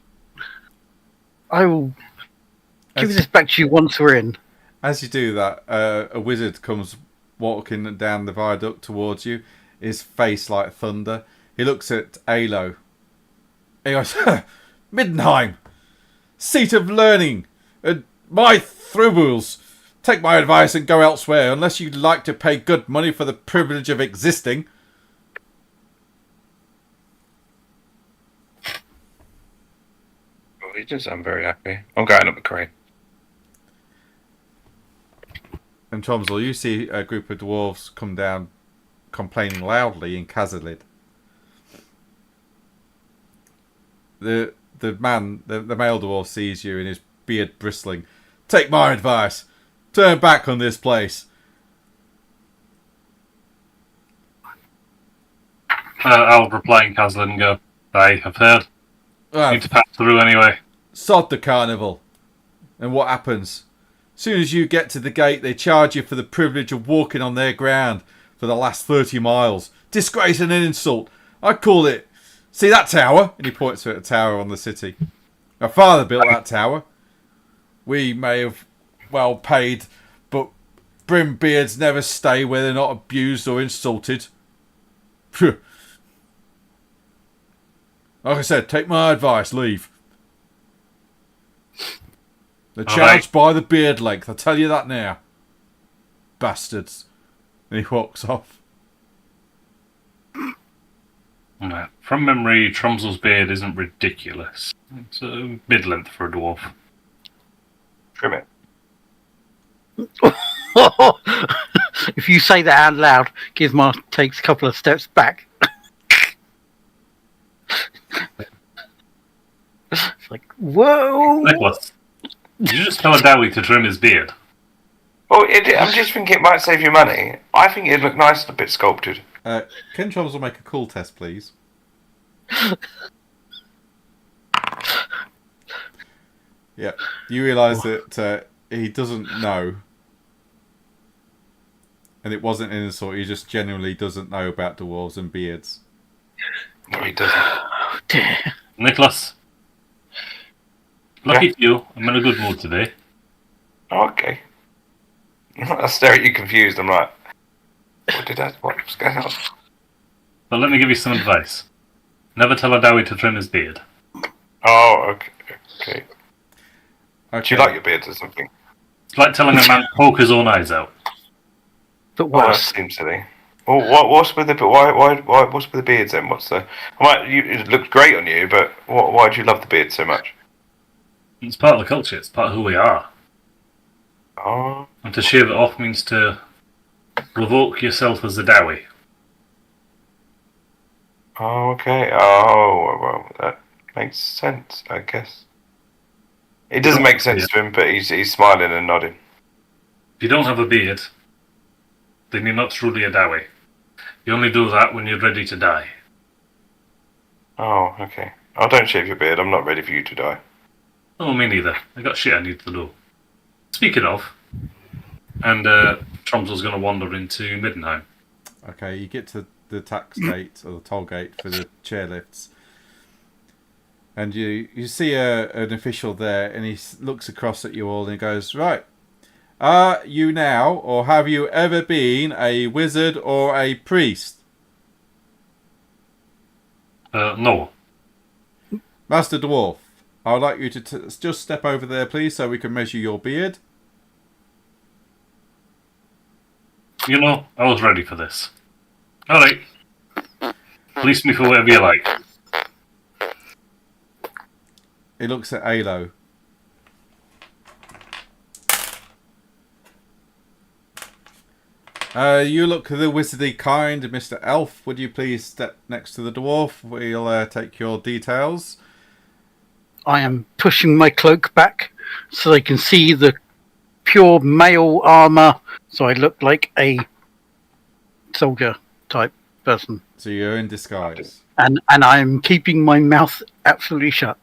I will give this back to you once we're in. As you do that, a wizard comes walking down the viaduct towards you, his face like thunder. He looks at Alo. He goes, Middenheim, seat of learning, my throubles. Take my advice and go elsewhere, unless you'd like to pay good money for the privilege of existing. Oh, he doesn't sound very happy. I'm going up the crane. And Tromsel, you see a group of dwarves come down, complaining loudly in Khazalid. The male dwarf sees you and his beard bristling. Take my advice. Turn back on this place. I'll reply in Kazlin and go, I have heard. Need to pass through anyway. Sod the carnival. And what happens? Soon as you get to the gate, they charge you for the privilege of walking on their ground for the last 30 miles. Disgrace and an insult. I call it... See that tower? And he points to a tower on the city. My father built that tower. We may have well paid, but brim beards never stay where they're not abused or insulted. Phew. Like I said, take my advice, leave. They're charged by the beard length, I'll tell you that now. Bastards. And he walks off. From memory, Tromsel's beard isn't ridiculous. It's mid-length for a dwarf. Trim it. If you say that out loud, Gizmo takes a couple of steps back. It's like, whoa! Nicholas, did you just tell a Dowie to trim his beard? Well, I'm just thinking it might save you money. I think it'd look nice and a bit sculpted. Can Tromsel make a cool test, please? Yeah, you realise that he doesn't know. And it wasn't an insult, he just genuinely doesn't know about dwarves and beards. No, he doesn't. Oh, dear. Nicholas, lucky for you, I'm in a good mood today. Okay. I stare at you confused, I'm like, what's going on? But let me give you some advice. Never tell a Dowie to trim his beard. Oh, okay. Okay. Okay. Do you like your beard or something? It's like telling a man to poke his own eyes out. But Oh, that worse. seems silly. Well, what's with the what's with the beards then? What's the? It looks great on you, but why do you love the beard so much? It's part of the culture. It's part of who we are. Oh, And to shave it off means to revoke yourself as a dowie. okay. Oh, well, that makes sense, I guess. It doesn't make sense to him, but he's smiling and nodding. If you don't have a beard, then you're not truly a dowie. You only do that when you're ready to die. Oh, okay. Oh, don't shave your beard. I'm not ready for you to die. Oh, me neither. I got shit I need to do. Speaking of, and Tromsel's going to wander into Middenheim. Okay, you get to the tax gate or the toll gate for the chairlifts, and you see an official there, and he looks across at you all and he goes, "Right, are you now, or have you ever been a wizard or a priest?" No. Master Dwarf, I would like you to just step over there, please, so we can measure your beard. You know, I was ready for this. Alright. Police me for whatever you like. He looks at Alo. You look the wizardy kind, Mr. Elf. Would you please step next to the dwarf? We'll take your details. I am pushing my cloak back so they can see the pure male armor, so I look like a soldier type person. So you're in disguise. And I'm keeping my mouth absolutely shut.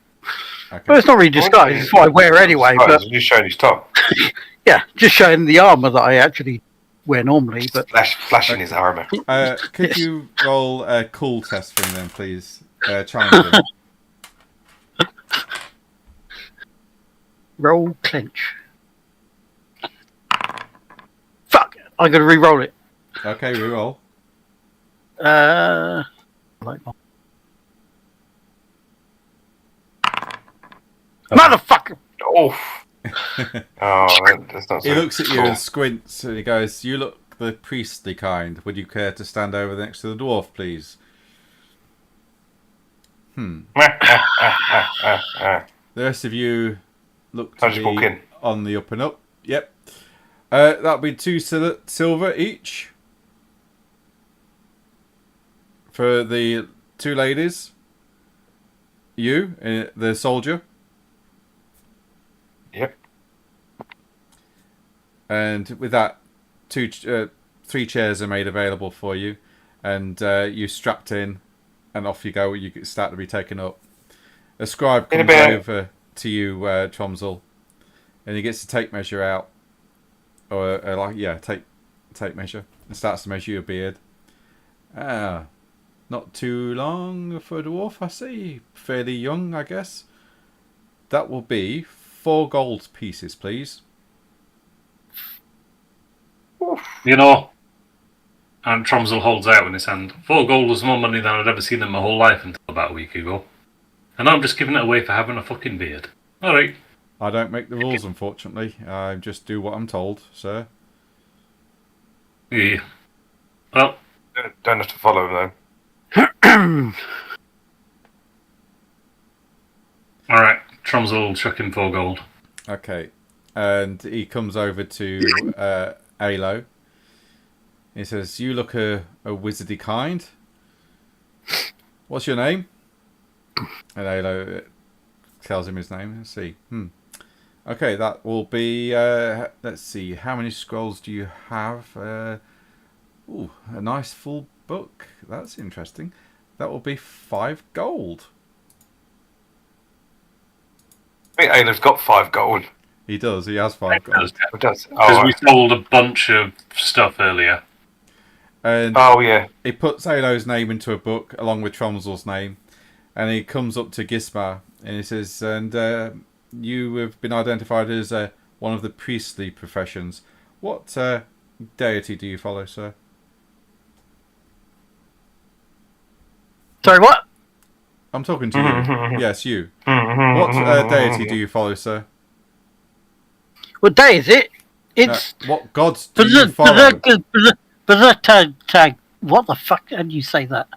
Okay. Well, it's not really disguise, it's what I wear anyway, but He's showing his top. yeah, just showing the armor that I actually wear normally. But Flashing his armour. Could you roll a cool test for me then, please? Challenge him. roll clench. Fuck! I gotta re-roll it. Okay, reroll. Like motherfucker! Oh. That's not so He looks at you cool. and squints and he goes, "You look the priestly kind. Would you care to stand over next to the dwarf, please?" The rest of you look to I'll just walk be in. on the up and up. Yep. That'll be 2 silver each for the 2 ladies. You, the soldier. Yep. And with that, 3 chairs are made available for you, and you strapped in, and off you go. You start to be taken up. A scribe comes over to you, Tromsel, and he gets a tape measure out, or tape measure, and starts to measure your beard. Not too long for a dwarf, I see. Fairly young, I guess. That will be 4 gold pieces, please. You know, and Tromsel holds out in his hand. 4 gold was more money than I'd ever seen in my whole life until about a week ago. And I'm just giving it away for having a fucking beard. Alright. I don't make the rules, unfortunately. I just do what I'm told, sir. Yeah. Well, Don't have to follow him, though. alright. Tromsel will chuck him 4 gold. Okay. And he comes over to Alo. He says, "You look a wizardy kind. What's your name?" And Alo tells him his name. Let's see. Okay, that will be... let's see. How many scrolls do you have? A nice full book. That's interesting. That will be 5 gold. I think Ayla's got 5 gold. He does. He has 5 gold. It does. Because we sold a bunch of stuff earlier. And yeah. he puts Alo's name into a book along with Tromsel's name, and he comes up to Gismar and he says, "And you have been identified as one of the priestly professions. What deity do you follow, sir?" Sorry, what? I'm talking to you. Yes, you. What deity do you follow, sir? What day is it? It's What gods do you follow? tag. What the fuck? How do you say that?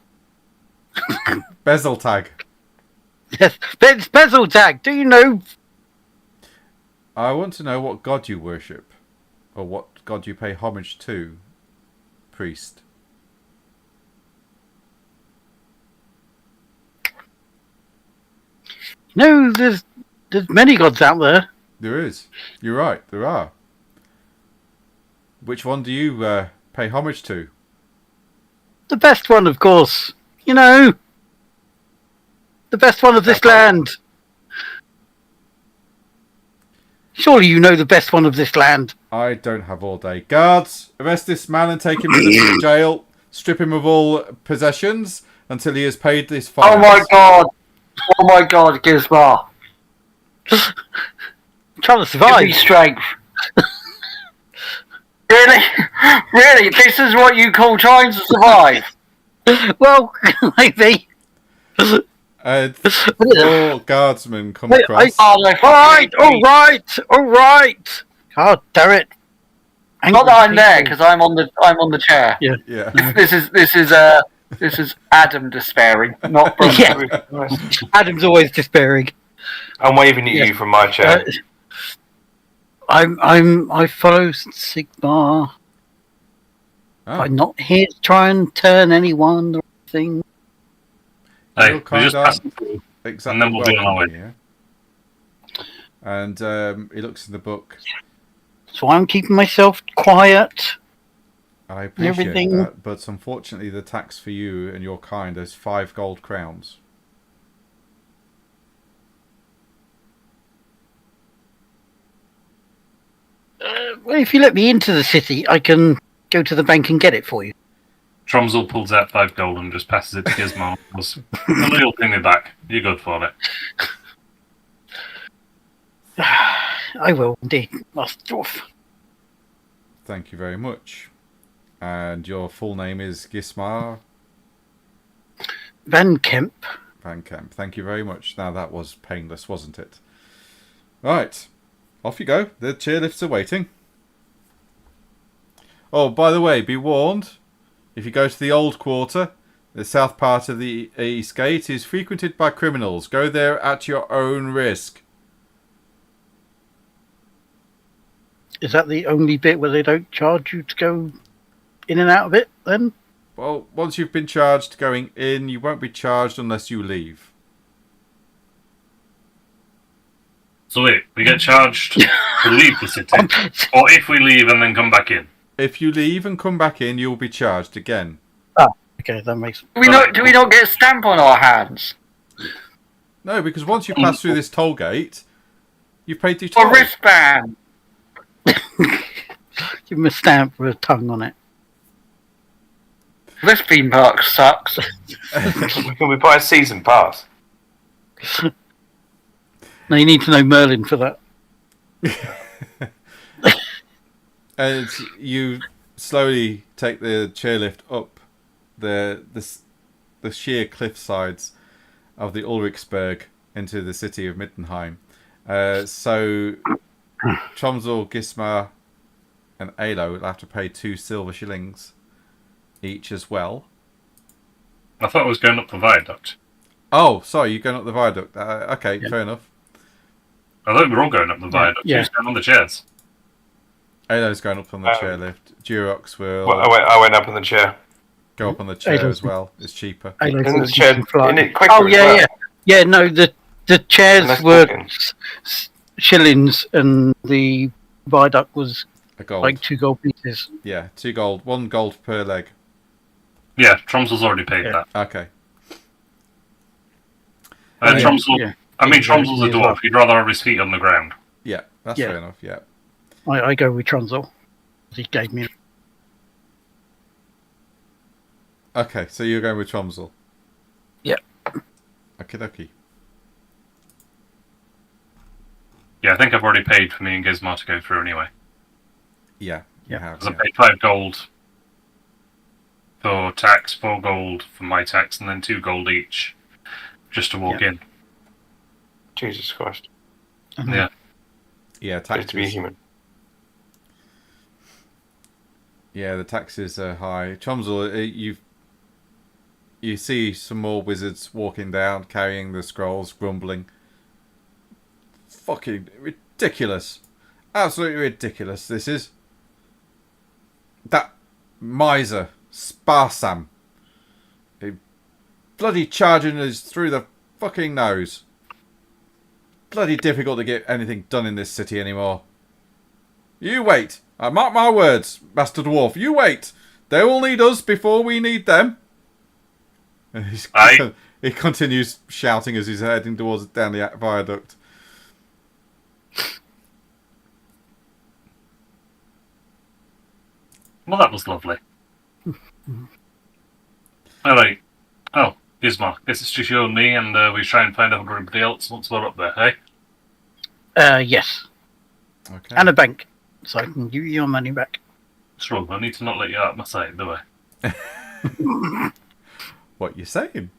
Bezel tag. Yes, it's Bezel tag. Do you know? I want to know what god you worship, or what god you pay homage to, priest. No, there's many gods out there. There is. You're right. There are. Which one do you pay homage to? The best one, of course. You know, the best one of this land. Surely you know the best one of this land. I don't have all day. Guards, arrest this man and take him to the jail. Strip him of all possessions until he has paid this fine. Oh my god! Oh my god, Gizmar. Trying to Give survive. me strength. Really? Really? This is what you call trying to survive? Well, maybe. Four guardsmen come Wait, across. Oh, no, All right. God damn it! Not that I'm there because I'm on the chair. Yeah. Yeah. This is Adam despairing, not Bruce. Yeah. Adam's always despairing. I'm waving at you from my chair. I follow Sigmar. Oh, I'm not here to try and turn anyone or anything. Hey, You're we kind just of passed through. exactly. And then we'll be on our way. here. And he looks in the book. So I'm keeping myself quiet. I appreciate Everything. that, but unfortunately, the tax for you and your kind is 5 gold crowns. Well, if you let me into the city, I can go to the bank and get it for you. Tromsel pulls out 5 gold and just passes it to Gizmo. You'll pay me back. You're good for it. I will indeed, Master Dwarf. Thank you very much. And your full name is Gismar Van Kemp. Van Kemp. Thank you very much. Now that was painless, wasn't it? Right. Off you go. The chairlifts are waiting. Oh, by the way, be warned. If you go to the Old Quarter, the south part of the East Gate is frequented by criminals. Go there at your own risk. Is that the only bit where they don't charge you to go in and out of it, then? Well, once you've been charged going in, you won't be charged unless you leave. So wait, we get charged to leave the city? Or if we leave and then come back in? If you leave and come back in, you'll be charged again. Okay, that makes... Do we not get a stamp on our hands? No, because once you pass through this toll gate, you've paid your toll. A wristband. Give him a stamp with a tongue on it. This theme park sucks. Can we buy a season pass? No, you need to know Merlin for that. And you slowly take the chairlift up the sheer cliff sides of the Ulrichsberg into the city of Mittenheim. So Tromsel, Gismar, and Alo will have to pay 2 silver shillings each as well. I thought I was going up the viaduct. Oh, sorry, you're going up the viaduct. Okay, Yeah. fair enough. I thought we were all going up the viaduct. Yeah. Who's going on the chairs? Alo's going up on the chairlift. Durox will Well, I went up in the chair. go up on the chair Alo's- as well. It's cheaper. Alo's In the not chair, using fly. in it quicker Oh, as yeah, well. yeah. Yeah, no, the chairs Unless were walking. shillings and the viaduct was A gold. like 2 gold pieces. Yeah, 2 gold. 1 gold per leg. Yeah, Tromsel's already paid Yeah. that. Okay. And Yeah. Tromsel, Yeah. I mean, Yeah, Tromsel's a as dwarf. well. He'd rather have his feet on the ground. Yeah, that's Yeah. fair enough. Yeah. I go with Tronsel. He gave me... Okay, so you're going with Tromsel. Yeah. Okie dokie. Yeah, I think I've already paid for me and Gizmo to go through anyway. Yeah, you Yeah. have. Because Yeah. I paid 5 gold for tax, 4 gold for my tax, and then 2 gold each just to walk in. Jesus Christ. Yeah. Yeah, Just to be taxes. human. Yeah, the taxes are high. Chomsel, you see some more wizards walking down, carrying the scrolls, grumbling. Fucking ridiculous. Absolutely ridiculous, this is. That miser, Sparsam. He bloody charging us through the fucking nose. Bloody difficult to get anything done in this city anymore. You wait. I mark my words, Master Dwarf. You wait. They will need us before we need them. And he continues shouting as he's heading towards down the viaduct. Well, that was lovely. Alright. Oh, Gizmo. Guess it's just you and me, and we try and find out everybody else once we're up there, hey? Yes. Okay. And a bank. So I can give you your money back. It's wrong. I need to not let you out of my sight, do I? What you saying?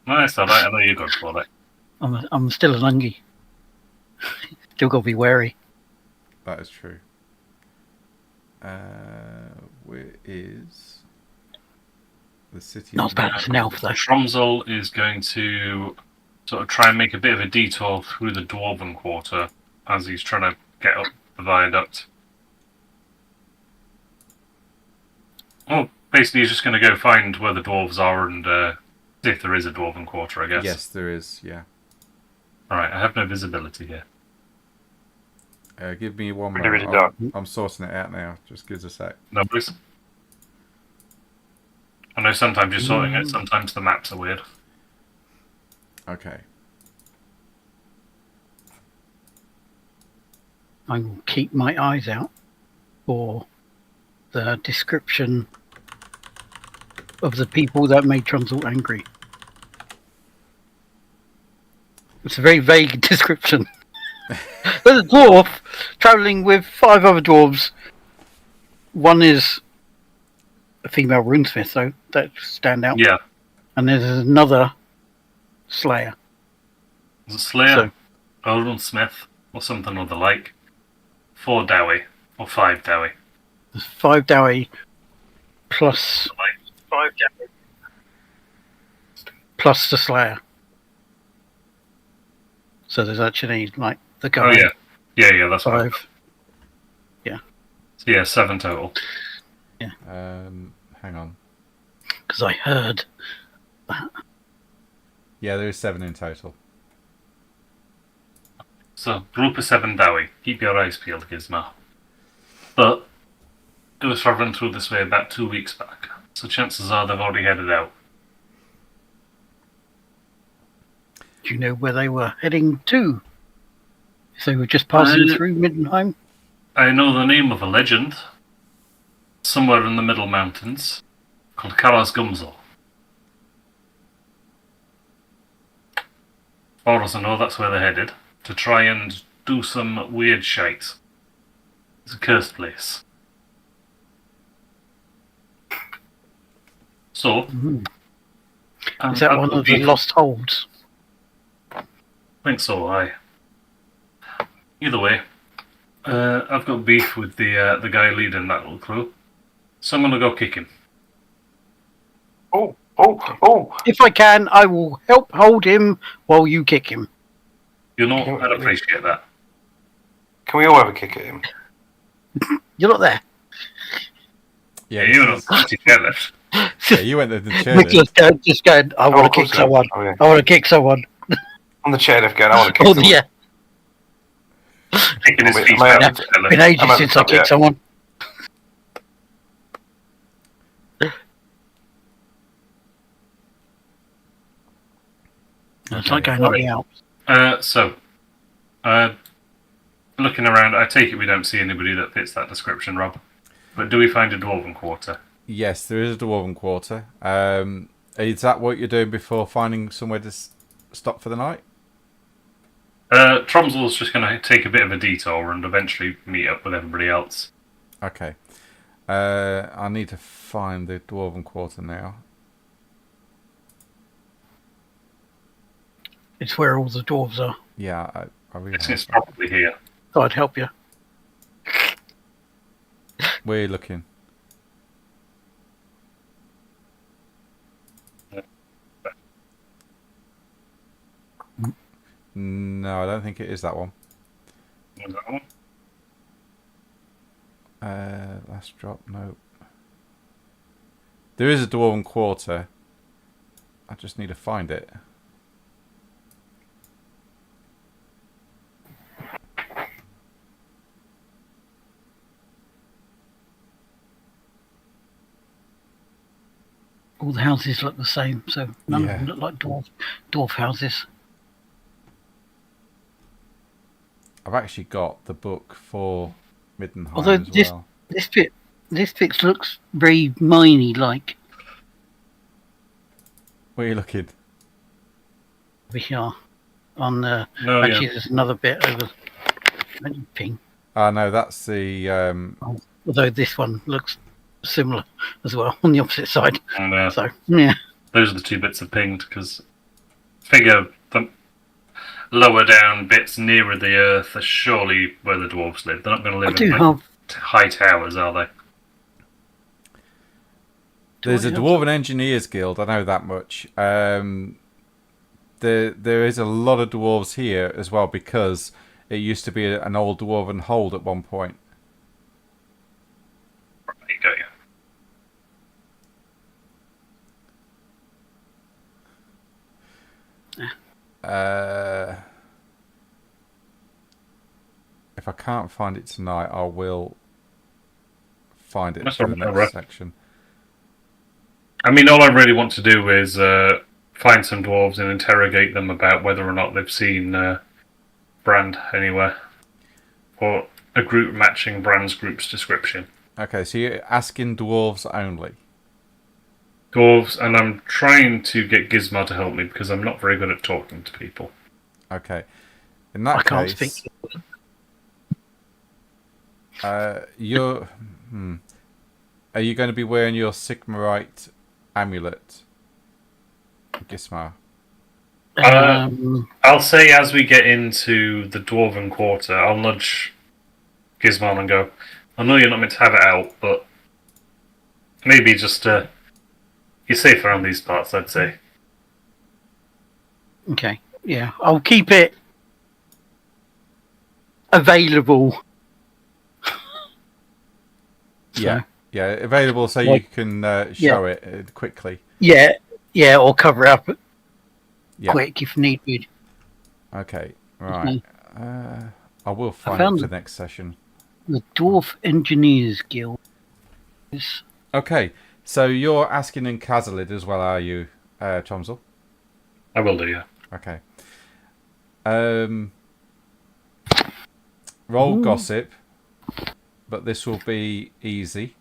No, it's alright. I know you're good for it. I'm still an ungie. Still got to be wary. That is true. Where is the city? Not as bad as an elf, though. Tromsel is going to sort of try and make a bit of a detour through the Dwarven Quarter as he's trying to get up the viaduct. Oh, basically he's just going to go find where the dwarves are and see if there is a Dwarven Quarter, I guess. Yes, there is. Yeah. Alright, I have no visibility here. Give me one Really, moment. really dark. I'm sorting it out now. Just give us a sec. No, please. I know sometimes you're sorting it, sometimes the maps are weird. Okay. I will keep my eyes out for the description of the people that made Trunzel angry. It's a very vague description. There's a dwarf travelling with 5 other dwarves. One is a female runesmith, so that stand out. Yeah. And there's another slayer. There's a Slayer, So- Golden Smith, or something or the like. 4 Dowie, or 5 Dowie. There's 5 Dowie plus 5 damage. plus the slayer. So there's actually like the guy. Oh, yeah. Yeah, that's right. 5. So, yeah, 7 total. Hang on. Because I heard Yeah, there is 7 in total. So, group of 7 Dowie. Keep your eyes peeled, Gizmo. But, it was travelling through this way about 2 weeks back. So chances are they've already headed out. Do you know where they were heading to? If they were just passing through Middenheim? I know the name of a legend. Somewhere in the Middle Mountains. Called Karas Gumzel. Or as I know, that's where they're headed. To try and do some weird shite. It's a cursed place. So... Is that one of the lost holds? I think so, aye. Either way, I've got beef with the guy leading that little crew. So I'm going to go kick him. Oh, oh, oh! If I can, I will help hold him while you kick him. You know, I'd appreciate that. Can we all have a kick at him? You're not there. Yeah, You know, together. yeah, you went to the chair. Nicholas just going, I want to kick someone. Oh, yeah. I want to kick someone. On the chairlift going, I want to kick Oh, someone. yeah. Kicking his Wait, feet am I back. up? It's been ages I'm at the since I top, kicked yeah. someone. It's like going up the Alps. So, looking around, I take it we don't see anybody that fits that description, Rob. But do we find a Dwarven Quarter? Yes, there is a Dwarven Quarter. Is that what you're doing before finding somewhere to stop for the night? Tromsel's just going to take a bit of a detour and eventually meet up with everybody else. Okay. I need to find the Dwarven Quarter now. It's where all the dwarves are. Yeah, I realise It's that. probably here. So I'd help you. Where are you looking? No, I don't think it is that one. Was that one? Last drop, no. There is a Dwarven Quarter. I just need to find it. All the houses look the same, so none Yeah. of them look like dwarf houses. I've actually got the book for Middenheim Although as well. this bit looks very miney like. Where are you looking? Over here. On No, actually, yeah. there's another bit over. Ping. No, that's the... Although this one looks similar as well on the opposite side. And So yeah, those are the two bits of pinged, because figure the lower down bits nearer the earth are surely where the dwarves live. They're not going to I live do in have. high towers, are they? There's I a have Dwarven Engineers Guild, I know that much. There is a lot of dwarves here as well, because it used to be an old Dwarven hold at one point. There you go, yeah. If I can't find it tonight, I will find it That's for the all next right. section. I mean, all I really want to do is find some dwarves and interrogate them about whether or not they've seen Brand anywhere, or a group matching Brand's group's description. Okay, so you're asking dwarves only. Dwarves, and I'm trying to get Gizmo to help me because I'm not very good at talking to people. Okay. In that I can't case, speak. you're... Are you going to be wearing your Sigmarite amulet, Gismar? I'll say as we get into the Dwarven Quarter, I'll nudge Gizmo and go, I know you're not meant to have it out, but maybe just you're safe around these parts, I'd say. Okay, yeah, I'll keep it available. So, Yeah, available so you can show it quickly. yeah, or cover it up Yeah. quick if need be. Okay, right. I will find found it for the next session. The Dwarf Engineers Guild. Okay, so you're asking in Kazalid as well, are you, Chomsel? I will do, yeah. Okay. Roll gossip, but this will be easy.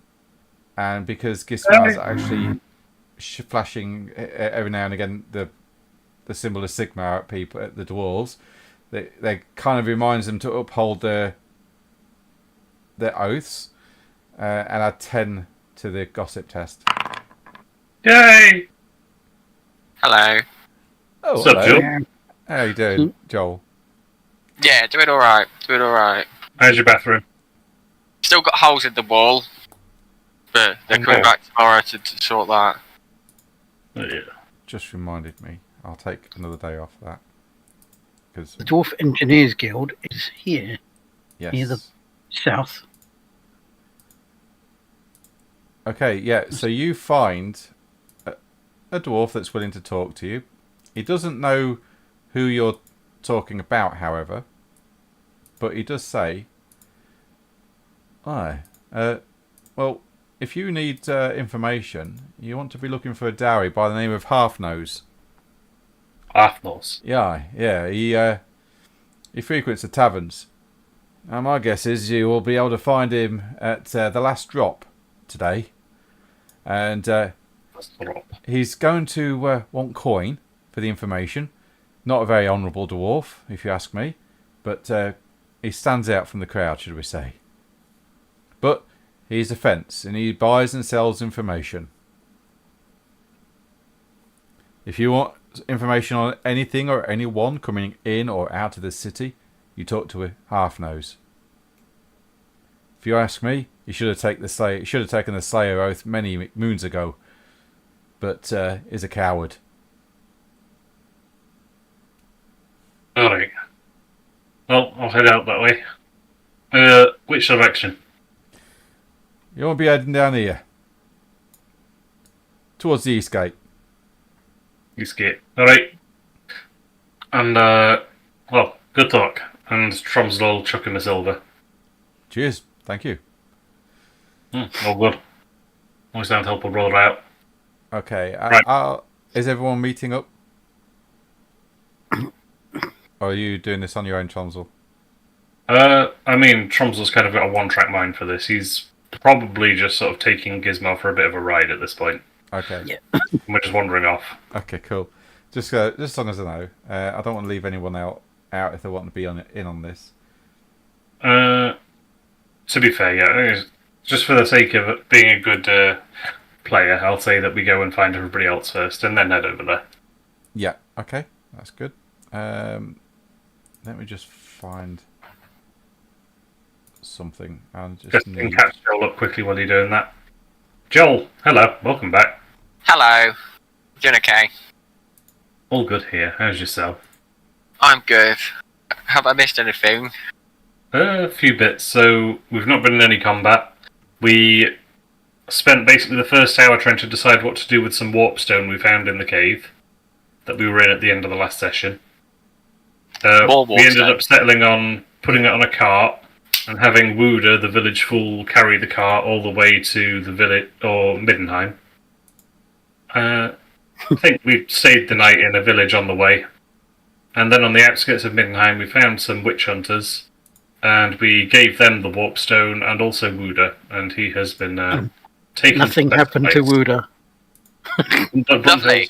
And because Gismar's actually flashing every now and again the symbol of Sigma at people, at the dwarves, they kind of reminds them to uphold their oaths, and add 10 to the gossip test. Yay! Hello. Oh, What's up, hello. Jill? How you doing, Joel? Yeah, doing alright. Doing alright. How's your bathroom? Still got holes in the wall, but they're coming back tomorrow to sort that. Oh, yeah. Just reminded me. I'll take another day off that. Because The Dwarf Engineers Guild is here, yes. near the south. Okay, yeah. So you find a dwarf that's willing to talk to you. He doesn't know who you're talking about, however, but he does say, "Hi, well, if you need information, you want to be looking for a dowry by the name of Half-Nose." Half-Nose. Yeah. He frequents the taverns. And my guess is you will be able to find him at the last drop today. And he's going to want coin for the information. Not a very honourable dwarf, if you ask me. But he stands out from the crowd, should we say. But he's a fence, and he buys and sells information. If you want information on anything or anyone coming in or out of the city, you talk to a half-nose. If you ask me, you should have taken the Slayer oath many moons ago, but is a coward. Alright. Well, I'll head out that way. Which direction? You won't be heading down here. Towards the east gate. East gate. Alright. And, well, good luck. And Tromsdal will chuck him a silver. Cheers. Thank you. All good. Always down to help a brother out. Okay. Right. Is everyone meeting up? Or are you doing this on your own, Tromsdal? I mean, Tromsdal's kind of got a one-track mind for this. He's probably just sort of taking Gizmo for a bit of a ride at this point. Okay. Yeah. We're just wandering off. Okay, cool. Just as long as I know. I don't want to leave anyone out if they want to be in on this. To be fair, yeah, just for the sake of it being a good player, I'll say that we go and find everybody else first, and then head over there. Yeah. Okay, that's good. Let me just find something. Just can catch Joel up quickly while you're doing that. Joel, hello, welcome back. Hello. Doing okay? All good here. How's yourself? I'm good. Have I missed anything? A few bits. So we've not been in any combat. We spent basically the first hour trying to decide what to do with some warpstone we found in the cave that we were in at the end of the last session. We ended up settling on putting it on a cart and having Wooder, the village fool, carry the cart all the way to the village or Middenheim. I think we stayed the night in a village on the way, and then on the outskirts of Middenheim we found some witch hunters, and we gave them the warpstone and also Wooder, and he has been taken. Nothing happened to Wooder. Nothing.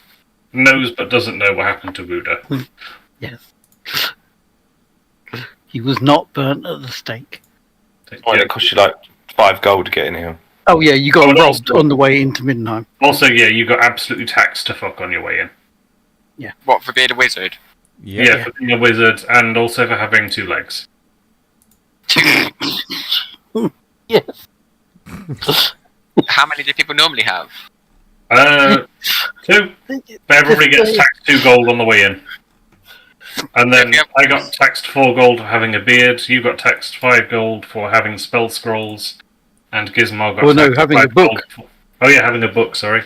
Knows but doesn't know what happened to Wooder. Yes. He was not burnt at the stake. Well, it cost you like 5 gold to get in here. Oh yeah, you got robbed on the way into Middenheim. Also, yeah, you got absolutely taxed to fuck on your way in. Yeah. What, for being a wizard? Yeah, for being a wizard and also for having 2 legs. Yes. How many do people normally have? 2. Everybody gets taxed 2 gold on the way in. And then I got taxed 4 gold for having a beard, you got taxed 5 gold for having spell scrolls, and Gizmo got having a book. Having a book, sorry.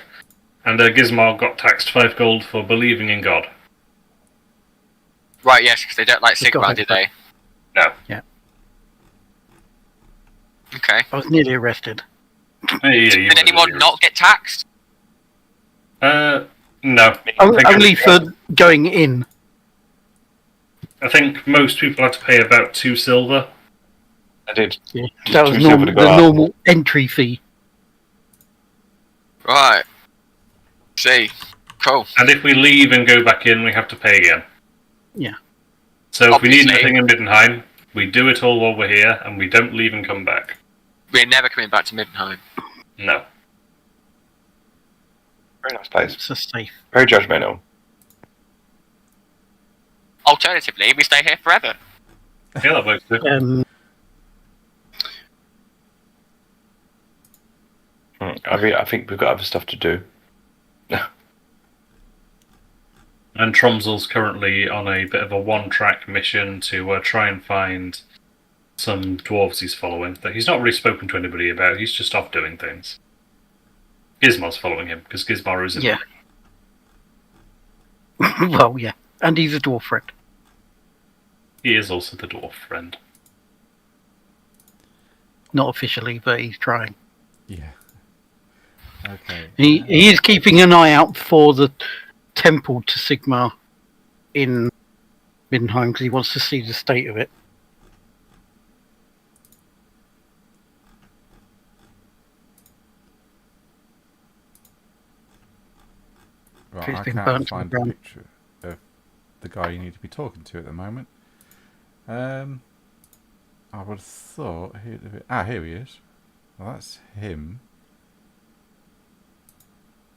And Gizmo got taxed 5 gold for believing in God. Right, yes, because they don't like Sigmar, do they? No. Yeah. Okay. I was nearly arrested. Did anyone not get taxed? No. Only for going in. I think most people had to pay about 2 silver. I did. Yeah. That was the normal entry fee. Right. See. Cool. And if we leave and go back in, we have to pay again. Yeah. So if we need anything in Middenheim, we do it all while we're here, and we don't leave and come back. We're never coming back to Middenheim. No. Very nice place. It's a safe. Very judgmental. Alternatively, we stay here forever. Yeah, that works too. I think we've got other stuff to do. And Tromsdal's currently on a bit of a one-track mission to try and find some dwarves he's following that he's not really spoken to anybody about. He's just off doing things. Gizmo's following him because Gizmo is in. Yeah. Well, yeah, and he's a dwarf friend. He is also the dwarf friend. Not officially, but he's trying. Yeah. Okay. He is keeping an eye out for the temple to Sigmar in Middenheim because he wants to see the state of it. Right, It's I been can't burnt find to a the ground. picture of the guy you need to be talking to at the moment. I would have thought here he is. Well, that's him.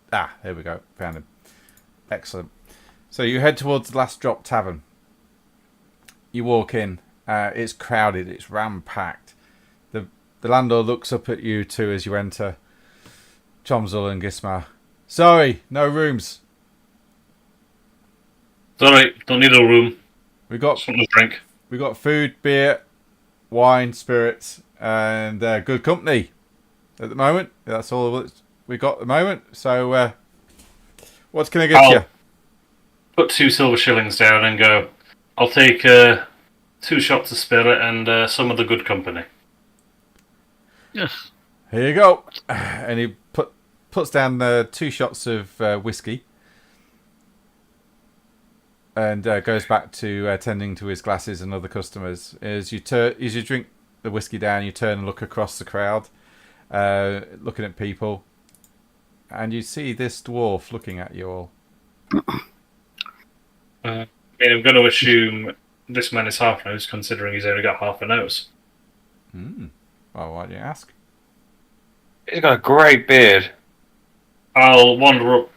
There we go. Found him. Excellent. So you head towards the Last Drop Tavern. You walk in. It's crowded. It's ram-packed. The landlord looks up at you two as you enter. Chomzel and Gismar. Sorry, no rooms. It's alright, don't need a room. We got Something to drink. We got food, beer, wine, spirits, and good company at the moment. That's all we got at the moment. So, what can I get you? Put 2 silver shillings down and go, I'll take 2 shots of spirit and some of the good company. Yes. Here you go. And he puts down 2 shots of whiskey. And goes back to tending to his glasses and other customers. As you drink the whiskey down, you turn and look across the crowd, looking at people, and you see this dwarf looking at you all. I'm going to assume this man is half nose, considering he's only got half a nose. Well, why don't you ask? He's got a great beard. I'll wander up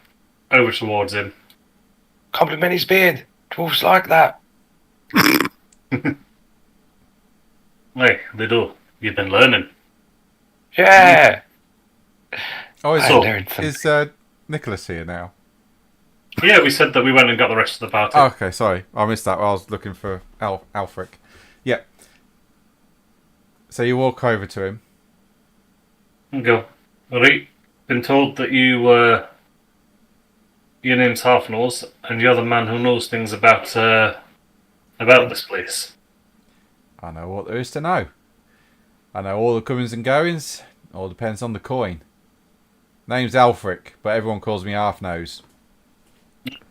over towards him. Compliment his beard. Dwarves like that. Hey, they do. You've been learning. Yeah. Oh, I learned something. is Nicholas here now? Yeah, we said that we went and got the rest of the party. Oh, okay, sorry. I missed that while I was looking for Alfric. Yeah. So you walk over to him. And go, alright, been told that your name's Half Nose, and you're the man who knows things about this place. I know what there is to know. I know all the comings and goings. All depends on the coin. Name's Alfric, but everyone calls me Half Nose.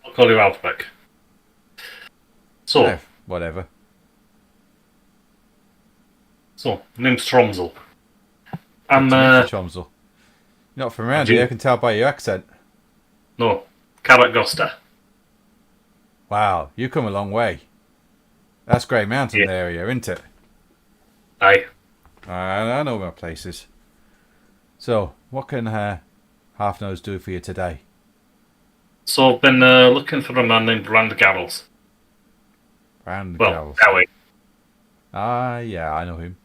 I'll call you Alfbeck. So, Whatever. name's Tromzel. I'm Chomzel. You're not from around here, I can tell by your accent. no, Carrot Goster. Wow, you come a long way. That's Grey Mountain area, isn't it? Aye. I know my places. So, what can Half Nose do for you today? So I've been looking for a man named Rand Garrels. Rand Well, Garrels. that way. Yeah, I know him.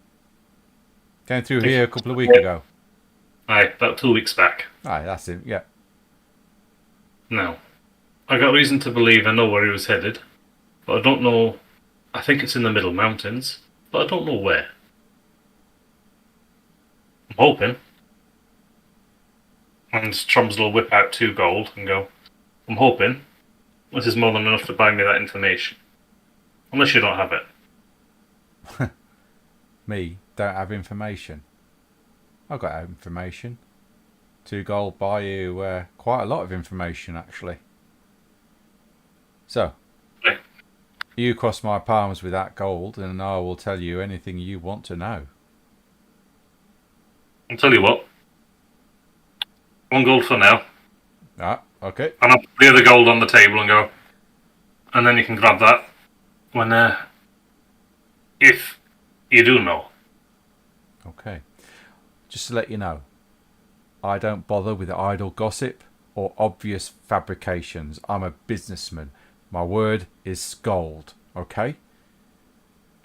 Came through here a couple of weeks ago. Aye, about 2 weeks back. Aye, that's him, yeah. Now, I got reason to believe I know where he was headed, but I don't know. I think it's in the Middle Mountains, but I don't know where. I'm hoping. And Tromsel will whip out 2 gold and go, I'm hoping this is more than enough to buy me that information. Unless you don't have it. Me, don't have information. I've got information. 2 gold buy you quite a lot of information, actually. So, Right. you cross my palms with that gold, and I will tell you anything you want to know. I'll tell you what. 1 gold for now. Okay. And I'll put the other gold on the table and go. And then you can grab that when, if you do know. Okay. Just to let you know, I don't bother with idle gossip or obvious fabrications. I'm a businessman. My word is gold. Okay?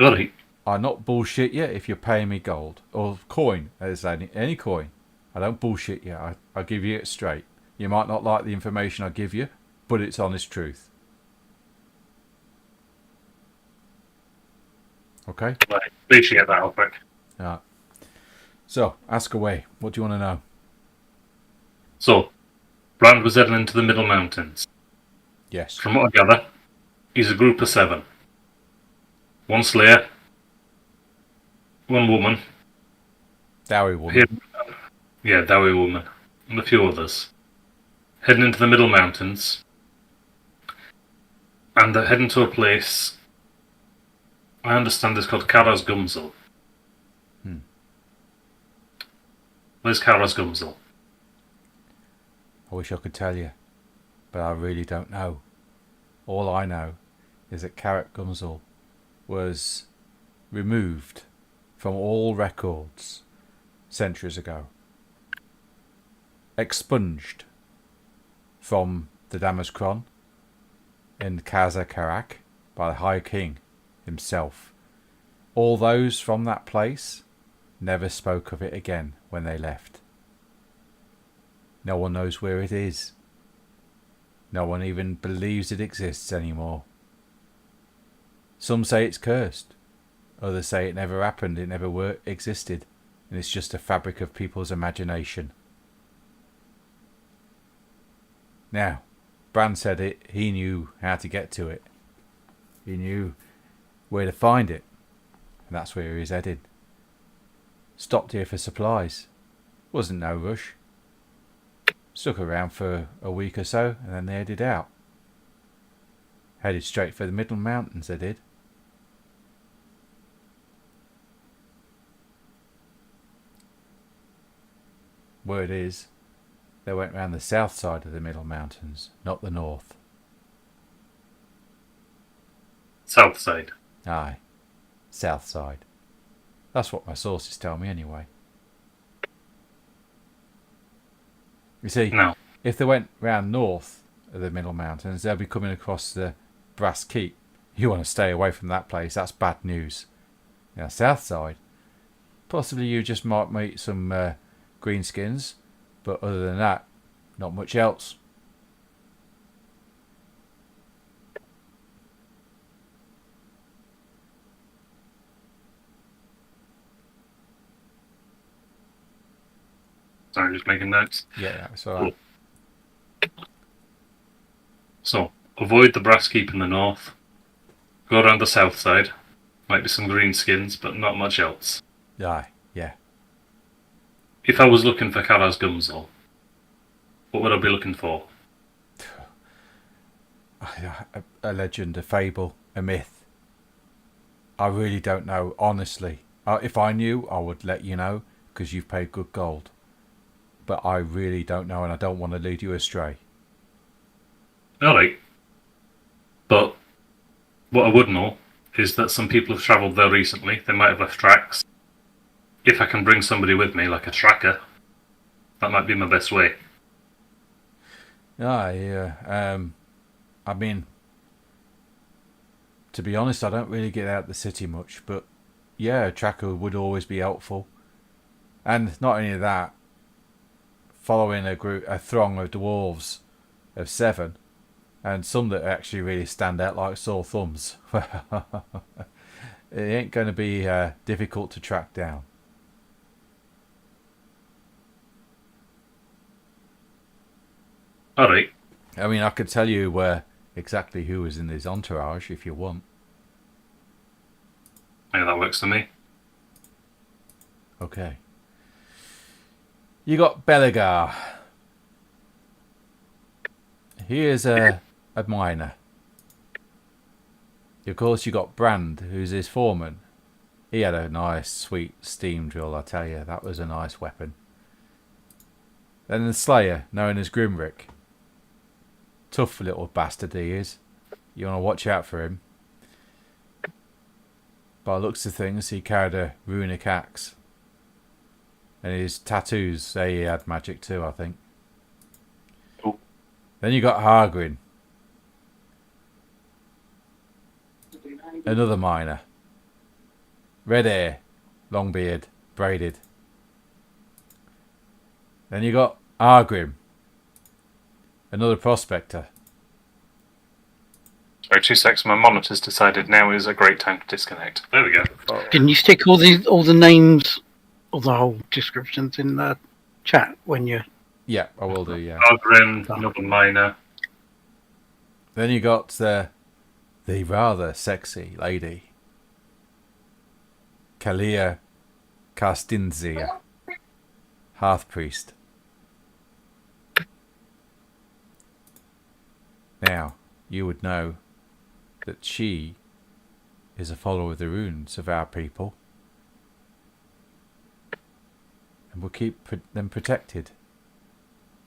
Alright. I not bullshit you if you're paying me gold or coin. As any coin. I don't bullshit you. I give you it straight. You might not like the information I give you, but it's honest truth. Okay? Right. Appreciate that, Alfred. Yeah. So, ask away. What do you want to know? So, Brand was heading into the Middle Mountains. Yes. From what I gather, he's a group of 7. 1 slayer, 1 woman. Dowie woman. Yeah, Dowie woman. And a few others. Heading into the Middle Mountains. And they're heading to a place I understand is called Karaz Gumzel. Where's Karaz Gumzel? I wish I could tell you, but I really don't know. All I know is that Carrot Gumzel was removed from all records centuries ago. Expunged from the Damaskron in Kazakarak by the High King himself. All those from that place never spoke of it again when they left. No one knows where it is. No one even believes it exists anymore. Some say it's cursed. Others say it never happened, it never existed, and it's just a fabric of people's imagination. Now, Bran said he knew how to get to it. He knew where to find it, and that's where he's headed. Stopped here for supplies. Wasn't no rush. Stuck around for a week or so, and then they headed out. Headed straight for the Middle Mountains, they did. Word is, they went round the south side of the Middle Mountains, not the north. South side. Aye, south side. That's what my sources tell me anyway. You see, No. if they went round north of the Middle Mountains, they'll be coming across the Brass Keep. You want to stay away from that place, that's bad news. Now, south side, possibly you just might meet some greenskins, but other than that, not much else. Sorry, just making notes. Yeah, that's alright. So, avoid the Brass Keep in the north. Go around the south side. Might be some greenskins, but not much else. Aye, yeah. If I was looking for Kara's Gumsol, what would I be looking for? A legend, a fable, a myth. I really don't know, honestly. If I knew, I would let you know, because you've paid good gold. But I really don't know, and I don't want to lead you astray. Alright. But what I would know is that some people have travelled there recently. They might have left tracks. If I can bring somebody with me, like a tracker, that might be my best way. Yeah. I mean, to be honest, I don't really get out of the city much, but yeah, a tracker would always be helpful. And not only that, following a throng of dwarves of 7, and some that actually really stand out like sore thumbs. It ain't going to be difficult to track down. Alright. I mean, I could tell you exactly who was in his entourage if you want. Yeah, that works for me. Okay. You got Belagar. He is a miner. Of course, you got Brand, who's his foreman. He had a nice, sweet steam drill, I tell you. That was a nice weapon. Then the Slayer, known as Grimrick. Tough little bastard he is. You want to watch out for him. By the looks of things, he carried a runic axe. And his tattoos, he had magic too, I think. Cool. Then you got Hargrin. Another miner. Red hair, long beard, braided. Then you got Argrim. Another prospector. Sorry, 2 seconds. My monitor's decided now is a great time to disconnect. There we go. Can you stick all the names, all the whole descriptions in the chat when you? Yeah, I will do, yeah. Argrim, another miner. Then you got the rather sexy lady. Kalia Karstinzia. Hearth priest. Now, you would know that she is a follower of the runes of our people and will keep them protected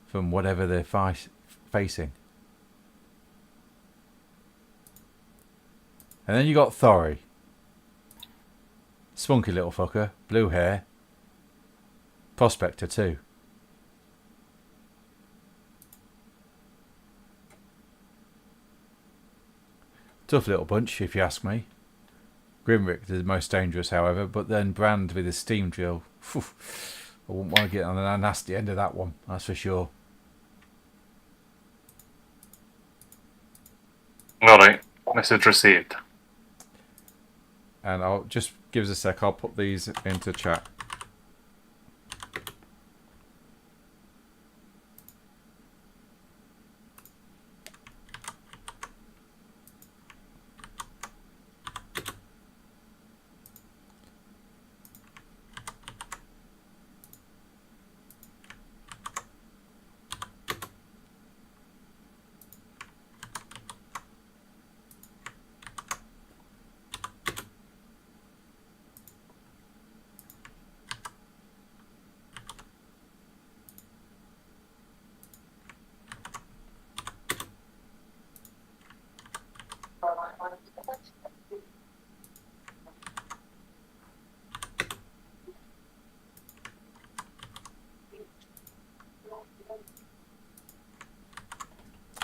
from whatever they're facing. And then you got Thori. Spunky little fucker, blue hair, prospector too. Tough little bunch, if you ask me. Grimrick is the most dangerous, however, but then Brand with his steam drill. Phew, I wouldn't want to get on the nasty end of that one, that's for sure. Alright, message received. And I'll just give us a sec, I'll put these into chat.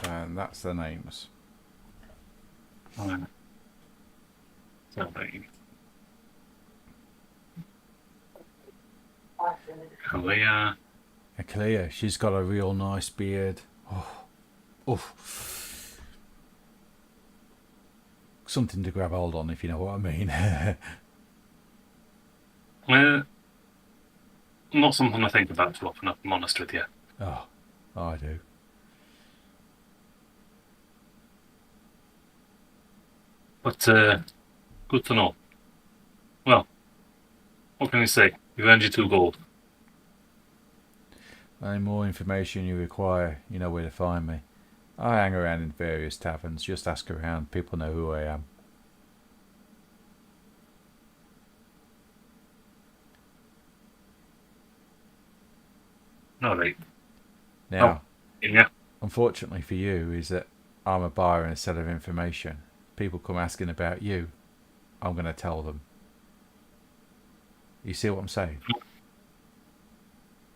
And that's the names. Kalia. Clea, she's got a real nice beard. Oh. Something to grab hold on, if you know what I mean. Not something I think about too often, if I'm honest with you. Oh, I do. But, good to know. Well, what can you say? You've earned your 2 gold. Any more information you require, you know where to find me. I hang around in various taverns, just ask around, people know who I am. Alright. Now, Yeah. unfortunately for you, is that I'm a buyer and a seller of information. People come asking about you, I'm going to tell them. You see what I'm saying?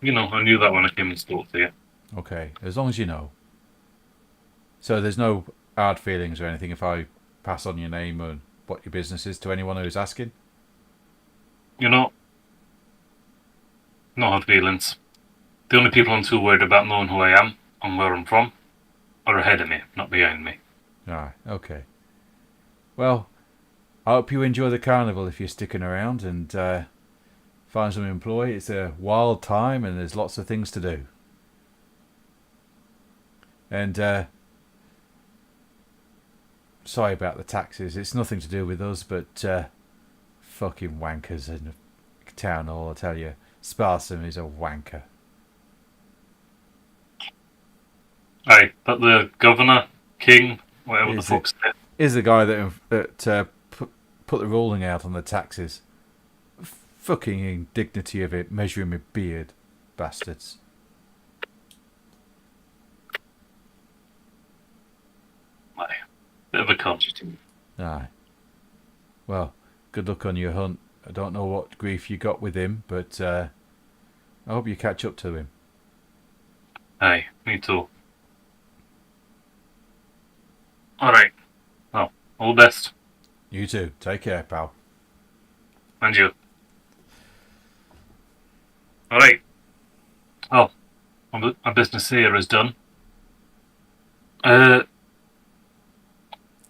You know, I knew that when I came and spoke to you. Okay, as long as you know. So there's no hard feelings or anything if I pass on your name and what your business is to anyone who's asking? You know, no hard feelings. The only people I'm too worried about knowing who I am and where I'm from are ahead of me, not behind me. Alright, okay. Well, I hope you enjoy the carnival if you're sticking around and find some employ. It's a wild time and there's lots of things to do. And sorry about the taxes. It's nothing to do with us, but fucking wankers in the town hall, I tell you. Sparsome is a wanker. Aye, but the governor, king, whatever the fuck's there. Is the guy that put the ruling out on the taxes. Fucking indignity of it, measuring my beard. Bastards. Aye, bit of a cunt. Aye. Well, good luck on your hunt. I don't know what grief you got with him, but I hope you catch up to him. Aye, me too. Alright. Well, all the best. You too. Take care, pal. And you. Alright. Oh, my business here is done.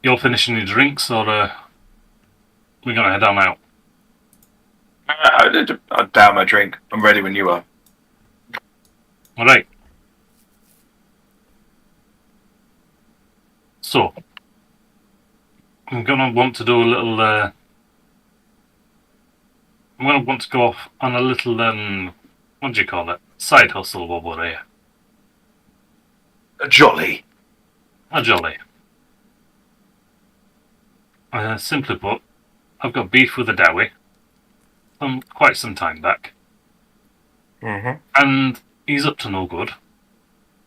You're finishing your drinks, or we're gonna head on out? I'll down my drink. I'm ready when you are. Alright. So, I'm gonna want to do a little. I'm gonna want to go off on a little. What do you call it? Side hustle while we're here. A jolly. A jolly. Simply put, I've got beef with a Dowie from quite some time back. Mm-hmm. And he's up to no good.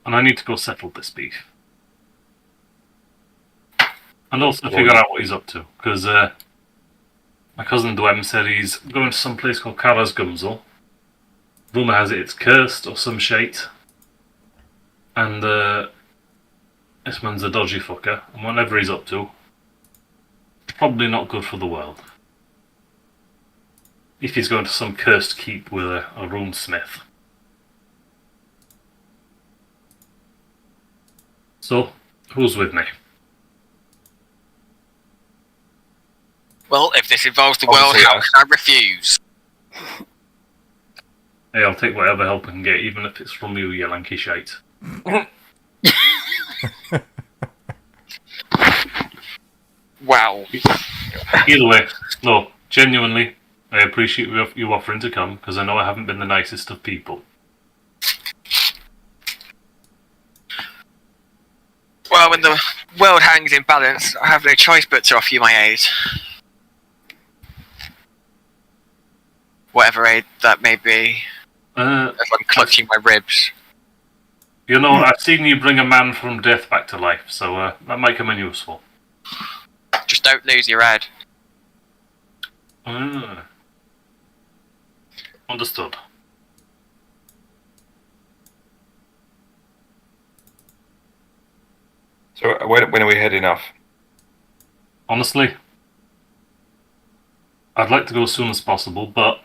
And I need to go settle this beef. And also figure out what he's up to. Because my cousin Dwem said he's going to some place called Kara's Gumzel. Rumour has it it's cursed or some shite. And this man's a dodgy fucker. And whatever he's up to, probably not good for the world. If he's going to some cursed keep with a runesmith. So, who's with me? Well, if this involves the world, Obviously, how yes. can I refuse? Hey, I'll take whatever help I can get, even if it's from you, you lanky shite. Wow. Either way, no, genuinely, I appreciate you offering to come, because I know I haven't been the nicest of people. Well, when the world hangs in balance, I have no choice but to offer you my aid. Whatever aid that may be, as I'm clutching my ribs. You know, I've seen you bring a man from death back to life, so that might come in useful. Just don't lose your head. Understood. So when are we heading off? Honestly, I'd like to go as soon as possible, but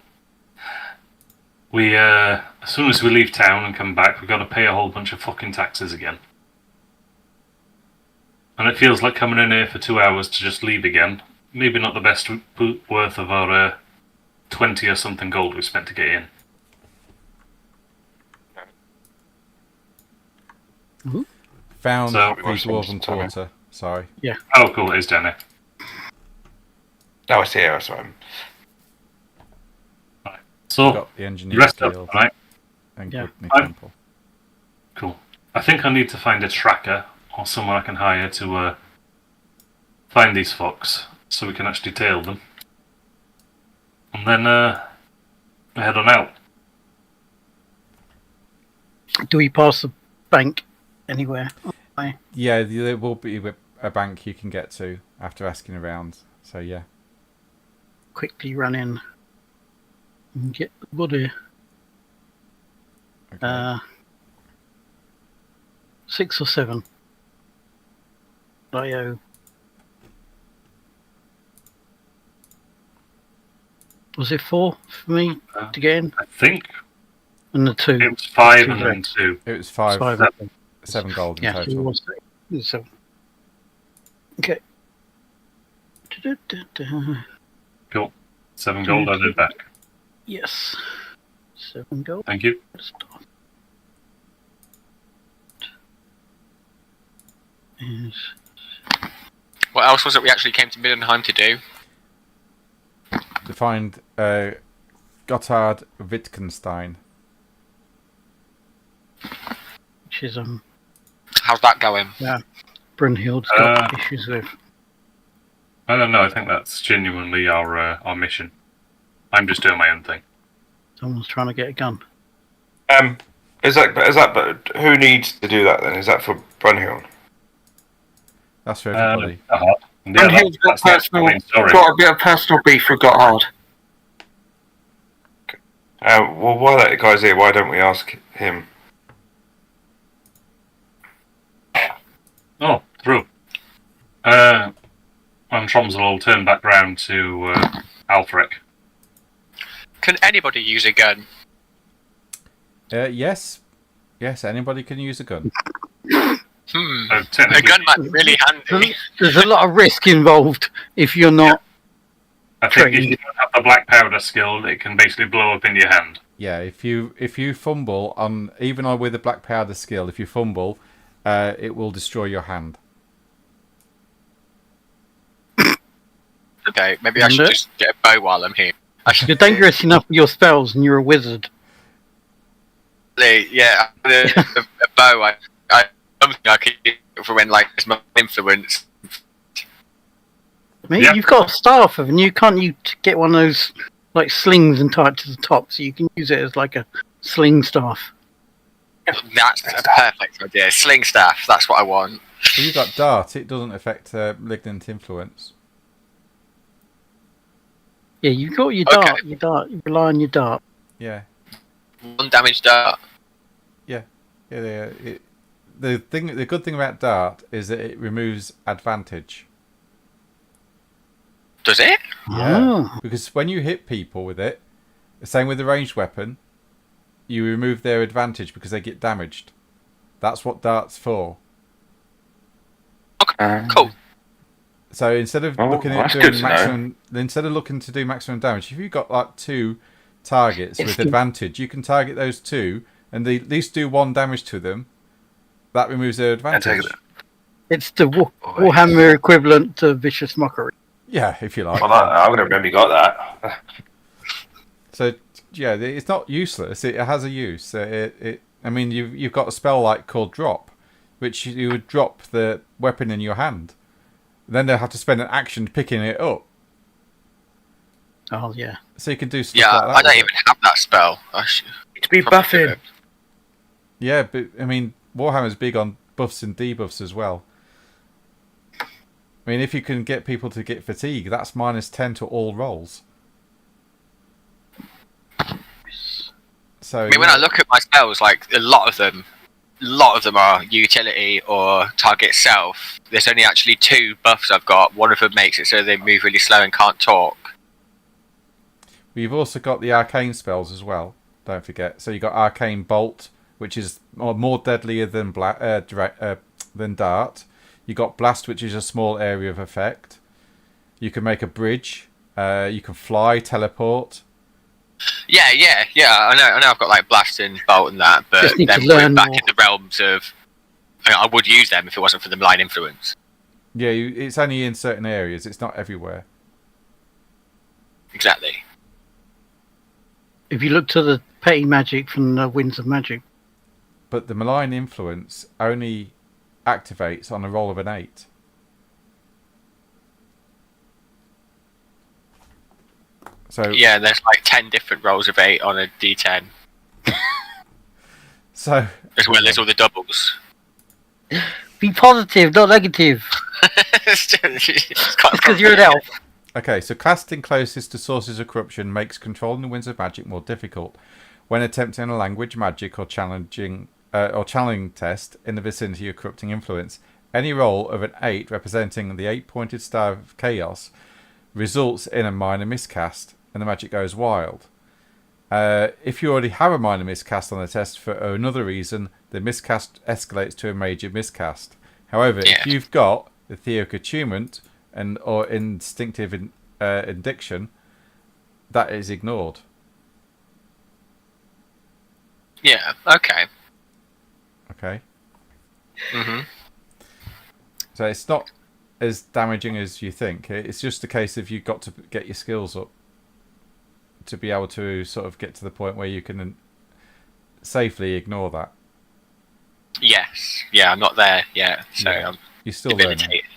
we, as soon as we leave town and come back, we've got to pay a whole bunch of fucking taxes again. And it feels like coming in here for 2 hours to just leave again. Maybe not the best worth of our 20 or something gold we spent to get in. Found So- the dwarven quarter. Sorry. Oh, cool, it is down there. No, it's here, that's right. So, Got the engineer rest up, skills right? and Yeah. Gluttony Fine. Temple. Cool. I think I need to find a tracker or someone I can hire to find these fox so we can actually tail them. And then head on out. Do we pass the bank anywhere? Yeah, there will be a bank you can get to after asking around. So yeah. Quickly run in and get the body. Okay. 6 or 7. IO. Was it 4 for me to get in? I think And the 2? it was 5 Two and then reds. 2. It was 5, 7 gold in Yeah, so it total. was 7. Okay. Da-da-da-da. Cool. 7 gold added back. Yes. 7 gold. Thank you. Stop. Yes. What else was it we actually came to Middenheim to do? To find Gotthard Wittgenstein. Which is How's that going? Brunhild's got issues with. I don't know, I think that's genuinely our mission. I'm just doing my own thing. Someone's trying to get a gun. Is that? But who needs to do that then? Is that for Brunhild? That's for everybody. Yeah, Brunhild's got a bit of personal beef with Gotthard. Well, while that guy's here, why don't we ask him? Oh, through. And Tromsel will turn back round to Alfric. Can anybody use a gun? Yes. Yes, anybody can use a gun. A Technically, gun might be really handy. There's a lot of risk involved if you're not. I think if you don't have the black powder skill, it can basically blow up in your hand. Yeah, if you fumble on even on with a black powder skill, if you fumble, it will destroy your hand. Okay, maybe I should just get a bow while I'm here. You're dangerous enough with your spells, and you're a wizard. Yeah, a bow. Something I could use for when it's my influence. Maybe Yeah. you've got a staff, and you can't get one of those like slings and tie it to the top, so you can use it as like a sling staff. That's a perfect idea. Sling staff. That's what I want. Well, you got dart. It doesn't affect malignant influence. Yeah, you've got your Okay. dart. Your dart. You rely on your dart. Yeah. 1 damage dart. Yeah. The good thing about dart is that it removes advantage. Does it? Yeah, Oh. because when you hit people with it, the same with the ranged weapon, you remove their advantage because they get damaged. That's what dart's for. Okay, cool. So instead of Oh, looking at that's doing good to know. maximum, instead of looking to do maximum damage, if you've got like 2 targets It's with the- advantage, you can target those 2 and they at least do 1 damage to them. That removes their advantage. It's the Warhammer equivalent to Vicious Mockery. Yeah, if you like. Well, I'm going to remember you got that. So yeah, it's not useless. It has a use. I mean, you've got a spell like called Drop, which you would drop the weapon in your hand. Then they'll have to spend an action picking it up. Oh yeah. So you can do stuff Yeah, like that. I don't with even have that spell. I should To be probably do buffing. it. Yeah, but I mean, Warhammer's big on buffs and debuffs as well. I mean, if you can get people to get fatigue, that's -10 to all rolls. So I mean, when I look at my spells, like a lot of them are utility or target self. There's only actually 2 buffs I've got. One of them makes it so they move really slow and can't talk. we've also got the arcane spells as well. Don't forget. So you got Arcane Bolt, which is more deadlier than than Dart. You got Blast, which is a small area of effect. You can make a bridge. You can fly, teleport. Yeah. I know. I've got like blast and bolt and that, but Just need then to we're learn back more. in the realms of. I would use them if it wasn't for the malign influence. Yeah, it's only in certain areas. It's not everywhere. Exactly. If you look to the petty magic from the Winds of Magic, But the malign influence only activates on a roll of an 8. So Yeah, there's like 10 different rolls of 8 on a D10, So as well as all the doubles. be positive, not negative. It's quite It's because you're an elf. okay, so casting closest to sources of corruption makes controlling the winds of magic more difficult. When attempting a language, magic, or channeling test in the vicinity of corrupting influence, any roll of an 8 representing the 8-pointed star of chaos results in a minor miscast, and the magic goes wild. If you already have a minor miscast on the test for another reason, the miscast escalates to a major miscast. However, if you've got the theoric attunement or instinctive indiction, that is ignored. Yeah. Okay. Okay, Mhm. so it's not as damaging as you think. It's just a case of you've got to get your skills up to be able to sort of get to the point where you can safely ignore that. Yes. Yeah. I'm not there yet, so Yeah. I'm You're still learning. debilitated.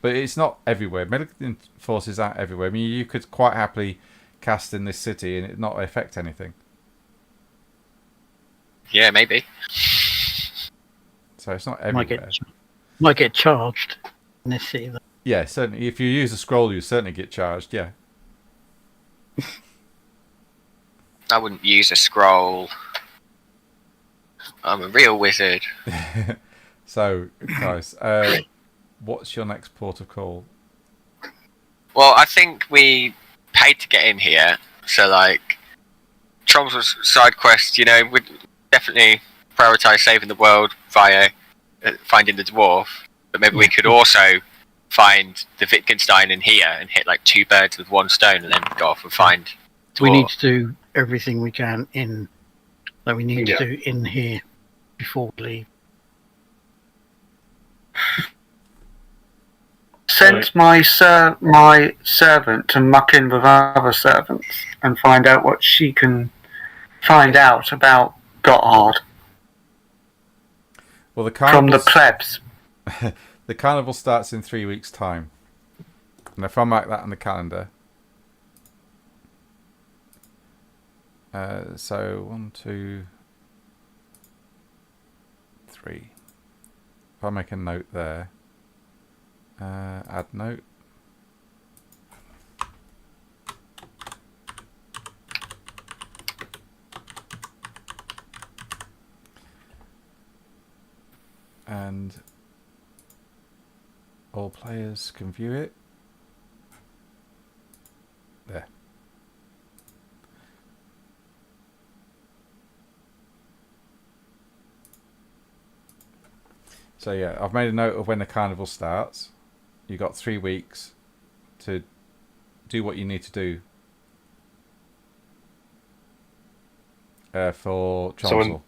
But it's not everywhere. Medical forces aren't everywhere. I mean, you could quite happily cast in this city and it not affect anything. Yeah, maybe. So it's not Might everywhere. get charged in this city. Yeah, certainly. If you use a scroll, you certainly get charged. Yeah. I wouldn't use a scroll. I'm a real wizard. So, guys, what's your next port of call? Well, I think we paid to get in here, so like, Trom's side quest, would definitely prioritize saving the world via finding the dwarf, but maybe we could also find the Wittgenstein in here and hit like 2 birds with 1 stone, and then go off and find dwarf. We need to do everything we can that we need to do in here before we leave. Sent my servant to muck in with other servants and find out what she can find out about Gotthard Well, the from the carnival, plebs. the carnival starts in 3 weeks' time. And if I mark that on the calendar. So 1, 2, 3. If I make a note there. Add note. And all players can view it. So yeah, I've made a note of when the carnival starts. You've got 3 weeks to do what you need to do for Tromsø.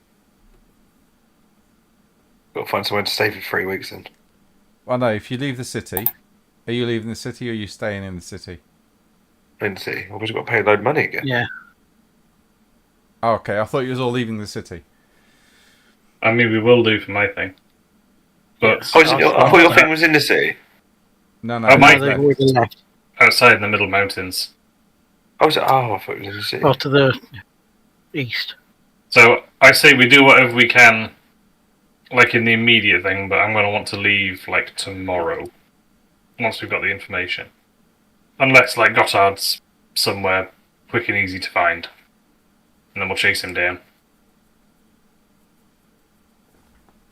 Got to find somewhere to stay for 3 weeks then. Well, no, if you leave the city, are you leaving the city or are you staying in the city? In the city. Well, we've got to pay a load of money again. Yeah. Oh, okay, I thought you was all leaving the city. I mean, we will do for my thing. But I thought your thing was in the city. No, Oh, my They've already left. outside in the middle mountains. I thought it was in the city. Off to the east. So I say we do whatever we can, like in the immediate thing, but I'm going to want to leave like tomorrow, once we've got the information. Unless like Gotthard's somewhere quick and easy to find, and then we'll chase him down.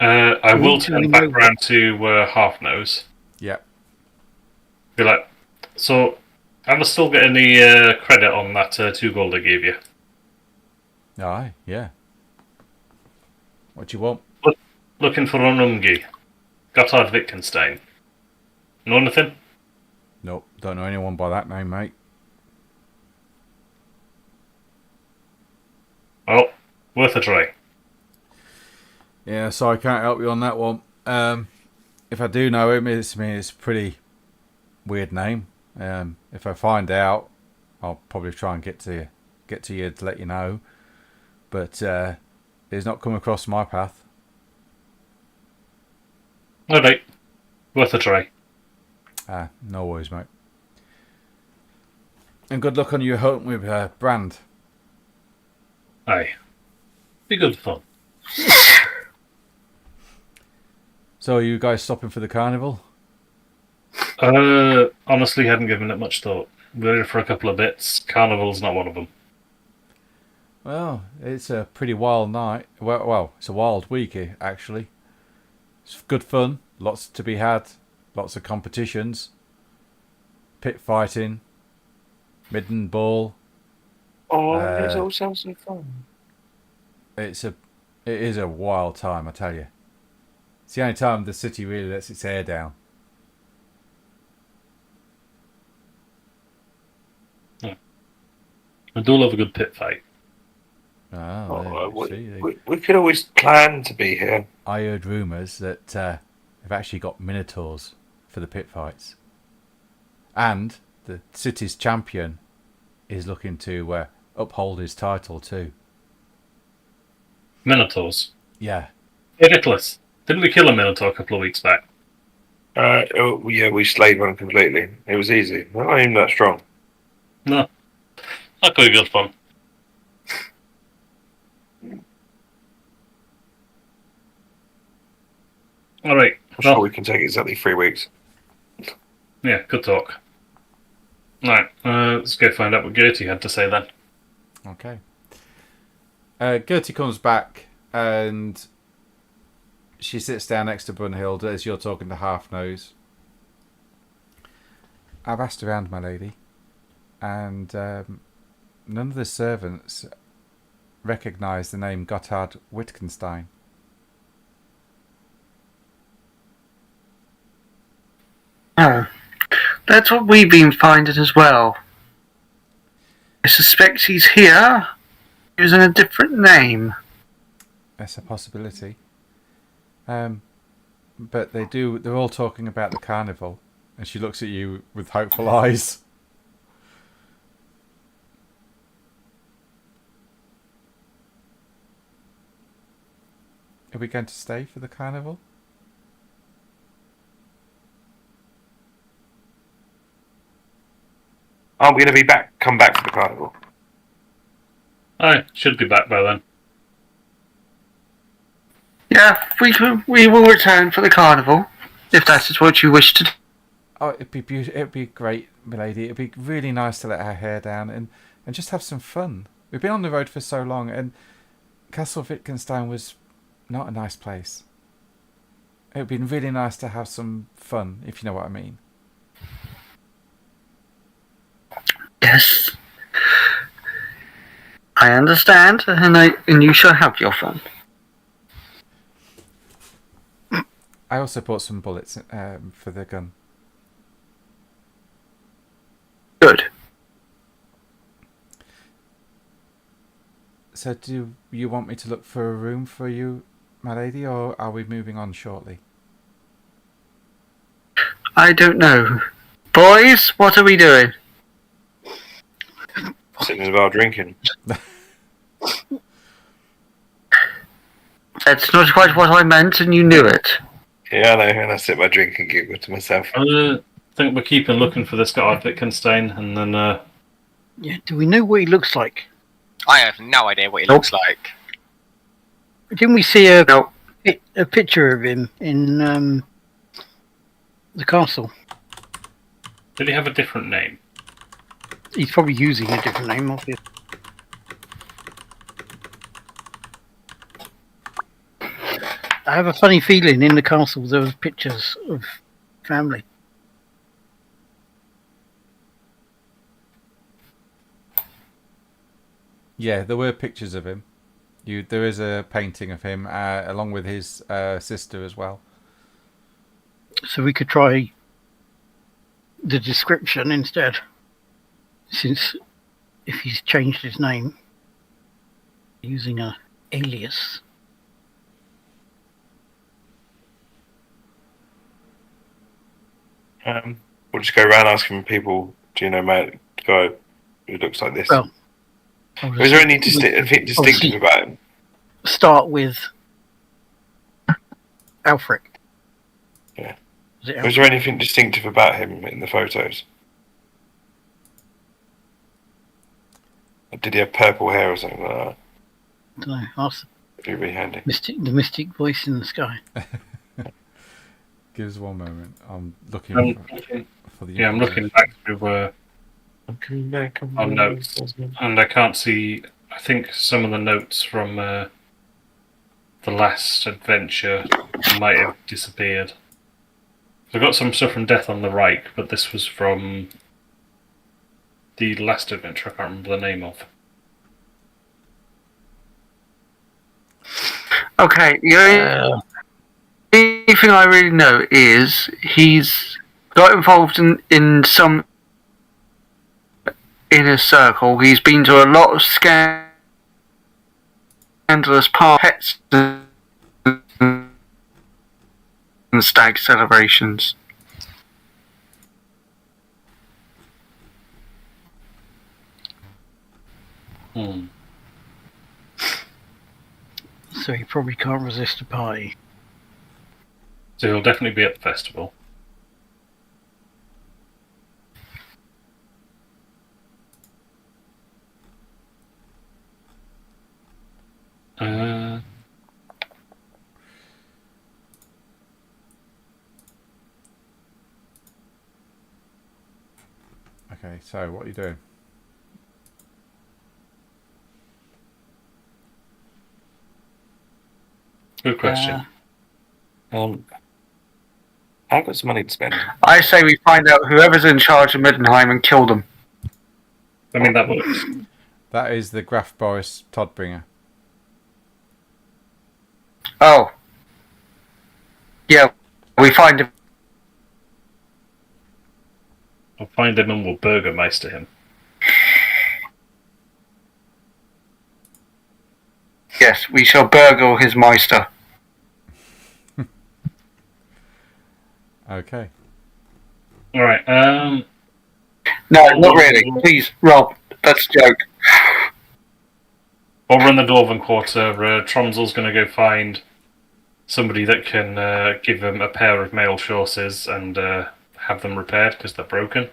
I will turn back around to Half Nose. Yep. Be like, so, am I still getting any credit on that 2 gold I gave you? Aye, yeah. What do you want? Looking for an Ungi. Gotthard Wittgenstein. Know anything? Nope, don't know anyone by that name, mate. Well, worth a try. Yeah, so I can't help you on that one. If I do know him, it's a pretty weird name. If I find out, I'll probably try and get to you to let you know. But he's not come across my path. Alright. Worth a try. No worries, mate. And good luck on your hunt with Brand. Aye. Be good fun. So are you guys stopping for the carnival? Honestly, hadn't given it much thought. We're in for a couple of bits. Carnival's not one of them. Well, it's a pretty wild night. Well, it's a wild week, actually. It's good fun. Lots to be had. Lots of competitions. Pit fighting. Midden ball. Oh, it all sounds so fun. It is a wild time, I tell you. It's the only time the city really lets its hair down. I do love a good pit fight. We could always plan to be here. I heard rumours that they've actually got minotaurs for the pit fights. And the city's champion is looking to uphold his title too. Minotaurs. Yeah. Hey, Nicholas, didn't we kill a Minotaur a couple of weeks back? Yeah, we slayed one completely. It was easy. We're not even that strong. No. That could be good fun. Alright. I'm sure we can take exactly 3 weeks. Yeah, good talk. Alright, let's go find out what Gertie had to say then. Okay. Gertie comes back and she sits down next to Brunhilde as you're talking to Half Nose. I've asked around, my lady, and none of the servants recognise the name Gotthard Wittgenstein. Oh, that's what we've been finding as well. I suspect he's here using a different name. That's a possibility. But they're all talking about the carnival, and she looks at you with hopeful eyes. Are we going to stay for the carnival? Aren't we going to come back for the carnival? Aye, should be back by then. Yeah, we will return for the carnival, if that is what you wish to do. Oh, it'd be beautiful. It'd be great, milady. It'd be really nice to let her hair down and just have some fun. We've been on the road for so long, and Castle Wittgenstein was not a nice place. It would be really nice to have some fun, if you know what I mean. Yes. I understand, and you shall have your fun. I also bought some bullets for the gun. Good. So do you want me to look for a room for you, my lady, or are we moving on shortly? I don't know. Boys, what are we doing? Sitting in the bar drinking. That's not quite what I meant, and you knew it. Yeah, I know, and I sit my drink and giggle to myself. I think we're keeping looking for this guy Wittgenstein, and then Yeah. Do we know what he looks like? I have no idea what he Nope. looks like. Didn't we see a No. a picture of him in the castle? did he have a different name? He's probably using a different name, obviously. I have a funny feeling in the castle there was pictures of family. Yeah, there were pictures of him. There is a painting of him along with his sister as well. So we could try the description instead. Since if he's changed his name using a alias. We'll just go around asking people, do you know a guy who looks like this? Well, Was there anything distinctive about him? Start with Alfred. Yeah. Is it Was there anything distinctive about him in the photos? Did he have purple hair or something like that? I don't know. Ask It'd be really handy. the mystic voice in the sky. Give us one moment. I'm looking for the. I'm looking back through our notes, and I can't see. I think some of the notes from the last adventure might have disappeared. I've got some stuff from Death on the Reich, but this was from the last adventure I can't remember the name of. Okay, the only thing I really know is he's got involved in some inner circle. He's been to a lot of scandalous parties and stag celebrations. So he probably can't resist a party. So he'll definitely be at the festival. Okay, so what are you doing? Good question. I've got some money to spend. I say we find out whoever's in charge of Middenheim and kill them. I mean, that works. That is the Graf Boris Toddbringer. Oh. Yeah, we find him. I'll find him and we'll Burgermeister him. Yes, we shall burgle his Meister. Okay. Alright, No, not really. Please, Rob, that's a joke. while we're in the Dwarven Quarter, Tromsel's going to go find somebody that can give him a pair of mail chausses and have them repaired because they're broken.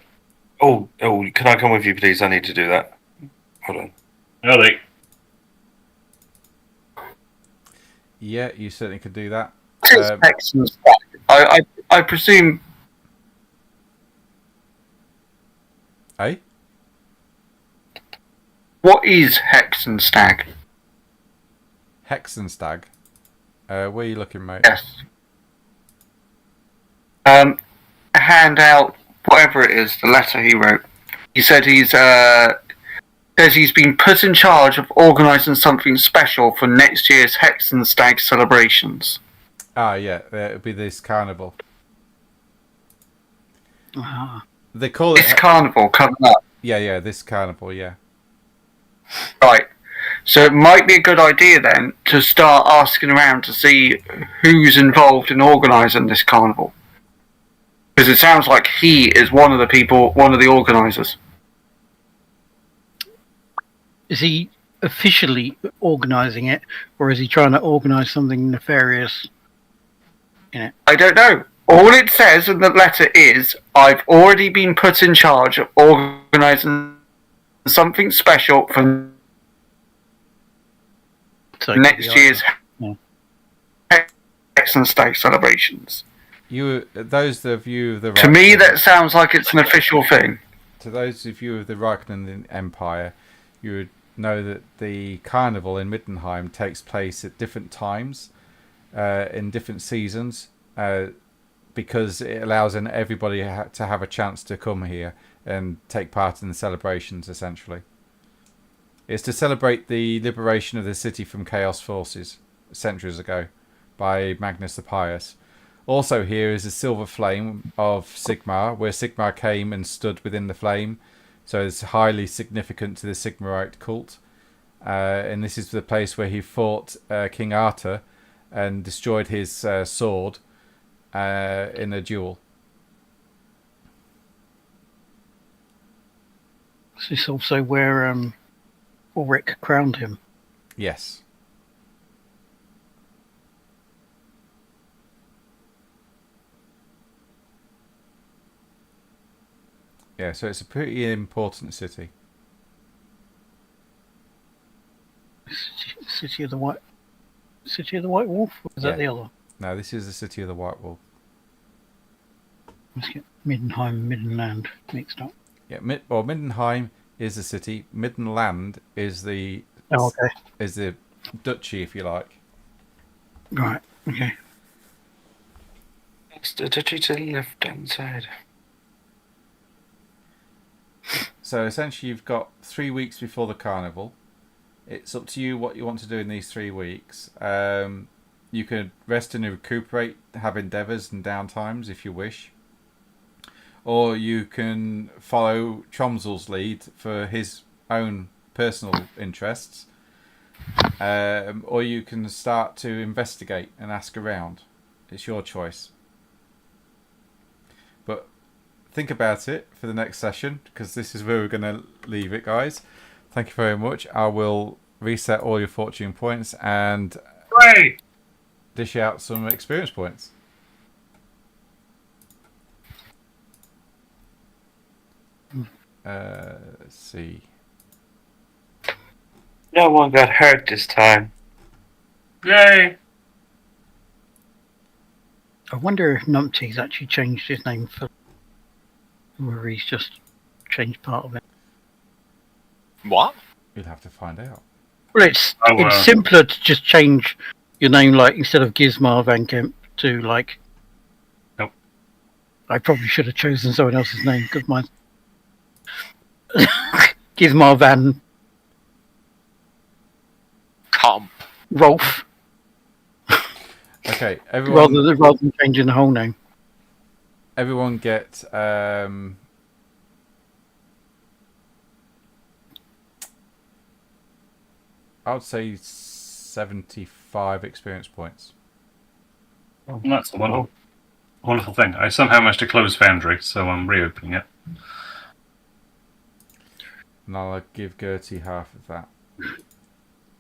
Oh, can I come with you, please? I need to do that. Hold on. Are they? Yeah, you certainly could do that. Excellent. I presume. Hey? What is Hex and Stag? Hexenstag. Where are you looking, mate? Yes. Hand out whatever it is, the letter he wrote. He said says he's been put in charge of organising something special for next year's Hex and Stag celebrations. Yeah, it would be this carnival. Ah. They call This it. carnival coming up. Yeah, this carnival, yeah. Right. So it might be a good idea then to start asking around to see who's involved in organising this carnival. Because it sounds like he is one of the organisers. Is he officially organising it, or is he trying to organise something nefarious in it? I don't know. All it says in the letter is, I've already been put in charge of organising something special for So next year's Yeah. Excellent Day celebrations. Those of you of the To me, that sounds like it's an official thing. To those of you of the Reichland Empire, you would know that the carnival in Middenheim takes place at different times, in different seasons, because it allows everybody to have a chance to come here and take part in the celebrations, essentially. It's to celebrate the liberation of the city from Chaos forces centuries ago by Magnus the Pious. Also here is the silver flame of Sigmar, where Sigmar came and stood within the flame. So it's highly significant to the Sigmarite cult. And this is the place where he fought King Arthur and destroyed his sword in a duel. This is also where Ulrich crowned him. Yes. Yeah, so it's a pretty important city. City of the White Wolf? Or is that the other? No, this is the city of the White Wolf. Let's get Middenheim and Middenland mixed up. Yeah, Middenheim is the city. Middenland is the is the duchy, if you like. Right. Okay. It's the duchy to the left hand side. So essentially, you've got 3 weeks before the carnival. It's up to you what you want to do in these 3 weeks. You can rest and recuperate, have endeavours and downtimes if you wish. Or you can follow Tromsel's lead for his own personal interests. Or you can start to investigate and ask around. It's your choice. But think about it for the next session, because this is where we're going to leave it, guys. Thank you very much. I will reset all your fortune points and dish out some experience points. Let's see. No one got hurt this time. Yay! I wonder if Numpty's actually changed his name for, or he's just changed part of it. What? You'll have to find out. Well, it's simpler to just change your name, like instead of Gizmar Van Kemp to like. Nope. I probably should have chosen someone else's name because mine. Gizmar Van Comp. Rolf. Okay, everyone. Rather than changing the whole name. Everyone get I would say 75 experience points. Well, that's a wonderful thing. I somehow managed to close Foundry, so I'm reopening it. And I'll give Gertie half of that.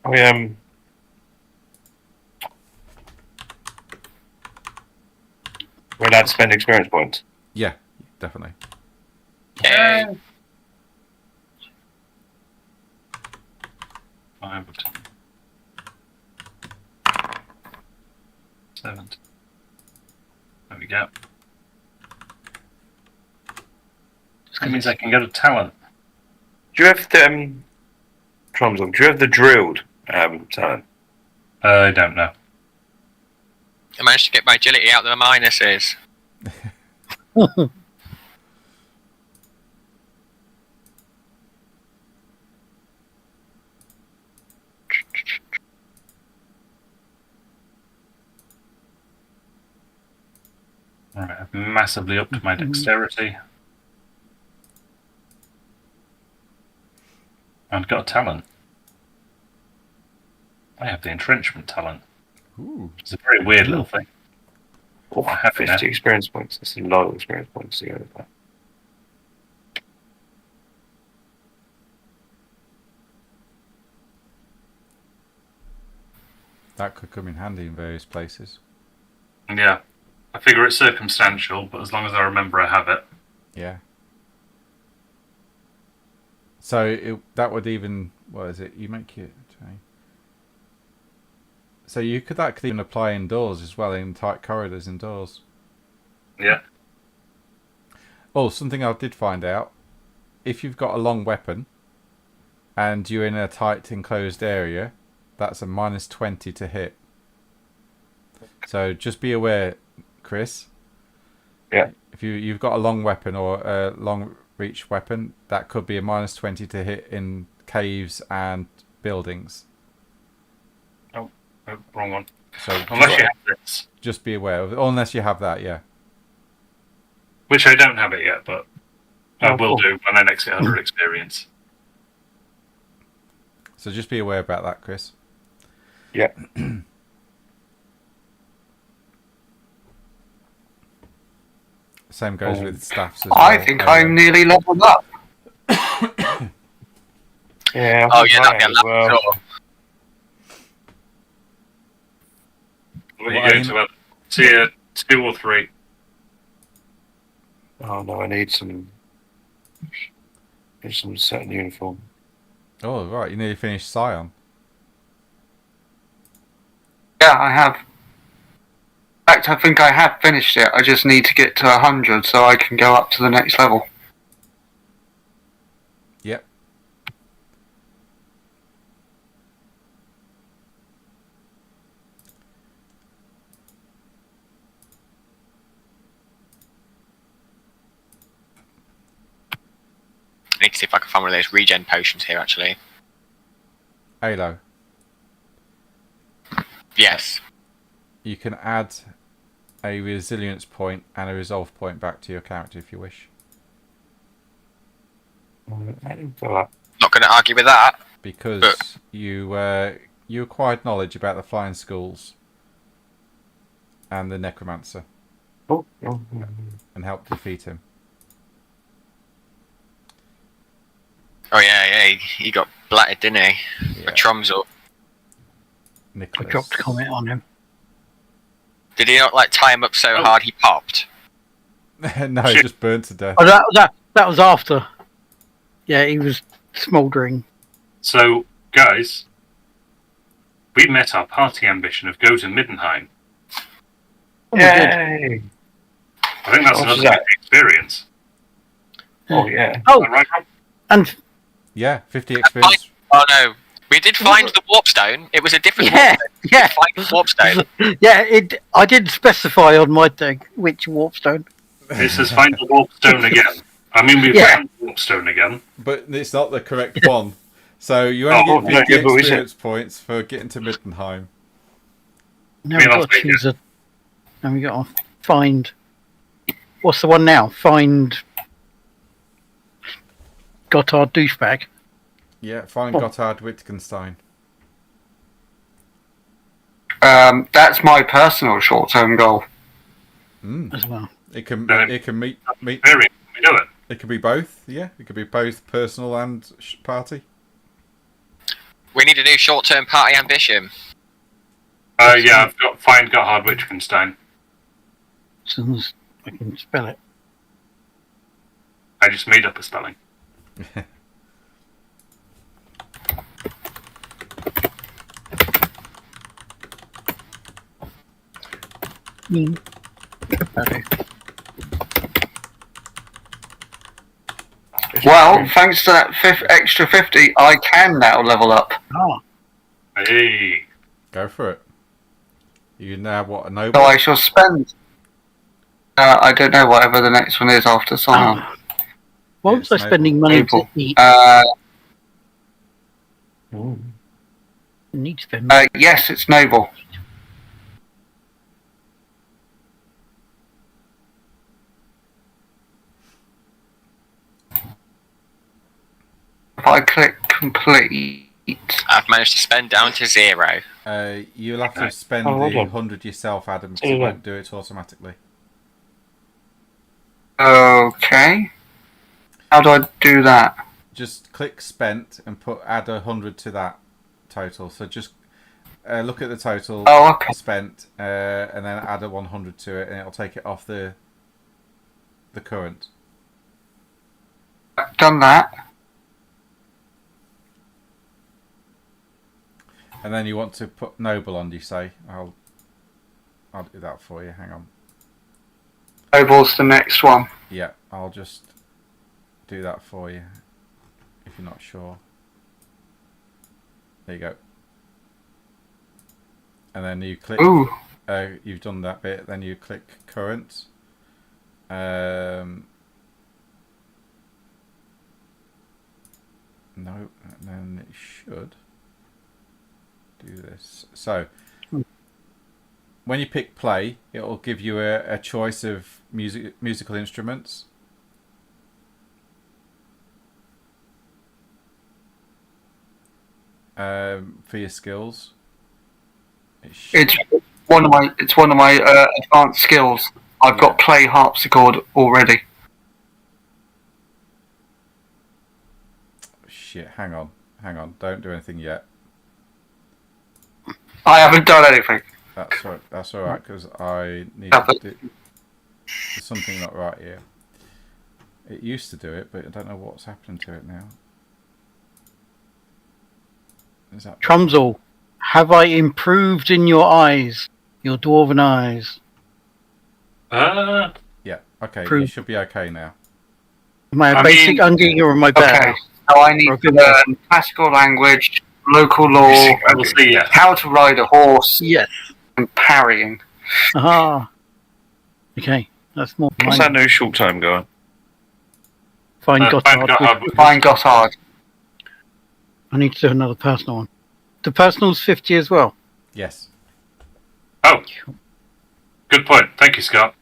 We're allowed to spend experience points. Yeah, definitely. Okay. 5 of 10. 7. There we go. That means I can go to talent. Do you have the Tromsel? Do you have the drilled talent? I don't know. I managed to get my agility out of the minuses. Alright, I've massively upped my dexterity. I've got a talent. I have the entrenchment talent. Ooh. It's a very weird little thing. Oh, I'm happy now. 50 experience points. That's a lot of experience points to go with that. That could come in handy in various places. Yeah. I figure it's circumstantial, but as long as I remember I have it. Yeah. So that would even... What is it? You make it... So that could even apply indoors as well, in tight corridors indoors. Yeah. Oh, something I did find out. If you've got a long weapon and you're in a tight enclosed area, that's a -20 to hit. So just be aware, Chris. Yeah. If you've got a long weapon or a long reach weapon, that could be a -20 to hit in caves and buildings. Oh, wrong one. So Unless you have this. just be aware of it. Unless you have that, yeah. Which I don't have it yet, but I Oh, will cool. do when I next get 100 experience. So just be aware about that, Chris. Yeah. Same goes with staffs as well. I think I'm nearly leveled up. Yeah. Oh, yeah, that'd be a as well. lot. Sure. What are you going to have? Tier 2 or 3? Oh no, I need some certain uniform. Oh, right. You nearly finished Scion. Yeah, I have. In fact, I think I have finished it. I just need to get to 100 so I can go up to the next level. Yep. I need to see if I can find one of those regen potions here, actually. Halo. Yes. You can add a resilience point and a resolve point back to your character if you wish. I didn't feel that. Not going to argue with that. Because you acquired knowledge about the flying schools and the necromancer Oh. and helped defeat him. Oh, yeah, he got blatted, didn't he? Yeah. A Tromsor. I Nicholas. dropped a comment on him. Did he not, like, tie him up so hard he popped? No, he just burned to death. Oh, that was after. Yeah, he was smouldering. So, guys, we met our party ambition of go to Middenheim. Oh, my God. Yay! I think that's What was another that? experience. Oh yeah. Oh, Is that right, Rob? and Yeah, 50 experience. Oh, no. We did find the warpstone. It was a different yeah, warpstone. yeah, Find the warpstone. yeah. I did specify on my thing which warpstone. It says find the warpstone again. I mean, we Yeah. found the warpstone again. But it's not the correct one. So you only Oh, get no, 50 yeah, but we experience points for getting to Middenheim. Now we've I'll got to take choose a. Now we got to find. What's the one now? Find. Gotthard douchebag. Yeah, find Oh. Gotthard Wittgenstein. That's my personal short-term goal. As well. It can No. meet Very, we do it. it can be both. Yeah, it could be both personal and party. We need a new short-term party ambition. Yeah, I've got find Gotthard Wittgenstein. As soon as I can spell it. I just made up a spelling. Okay. Well, thanks to that extra 50, I can now level up. Ah, Hey. Go for it. You now what a noble? So I shall spend. I don't know whatever the next one is after Scion. why Yeah, was I it's spending money to noble. eat? I need to spend money. Yes, it's noble. if I click complete? I've managed to spend down to 0. You'll have to spend Oh, well the done. 100 yourself, Adam, because See it you won't do it automatically. Okay. How do I do that? Just click spent and add 100 to that total. So just look at the total Oh, okay. spent, and then add a 100 to it, and it'll take it off the current. I've done that. And then you want to put noble on. You say, I'll do that for you. Hang on. Noble's the next one. Yeah, I'll just do that for you. If you're not sure. There you go. And then you click. Ooh. You've done that bit. Then you click current. No, and then it should do this. So when you pick play, it will give you a choice of musical instruments. For your skills. It's one of my advanced skills. I've got play harpsichord already. Shit, hang on. Don't do anything yet. I haven't done anything. That's all right, because I need to do... There's something not right here. It used to do it, but I don't know what's happened to it now. Is that... Trumsel, have I improved in your eyes? Your dwarven eyes? Yeah, okay, you Prove. should be okay now. Am I a I basic mean- unging or am I better? Okay. So I need to learn classical language, local law, I will say yes. how to ride a horse, Yes. and parrying. Aha. Okay, that's more What's that new short time going? Fine, Fine Gotthard. Gotthard. Fine Gotthard. I need to do another personal one. The personal's 50 as well. Yes. Oh, good point. Thank you, Scott.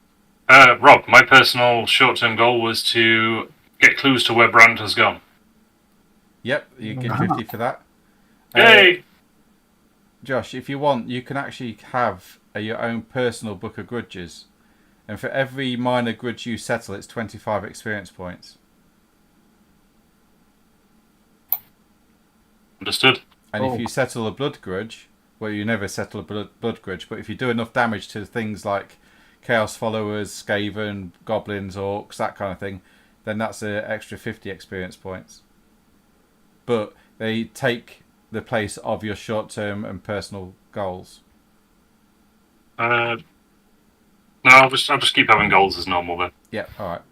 Rob, my personal short-term goal was to get clues to where Brand has gone. Yep, you get 50 for that. Yay! Josh, if you want, you can actually have your own personal book of grudges. And for every minor grudge you settle, it's 25 experience points. Understood. And if you settle a blood grudge, well, you never settle a blood grudge, but if you do enough damage to things like Chaos Followers, Skaven, Goblins, Orcs, that kind of thing, then that's an extra 50 experience points. But they take the place of your short-term and personal goals. No, I'll just keep having goals as normal then. Yeah, all right.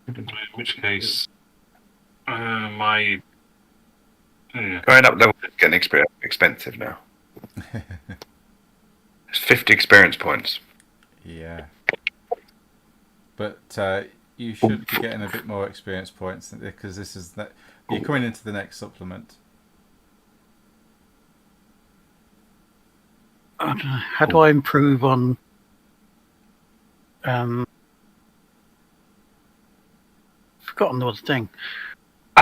In which case, my Going up level is getting expensive now. It's 50 experience points. Yeah. But you should be getting a bit more experience points because this is you're coming into the next supplement. I don't know, how do I improve on... forgotten the thing.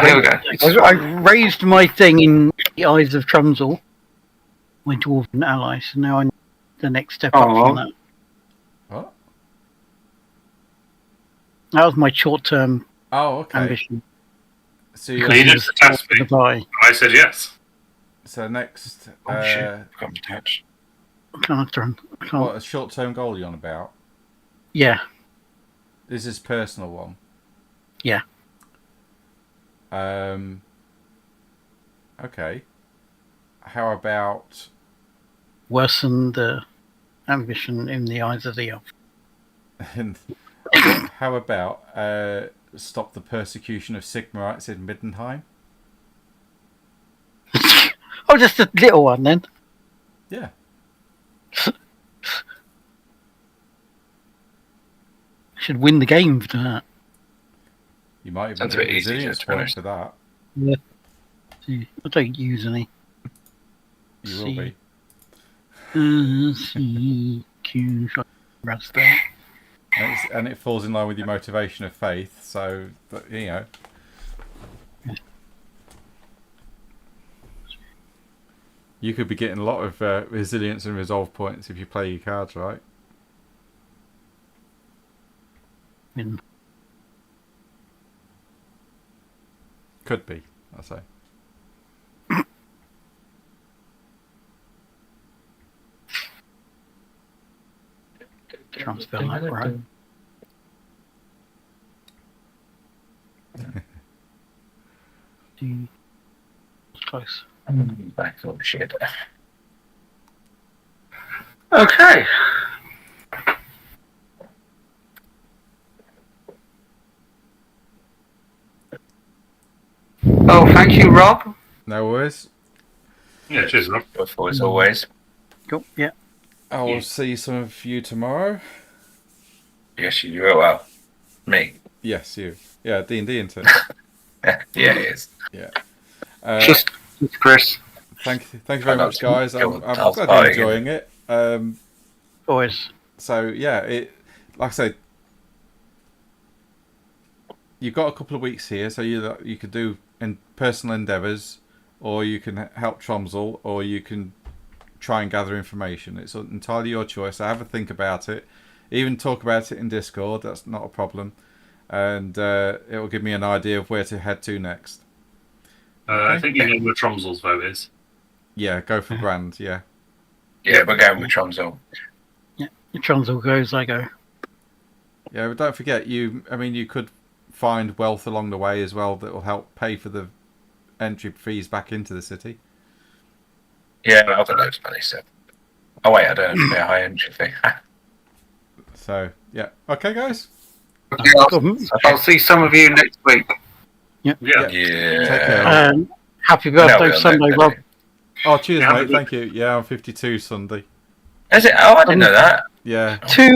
Here we go. I raised my thing in the eyes of Trumsel, my dwarven ally, so now I need the next step up from that. What? That was my short-term Oh, okay. ambition. So You you're, needed to test me. The pie. I said yes. so next, Oh shit, got attached. I can't. what a short-term goal you're on about? Yeah, This is personal one. yeah. Okay. How about Worsen the ambition in the eyes of the elf. how about stop the persecution of Sigmarites in Middenheim? Oh, just a little one then. Yeah. Should win the game for that. You might even Sounds a get bit easy, resilience to be points honest. for that. See, I don't use any. You will be. See, Q, rest there. And it falls in line with your motivation of faith. So, you know. You could be getting a lot of resilience and resolve points if you play your cards right. Could be, I say. Try and spell that right. Close. Back full of shit. Okay. Oh, thank you, Rob. No worries. Yeah, cheers, Rob. Beautiful as always. Cool. Yeah. I will see some of you tomorrow. Yes, you do. Well, me. Yes, you. Yeah, D&D intern. Yeah, it is. Yeah. Just Chris. Thank you very much, guys. I'm glad I'll you're enjoying it. Always. So yeah, like I say, you've got a couple of weeks here, so you could do personal endeavours, or you can help Tromsel, or you can try and gather information. It's entirely your choice. Have a think about it. Even talk about it in Discord. That's not a problem, and it will give me an idea of where to head to next. I think you know where Tromsel's vote is. Yeah, go for Grand. Yeah. Yeah, we're going with Tromsel. Yeah. Tronsel goes, I go. Yeah, but don't forget, you could find wealth along the way as well that will help pay for the entry fees back into the city. Yeah, but I've got loads of money, so. Oh, wait, I don't have to pay a high entry fee. So, yeah. Okay, guys. Okay, I'll see some of you next week. Yeah. Take care. Happy birthday Sunday, Rob. Oh, cheers, Yeah, mate. Thank you. Yeah, I'm 52 Sunday. Is it? Oh, I didn't know that. Yeah. 2